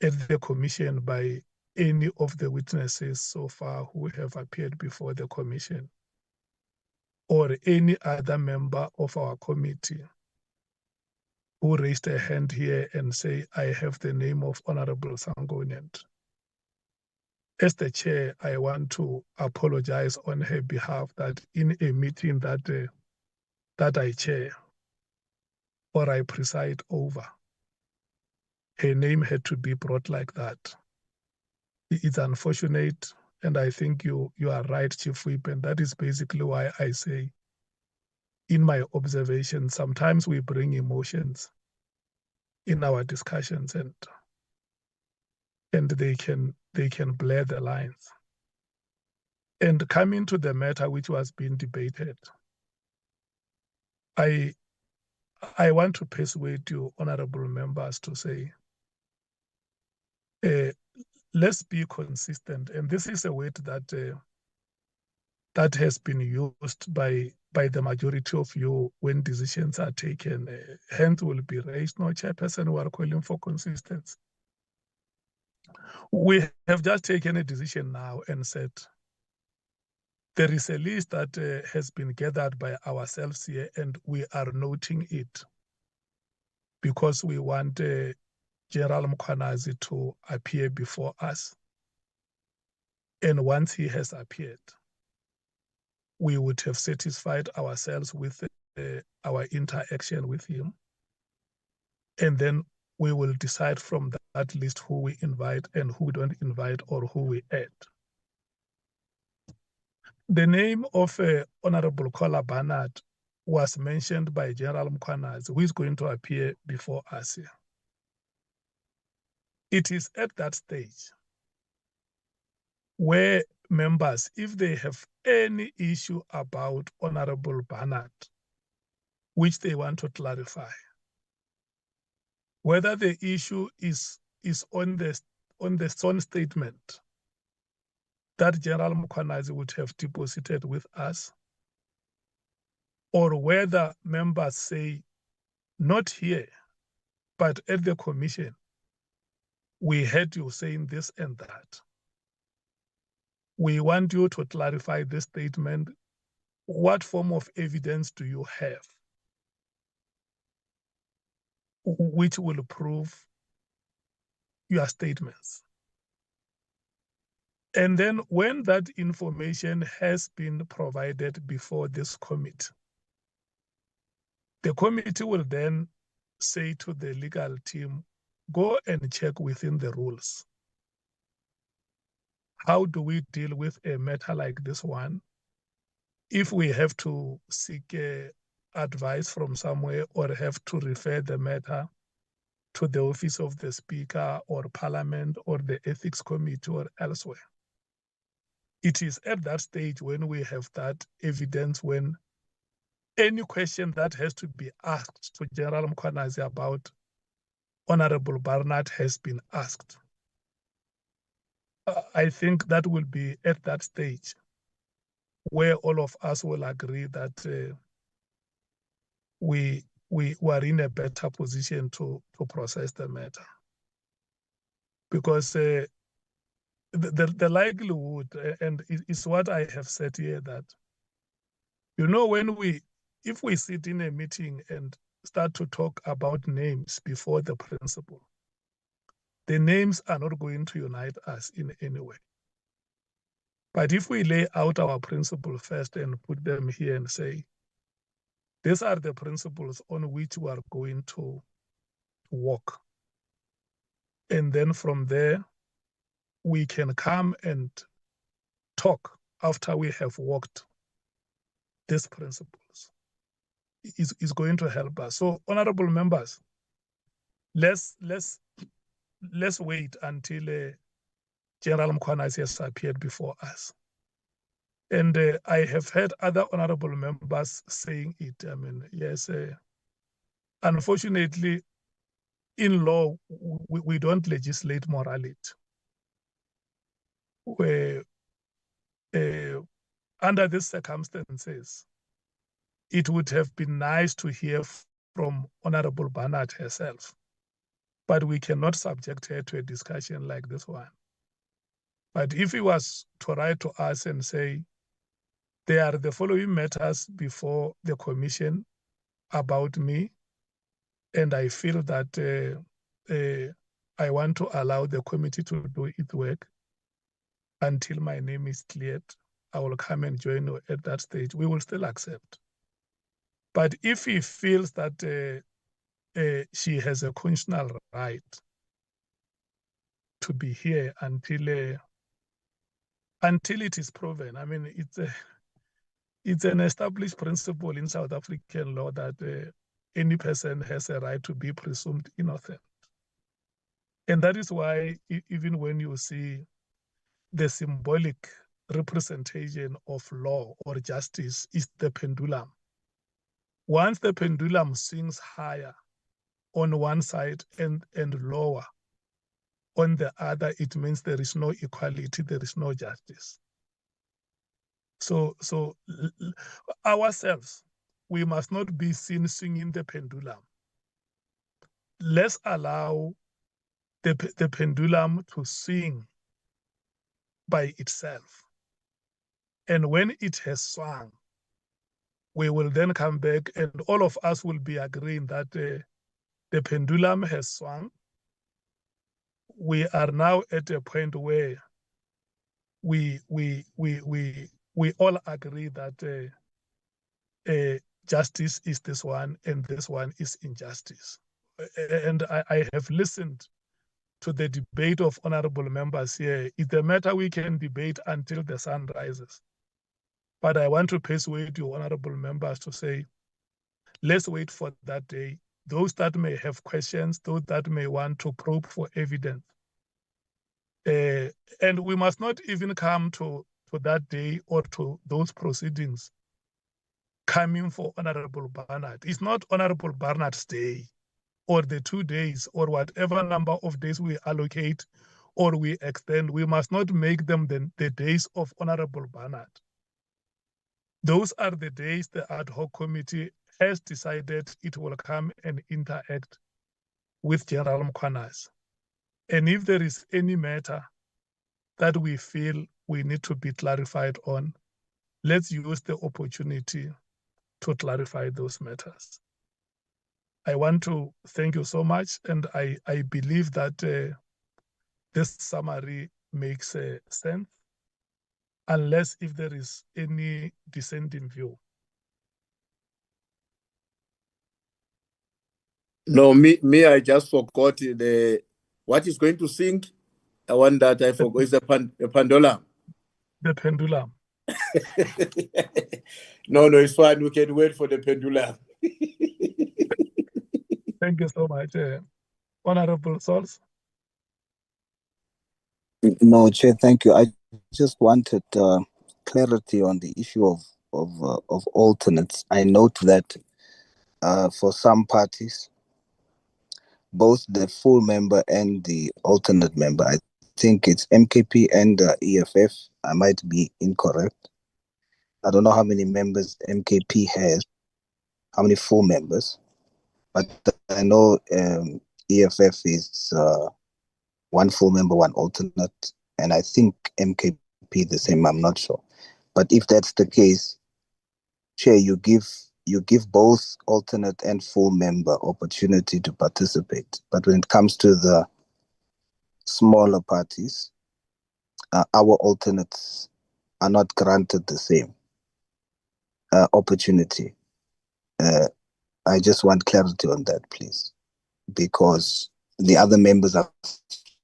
at the commission by any of the witnesses so far who have appeared before the commission, or any other member of our committee who raised a hand here and say, I have the name of Honorable Sangonent. As the chair, I want to apologize on her behalf that in a meeting that I chair or I preside over, her name had to be brought like that. It's unfortunate, and I think you are right, Chief Whip, and that is basically why I say, in my observation, sometimes we bring emotions in our discussions, and they can blur the lines. And coming to the matter which was being debated, I want to persuade you, honorable members, to say, let's be consistent. And this is a word that that has been used by the majority of you when decisions are taken. Hands will be raised, no chairperson who are calling for consistency. We have just taken a decision now and said, there is a list that has been gathered by ourselves here, and we are noting it because we want General Mkhwanazi to appear before us. And once he has appeared, we would have satisfied ourselves with our interaction with him. And then we will decide from that list who we invite and who we don't invite, or who we add. The name of Honorable Kola Barnard was mentioned by General Mkhwanazi, who is going to appear before us here. It is at that stage where members, if they have any issue about Honorable Barnard, which they want to clarify, whether the issue is on the sworn statement that General Mkhwanazi would have deposited with us, or whether members say, not here, but at the commission, we heard you saying this and that. We want you to clarify this statement. What form of evidence do you have which will prove your statements? And then when that information has been provided before this committee, the committee will then say to the legal team, go and check within the rules. How do we deal with a matter like this one if we have to seek advice from somewhere, or have to refer the matter to the office of the Speaker or Parliament or the Ethics Committee or elsewhere? It is at that stage when we have that evidence, when any question that has to be asked to General Mkhwanazi about Honorable Barnard has been asked. I think that will be at that stage where all of us will agree that we are in a better position to process the matter. Because the likelihood, and it's what I have said here, that, you know, if we sit in a meeting and start to talk about names before the principle, the names are not going to unite us in any way. But if we lay out our principles first and put them here and say, these are the principles on which we are going to work. And then from there, we can come and talk after we have worked these principles. Is going to help us. So, honorable members, let's wait until General Mkhwanazi has appeared before us. And I have heard other honorable members saying it. I mean, yes, unfortunately, in law, we don't legislate morality. Where, under these circumstances, it would have been nice to hear from Honorable Barnard herself, but we cannot subject her to a discussion like this one. But if he was to write to us and say, there are the following matters before the commission about me, and I feel that I want to allow the committee to do its work until my name is cleared, I will come and join you at that stage. We will still accept. But if he feels that she has a constitutional right to be here until it is proven, I mean, it's an established principle in South African law that any person has a right to be presumed innocent. And that is why even when you see the symbolic representation of law or justice is the pendulum. Once the pendulum swings higher on one side and lower on the other, it means there is no equality, there is no justice. So ourselves, we must not be seen swinging the pendulum. Let's allow the pendulum to swing by itself. And when it has swung, we will then come back and all of us will be agreeing that the pendulum has swung. We are now at a point where we all agree that justice is this one and this one is injustice. And I have listened to the debate of honorable members here. It's a matter we can debate until the sun rises. But I want to persuade you, honorable members, to say, let's wait for that day. Those that may have questions, those that may want to probe for evidence. And we must not even come to that day or to those proceedings coming for Honorable Barnard. It's not Honorable Barnard's day or the 2 days or whatever number of days we allocate or we extend. We must not make them the days of Honorable Barnard. Those are the days the ad hoc committee has decided it will come and interact with General Mkhwanazi. And if there is any matter that we feel we need to be clarified on, let's use the opportunity to clarify those matters. I want to thank you so much, and I believe that this summary makes sense, unless if there is any dissenting view. No, me, I just forgot what is going to sing. The one that I forgot is the pendulum. The pendulum. No, it's fine. We can wait for the pendulum. Thank you so much, Honorable Sols. No, Chair, thank you. I just wanted clarity on the issue of alternates. I note that for some parties, both the full member and the alternate member, I think it's MKP and EFF, I might be incorrect. I don't know how many members MKP has, how many full members, but I know EFF is one full member, one alternate, and I think MKP the same, I'm not sure. But if that's the case, Chair, you give you give both alternate and full member opportunity to participate. But when it comes to the smaller parties, our alternates are not granted the same opportunity. I just want clarity on that, please, because the other members are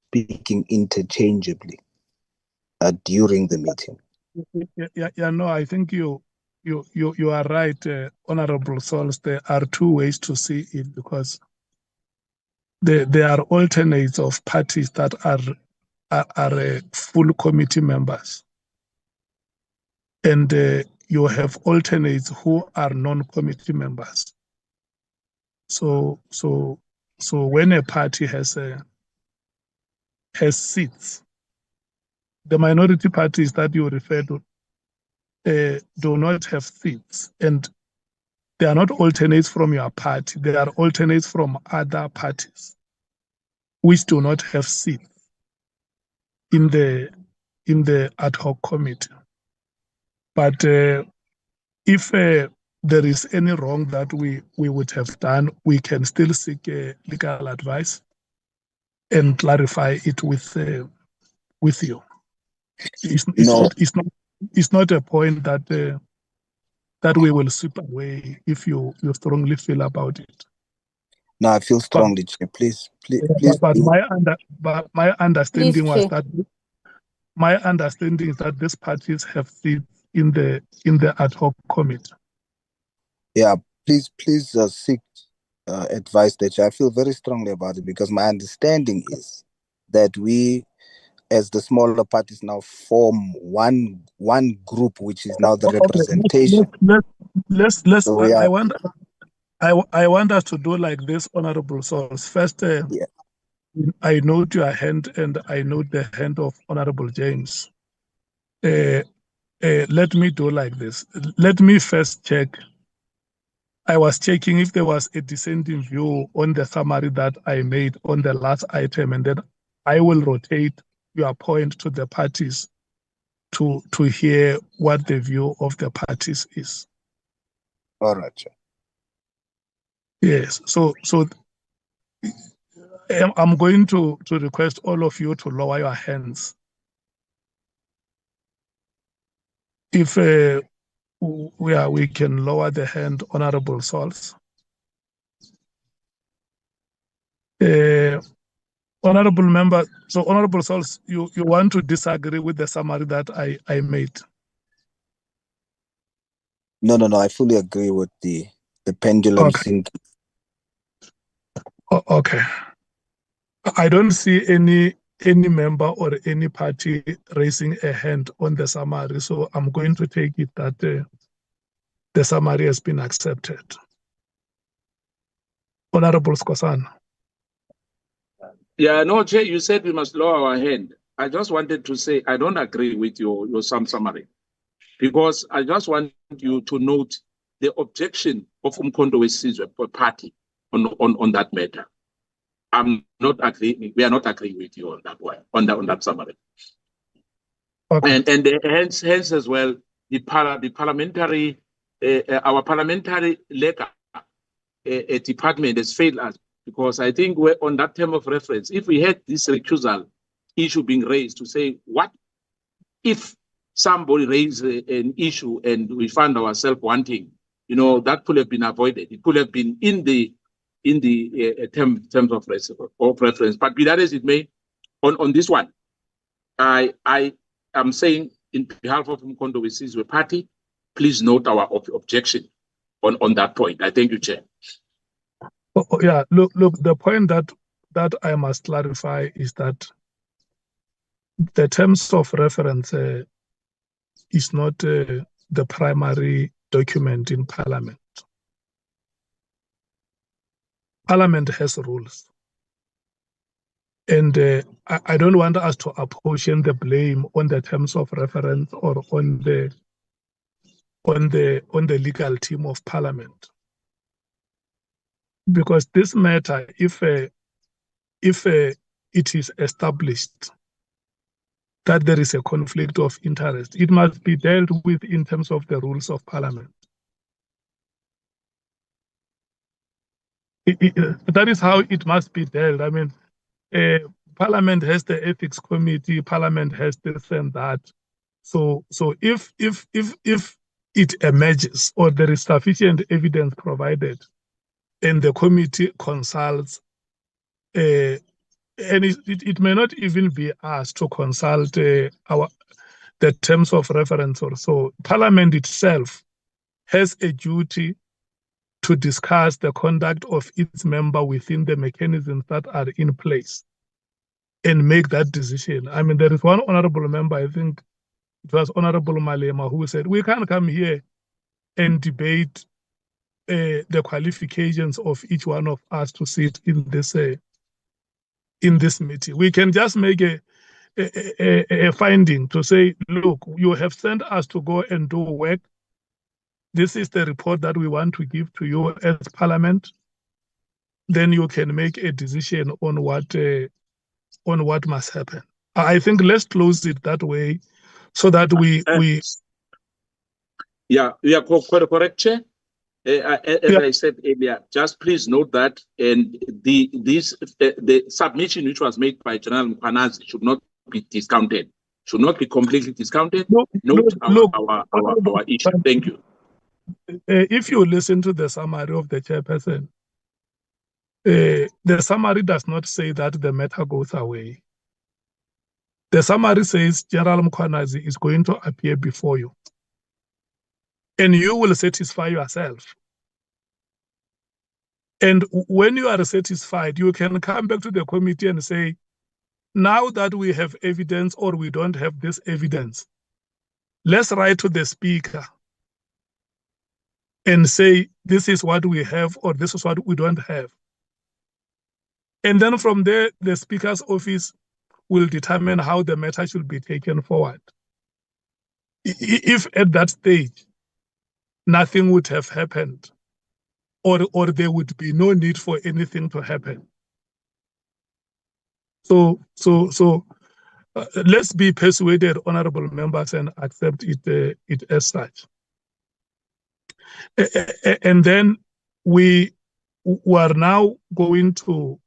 speaking interchangeably during the meeting. Yeah, no, I think you are right, Honorable Sols. There are two ways to see it, because there are alternates of parties that are full committee members, and you have alternates who are non-committee members. So when a party has seats, the minority parties that you refer to do not have seats, and they are not alternates from your party. They are alternates from other parties which do not have seats in the ad hoc committee. But if there is any wrong that we would have done, we can still seek legal advice and clarify it with you. It's not a point that that we will sweep away if you strongly feel about it. No, I feel strongly, Chair. Please. But my understanding Please, was Chair. that my understanding is that these parties have seats in the ad hoc committee. Yeah, please seek advice, that I feel very strongly about it, because my understanding is that we, as the smaller parties, now form one group, which is now the representation. Let's So we are, I want us to do like this, Honorable Source. First, yeah. I note your hand, and I note the hand of Honorable James. Let me do like this. Let me first check. I was checking if there was a dissenting view on the summary that I made on the last item, and then I will rotate your point to the parties to hear what the view of the parties is. All right, Chair. Yes. So I'm going to request all of you to lower your hands. If we can lower the hand, Honorable Sols. Honorable member, so Honorable Sols, you want to disagree with the summary that I made? No, I fully agree with the pendulum sinking. Okay. I don't see any member or any party raising a hand on the summary, so I'm going to take it that the summary has been accepted. Honorable Skosan. Yeah, no, Chair, you said we must lower our hand. I just wanted to say I don't agree with your summary, because I just want you to note the objection of Mkhwanazi party on that matter. I'm not agreeing. We are not agreeing with you on that one, on that summary. Okay. And hence as well, the parliamentary, our parliamentary legal department has failed us, because I think we're on that term of reference. If we had this recusal issue being raised to say, what if somebody raised an issue and we found ourselves wanting, that could have been avoided. It could have been in the terms of reference. But be that as it may, on this one, I am saying in behalf of Mkhwanazi party, please note our objection on that point. I thank you, Chair. Yeah, look, the point that I must clarify is that the terms of reference is not the primary document in Parliament. Parliament has rules. And I don't want us to apportion the blame on the terms of reference or on the legal team of Parliament, because this matter, if it is established that there is a conflict of interest, it must be dealt with in terms of the rules of Parliament. that is how it must be dealt. I mean, Parliament has the ethics committee, Parliament has this and that. So if it emerges or there is sufficient evidence provided and the committee consults, and it may not even be asked to consult the terms of reference or so. Parliament itself has a duty to discuss the conduct of its member within the mechanisms that are in place and make that decision. I mean, there is one honorable member, I think it was Honorable Malema, who said, we can't come here and debate the qualifications of each one of us to sit in this meeting. We can just make a finding to say, look, you have sent us to go and do work. This is the report that we want to give to you as Parliament. Then you can make a decision on what must happen. I think let's close it that way so that we Yeah, correct, Chair. As I said earlier, just please note that and the submission which was made by General Mkhwanazi should not be discounted, should not be completely discounted. Note our issue. Thank you. If you listen to the summary of the chairperson, the summary does not say that the matter goes away. The summary says General Mkhwanazi is going to appear before you, and you will satisfy yourself. And when you are satisfied, you can come back to the committee and say, now that we have evidence or we don't have this evidence, let's write to the speaker and say, this is what we have or this is what we don't have. And then from there, the speaker's office will determine how the matter should be taken forward. If at that stage, nothing would have happened, or there would be no need for anything to happen. So let's be persuaded, honorable members, and accept it as such. And then we are now going to,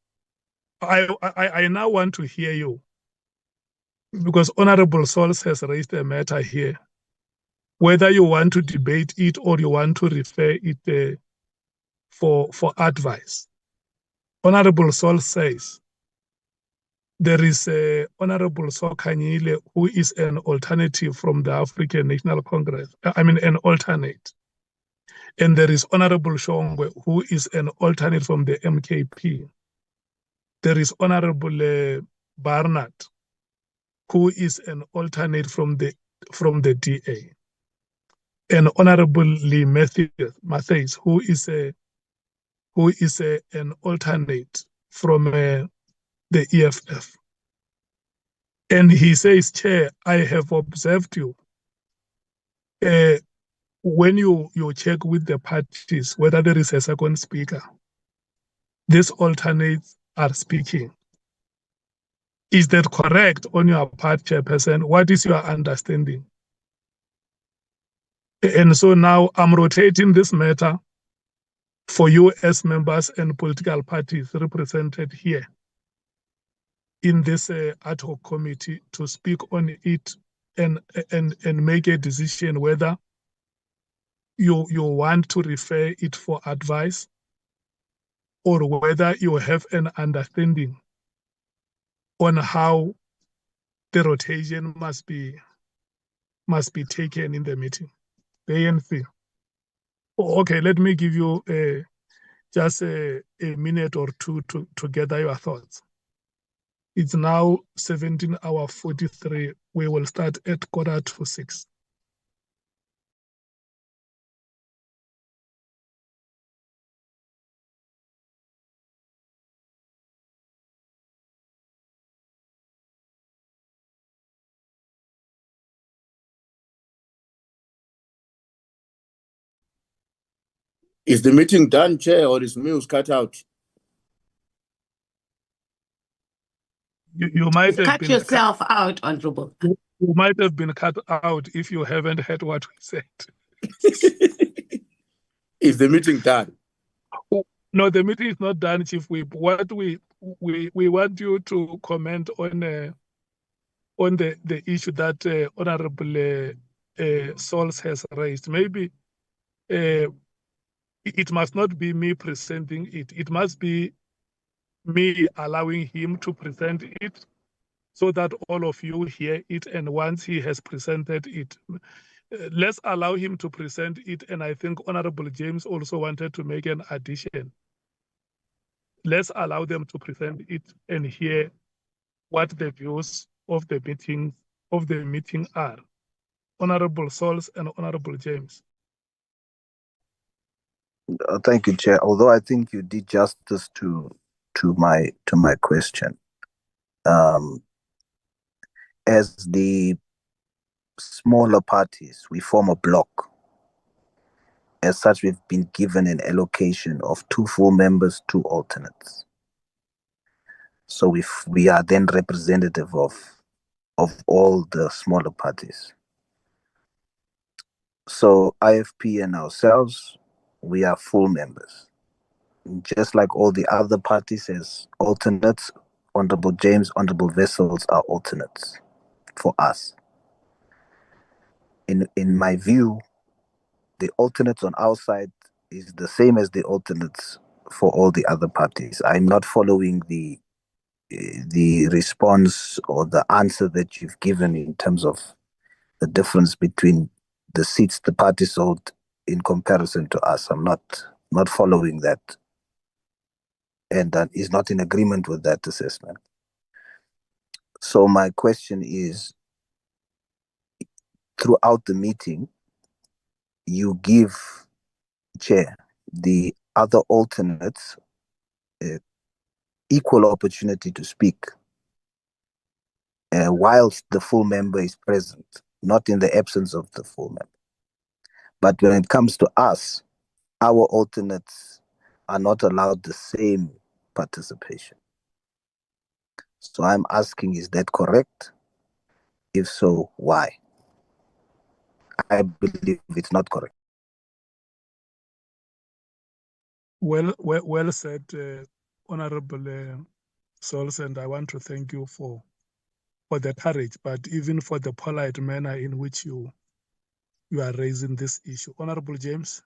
I now want to hear you, because Honorable Sols has raised a matter here, whether you want to debate it or you want to refer it for advice. Honorable Sols says, there is Honorable Sokanyile, who is an alternative from the African National Congress. I mean, an alternate. And there is Honorable Shongwe, who is an alternate from the MKP. There is Honorable Barnard, who is an alternate from the DA. And Honorable Lee Matthews, who is an alternate from the EFF. And he says, Chair, I have observed you. When you check with the parties, whether there is a second speaker, these alternates are speaking. Is that correct on your part, Chairperson? What is your understanding? And so now I'm rotating this matter for you as members and political parties represented here in this ad hoc committee to speak on it and make a decision whether you want to refer it for advice or whether you have an understanding on how the rotation must be taken in the meeting. The ANC. Okay, let me give you just a minute or two to gather your thoughts. It's now 17:43. We will start at 5:45. Is the meeting done, Chair, or is Mills cut out? You might have cut been yourself out, Honorable. You might have been cut out if you haven't heard what we said. Is the meeting done? No, the meeting is not done, Chief Whip. What we want you to comment on the issue that Honorable Sols has raised. Maybe it must not be me presenting it. It must be me allowing him to present it so that all of you hear it. And once he has presented it, let's allow him to present it. And I think Honorable James also wanted to make an addition. Let's allow them to present it and hear what the views of the meeting are. Honorable Sols and Honorable James. Thank you, Chair. Although I think you did justice to my question. As the smaller parties, we form a block. As such, we've been given an allocation of 2 full members, 2 alternates. So if we are then representative of all the smaller parties. So IFP and ourselves, we are full members. Just like all the other parties as alternates, Honorable James, Honorable Vessels are alternates for us. In my view, the alternates on our side is the same as the alternates for all the other parties. I'm not following the response or the answer that you've given in terms of the difference between the seats the parties hold in comparison to us. I'm not following that, and that is not in agreement with that assessment. So my question is, throughout the meeting, you give, Chair, the other alternates equal opportunity to speak whilst the full member is present, not in the absence of the full member. But when it comes to us, our alternates are not allowed the same participation. So I'm asking, is that correct? If so, why? I believe it's not correct. Well said, Honorable Sols, and I want to thank you for the courage, but even for the polite manner in which you are raising this issue. Honorable James.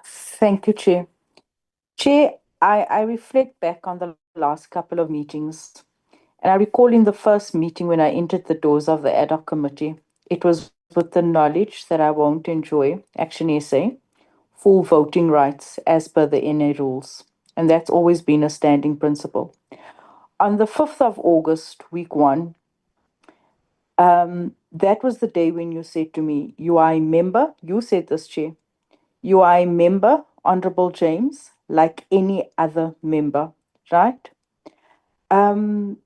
Thank you, Chair. Chair, I reflect back on the last couple of meetings, and I recall in the first meeting when I entered the doors of the ad hoc committee, it was with the knowledge that I won't enjoy Action SA full voting rights as per the NA rules. And that's always been a standing principle. On the 5th of August, week 1, that was the day when you said to me, you are a member, you said this, Chair, you are a member, Honorable James, like any other member, right? At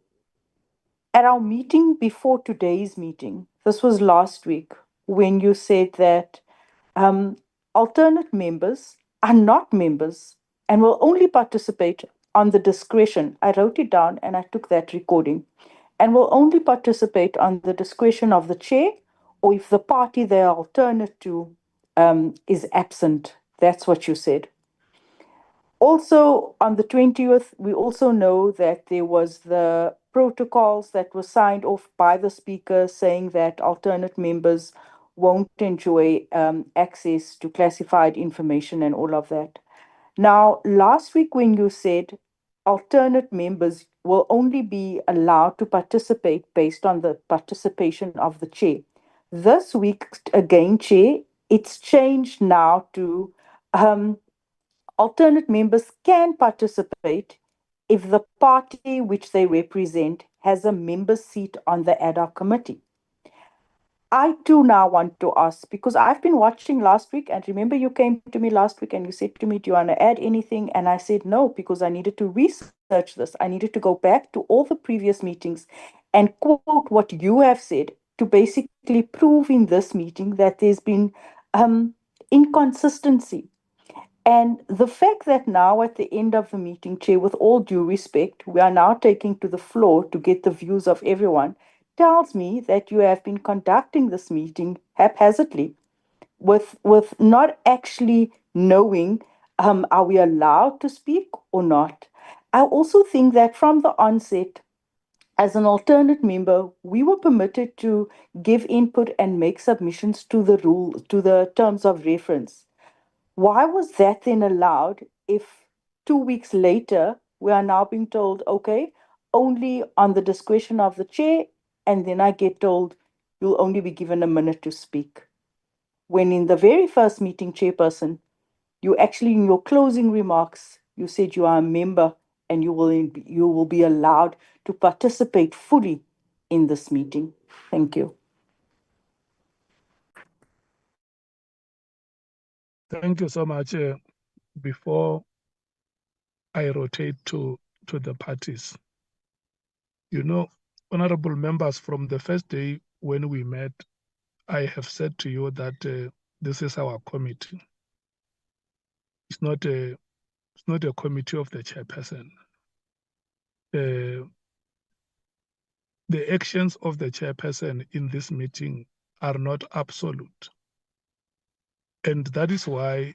our meeting before today's meeting, this was last week, when you said that alternate members are not members and will only participate on the discretion. I wrote it down and I took that recording. And will only participate on the discretion of the chair or if the party they are alternate to is absent. That's what you said. Also, on the 20th, we also know that there was the protocols that were signed off by the speaker saying that alternate members won't enjoy access to classified information and all of that. Now, last week when you said alternate members will only be allowed to participate based on the participation of the chair. This week, again, Chair, it's changed now to alternate members can participate if the party which they represent has a member seat on the ad hoc committee. I too now want to ask, because I've been watching last week, and remember you came to me last week and you said to me, do you want to add anything? And I said no, because I needed to research this. I needed to go back to all the previous meetings and quote what you have said to basically prove in this meeting that there's been inconsistency. And the fact that now at the end of the meeting, Chair, with all due respect, we are now taking to the floor to get the views of everyone, tells me that you have been conducting this meeting haphazardly. with not actually knowing, are we allowed to speak or not? I also think that from the onset, as an alternate member, we were permitted to give input and make submissions to the to the terms of reference. Why was that then allowed if 2 weeks later we are now being told, okay, only on the discretion of the chair, and then I get told you'll only be given a minute to speak? When in the very first meeting, chairperson, you actually, in your closing remarks, you said you are a member and you will be allowed to participate fully in this meeting. Thank you. Thank you so much. Before I rotate to the parties, you know, honorable members, from the first day when we met, I have said to you that this is our committee. It's not a committee of the chairperson. The actions of the chairperson in this meeting are not absolute. And that is why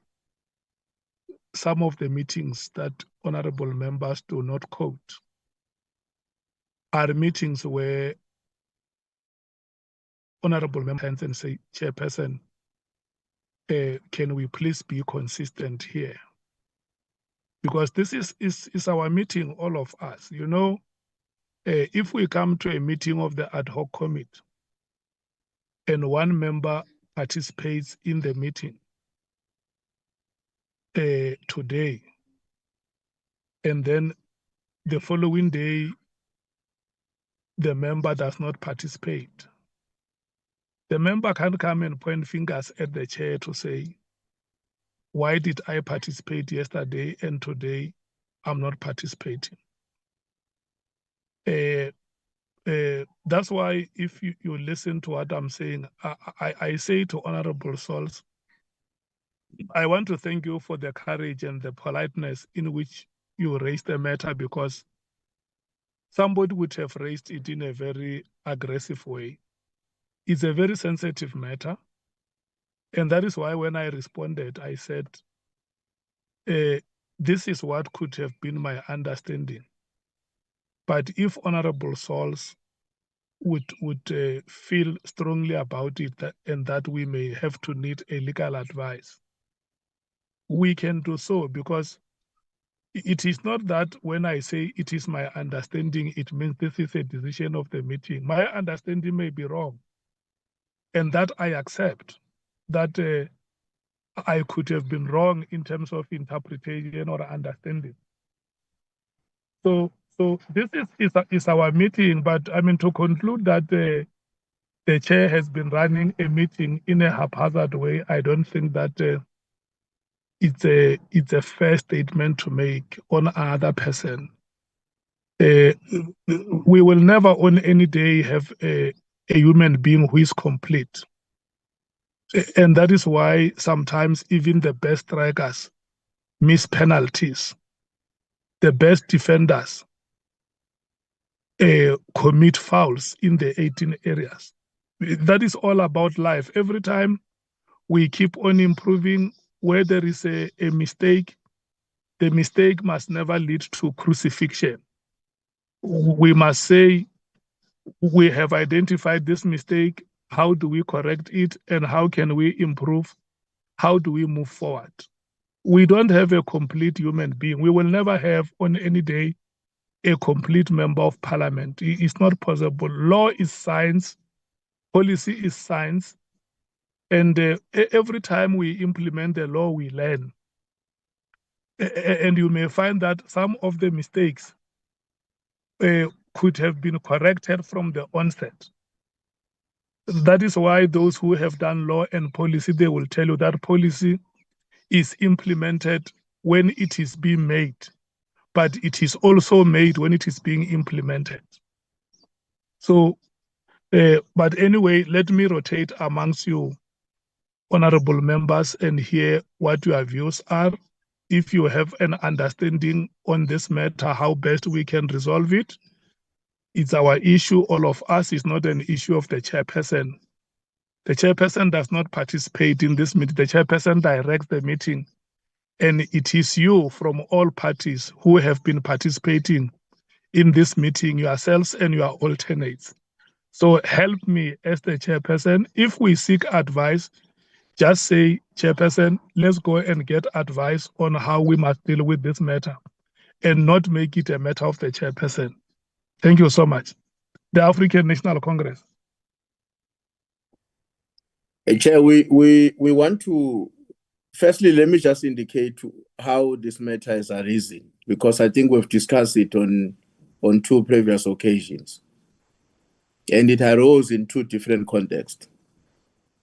some of the meetings that honorable members do not quote are meetings where honorable members and say, chairperson, can we please be consistent here? Because this is our meeting, all of us. You know, if we come to a meeting of the ad hoc committee and one member participates in the meeting today, and then the following day, the member does not participate, the member can come and point fingers at the chair to say, why did I participate yesterday and today I'm not participating? That's why if you listen to what I'm saying, I say to Honorable Souls, I want to thank you for the courage and the politeness in which you raised the matter, because somebody would have raised it in a very aggressive way. It's a very sensitive matter. And that is why when I responded, I said, this is what could have been my understanding. But if Honorable Souls would feel strongly about it, and that we may have to need a legal advice, we can do so, because it is not that when I say it is my understanding, it means this is a decision of the meeting. My understanding may be wrong, and that I accept that I could have been wrong in terms of interpretation or understanding. So this is our meeting, but I mean, to conclude that the chair has been running a meeting in a haphazard way, I don't think that it's a fair statement to make on another person. We will never on any day have a human being who is complete. And that is why sometimes even the best strikers miss penalties. The best defenders commit fouls in the 18 areas. That is all about life. Every time we keep on improving, where there is a mistake, the mistake must never lead to crucifixion. We must say, we have identified this mistake. How do we correct it? And how can we improve? How do we move forward? We don't have a complete human being. We will never have on any day a complete member of parliament. It's not possible. Law is science, policy is science, and every time we implement the law, we learn. And you may find that some of the mistakes could have been corrected from the onset. That is why those who have done law and policy, they will tell you that policy is implemented when it is being made, but it is also made when it is being implemented. So, but anyway, let me rotate amongst you, honorable members, and hear what your views are. If you have an understanding on this matter, how best we can resolve it. It's our issue, all of us. It's not an issue of the chairperson. The chairperson does not participate in this meeting. The chairperson directs the meeting, and it is you from all parties who have been participating in this meeting, yourselves and your alternates. So help me as the chairperson. If we seek advice, just say, chairperson, let's go and get advice on how we must deal with this matter and not make it a matter of the chairperson. Thank you so much. The African National Congress. Chair, we want to, firstly, let me just indicate how this matter has arisen, because I think we've discussed it on 2 previous occasions. And it arose in 2 different contexts.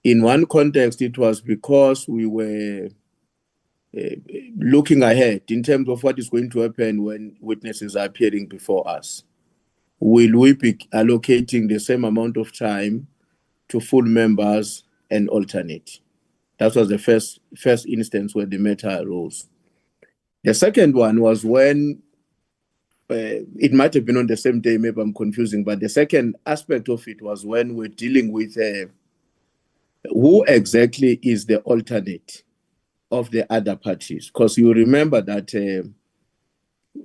In one context, it was because we were looking ahead in terms of what is going to happen when witnesses are appearing before us. Will we be allocating the same amount of time to full members and alternate? That was the first instance where the matter arose. The second one was when, it might have been on the same day, maybe I'm confusing, but the second aspect of it was when we're dealing with who exactly is the alternate of the other parties. Because you remember that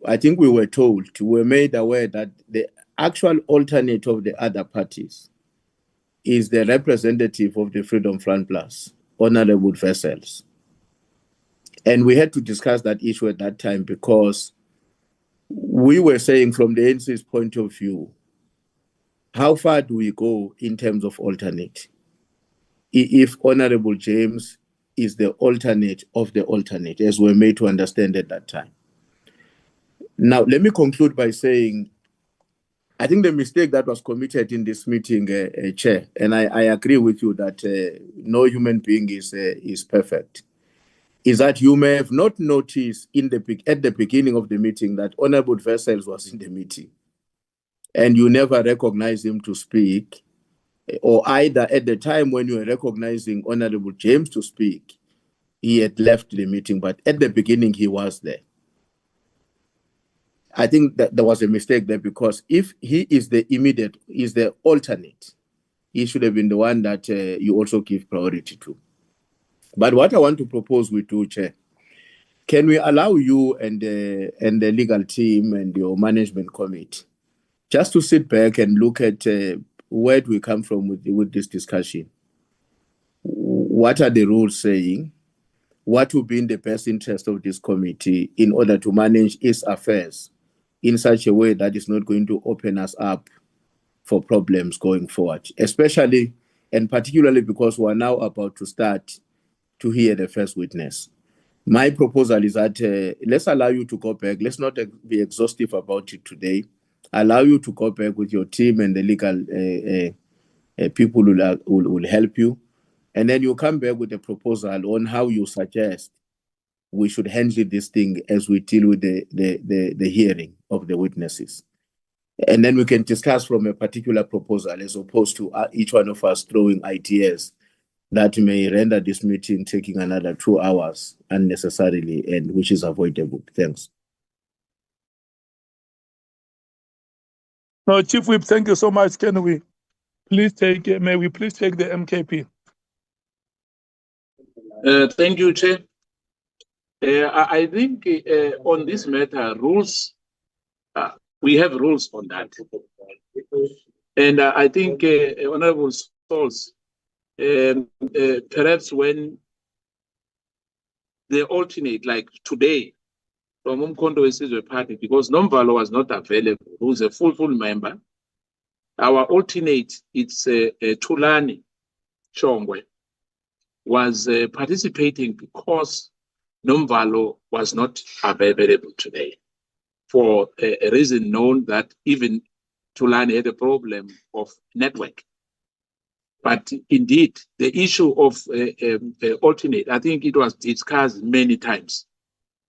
I think we were made aware that the actual alternate of the other parties is the representative of the Freedom Front Plus, Honorable Vessels. And we had to discuss that issue at that time because we were saying from the NC's point of view, how far do we go in terms of alternate? If Honorable James is the alternate of the alternate, as we're made to understand at that time. Now, let me conclude by saying, I think the mistake that was committed in this meeting, Chair, and I agree with you that no human being is perfect, is that you may have not noticed at the beginning of the meeting that Honorable Vessels was in the meeting, and you never recognized him to speak, or either at the time when you were recognizing Honorable James to speak, he had left the meeting, but at the beginning he was there. I think that there was a mistake there, because if he is the alternate, he should have been the one that you also give priority to. But what I want to propose we do, Chair, can we allow you and the legal team and your management committee just to sit back and look at where do we come from with this discussion? What are the rules saying? What will be in the best interest of this committee in order to manage its affairs in such a way that is not going to open us up for problems going forward, especially and particularly because we are now about to start to hear the first witness. My proposal is that let's allow you to go back. Let's not be exhaustive about it today. Allow you to go back with your team and the legal people who will help you. And then you come back with a proposal on how you suggest we should handle this thing as we deal with the hearing of the witnesses. And then we can discuss from a particular proposal as opposed to each one of us throwing ideas that may render this meeting taking another 2 hours unnecessarily, and which is avoidable. Thanks. No, Chief Whip, thank you so much. May we please take the MKP? Thank you, Chair. I think on this matter, rules, we have rules on that. And I think Honorable Stolz, perhaps when they alternate, like today, from Mkhwanazi party, because Nomvalo was not available, who's a full member. Our alternate, it's Tulani Chongwe, was participating because Nomvalo was not available today for a reason known that even Tulani had a problem of network. But indeed, the issue of alternate, I think it was discussed many times.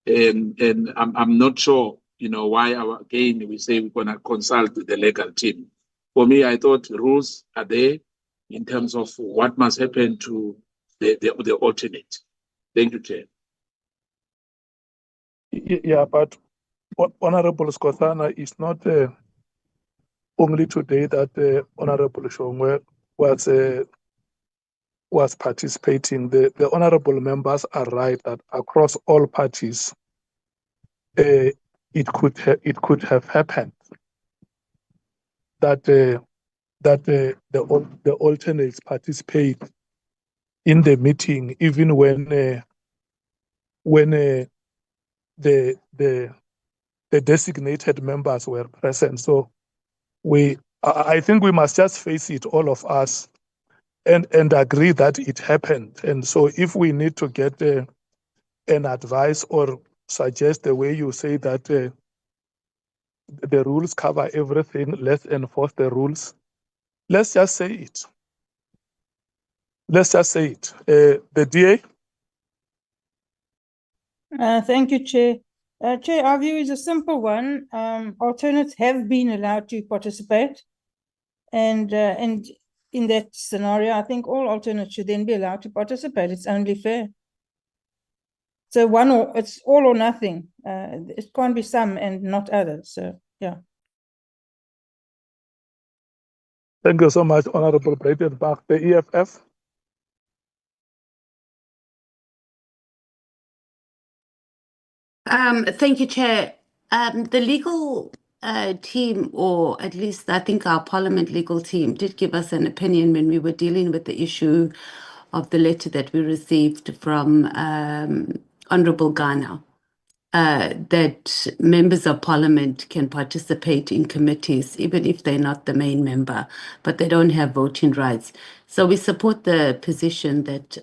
And I'm not sure, why again we say we're going to consult the legal team. For me, I thought rules are there in terms of what must happen to the alternate. Thank you, Chair. Yeah, but Honorable Skothana, is not only today that Honorable Shongwe was was participating, the honorable members are right that across all parties, it could have happened that the alternates participate in the meeting, even when the designated members were present. So I think we must just face it, all of us, and agree that it happened. And so if we need to get an advice or suggest the way you say that the rules cover everything, let's enforce the rules. Let's just say it. Let's just say it. The DA? Thank you, Chair. Chair, our view is a simple one. Alternates have been allowed to participate. And in that scenario, I think all alternates should then be allowed to participate. It's only fair. So it's all or nothing. It can't be some and not others. So, yeah. Thank you so much, Honorable Breitenbach. The EFF? Thank you, Chair. The legal team, or at least I think our Parliament legal team, did give us an opinion when we were dealing with the issue of the letter that we received from Honorable Ghana, that members of Parliament can participate in committees, even if they're not the main member, but they don't have voting rights. So we support the position that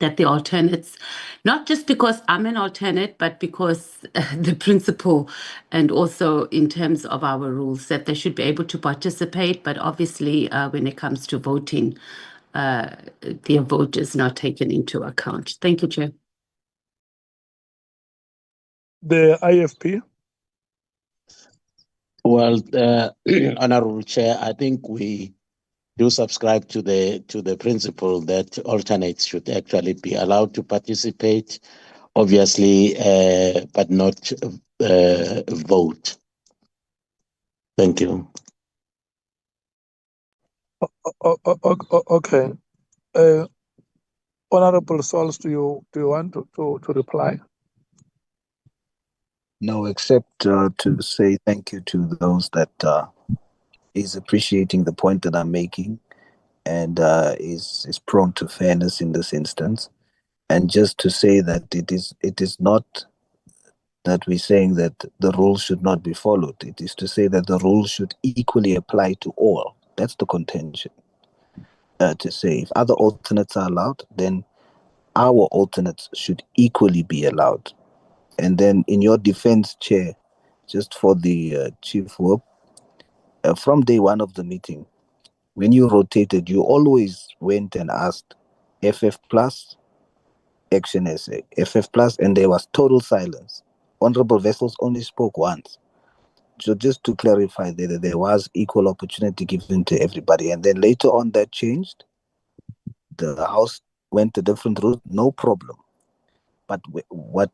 that the alternates, not just because I'm an alternate, but because the principle and also in terms of our rules, that they should be able to participate, but obviously when it comes to voting, their vote is not taken into account. Thank you, Chair. The IFP? Well, Honorable Chair, I think we do subscribe to the principle that alternates should actually be allowed to participate, obviously, but not vote. Thank you. Okay. Honorable Sauls, do you want to reply? No, except to say thank you to those that is appreciating the point that I'm making and is prone to fairness in this instance. And just to say that it is not that we're saying that the rules should not be followed. It is to say that the rules should equally apply to all. That's the contention. To say if other alternates are allowed, then our alternates should equally be allowed. And then in your defense, Chair, just for the Chief Whip, from day one of the meeting, when you rotated, you always went and asked FF plus, Action SA, FF plus, and there was total silence. Honorable Vessels only spoke once. So just to clarify that there was equal opportunity given to everybody. And then later on that changed. The House went a different route, no problem. But what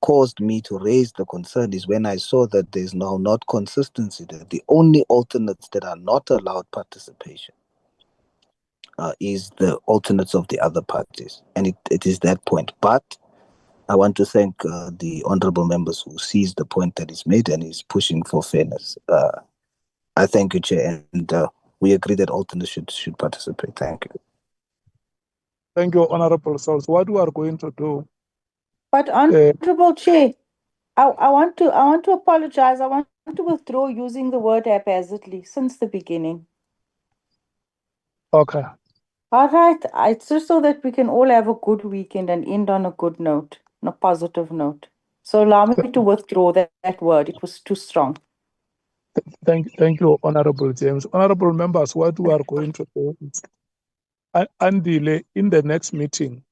caused me to raise the concern is when I saw that there's now not consistency, that the only alternates that are not allowed participation is the alternates of the other parties. And it is that point. But I want to thank the honorable members who sees the point that is made and is pushing for fairness. I thank you, Chair, and we agree that alternates should participate. Thank you. Thank you, Honorable Sauls. What we are going to do? But Honorable Chair, I want to apologize. I want to withdraw using the word haphazardly since the beginning. Okay. All right. It's just so that we can all have a good weekend and end on a good note, on a positive note. So allow me to withdraw that word. It was too strong. Thank you, Honorable James. Honorable members, what we are going to do is, Andile, in the next meeting,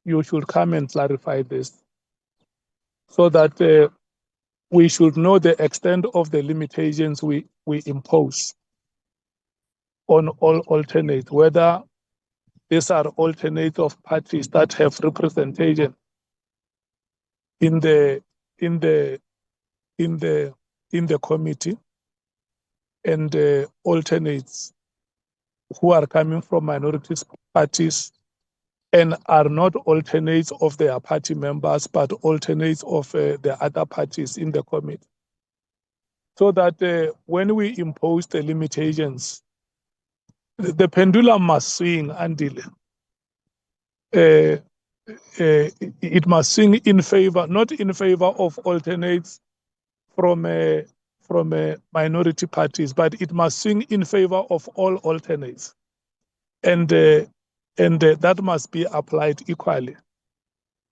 you should come and clarify this so that we should know the extent of the limitations we impose on all alternate, whether these are alternate of parties that have representation in the committee, and alternates who are coming from minority parties and are not alternates of their party members, but alternates of the other parties in the committee. So that when we impose the limitations, the pendulum must swing until it must swing in favor, not in favor of alternates from minority parties, but it must swing in favor of all alternates, and that must be applied equally.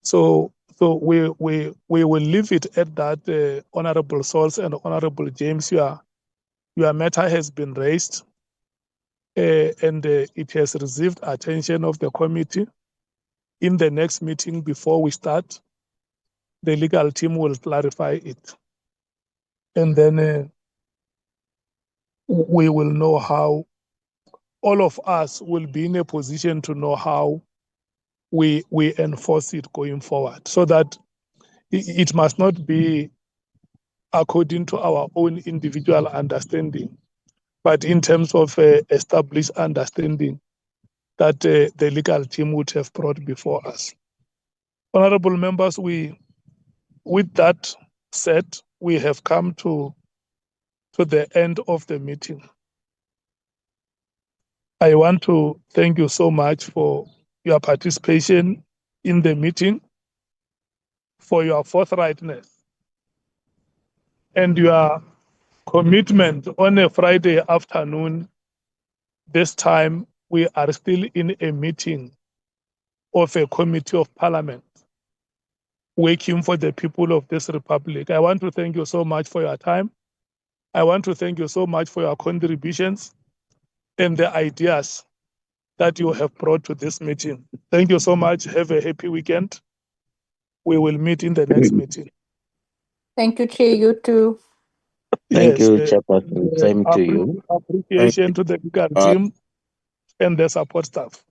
So we will leave it at that. Honorable Souls and Honorable James, your matter has been raised, and it has received attention of the committee. In the next meeting, before we start, the legal team will clarify it, and then we will know how. All of us will be in a position to know how we enforce it going forward, so that it must not be according to our own individual understanding, but in terms of established understanding that the legal team would have brought before us. Honorable members, with that said, we have come to the end of the meeting. I want to thank you so much for your participation in the meeting, for your forthrightness, and your commitment on a Friday afternoon. This time we are still in a meeting of a committee of parliament working for the people of this republic. I want to thank you so much for your time. I want to thank you so much for your contributions and the ideas that you have brought to this meeting. Thank you so much. Have a happy weekend. We will meet in the next meeting. Thank you, Chair. You too. Thank Yes, you, Chairperson. Same to you. appreciation to the legal team and the support staff.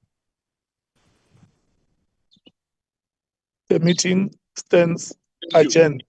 The meeting stands adjourned.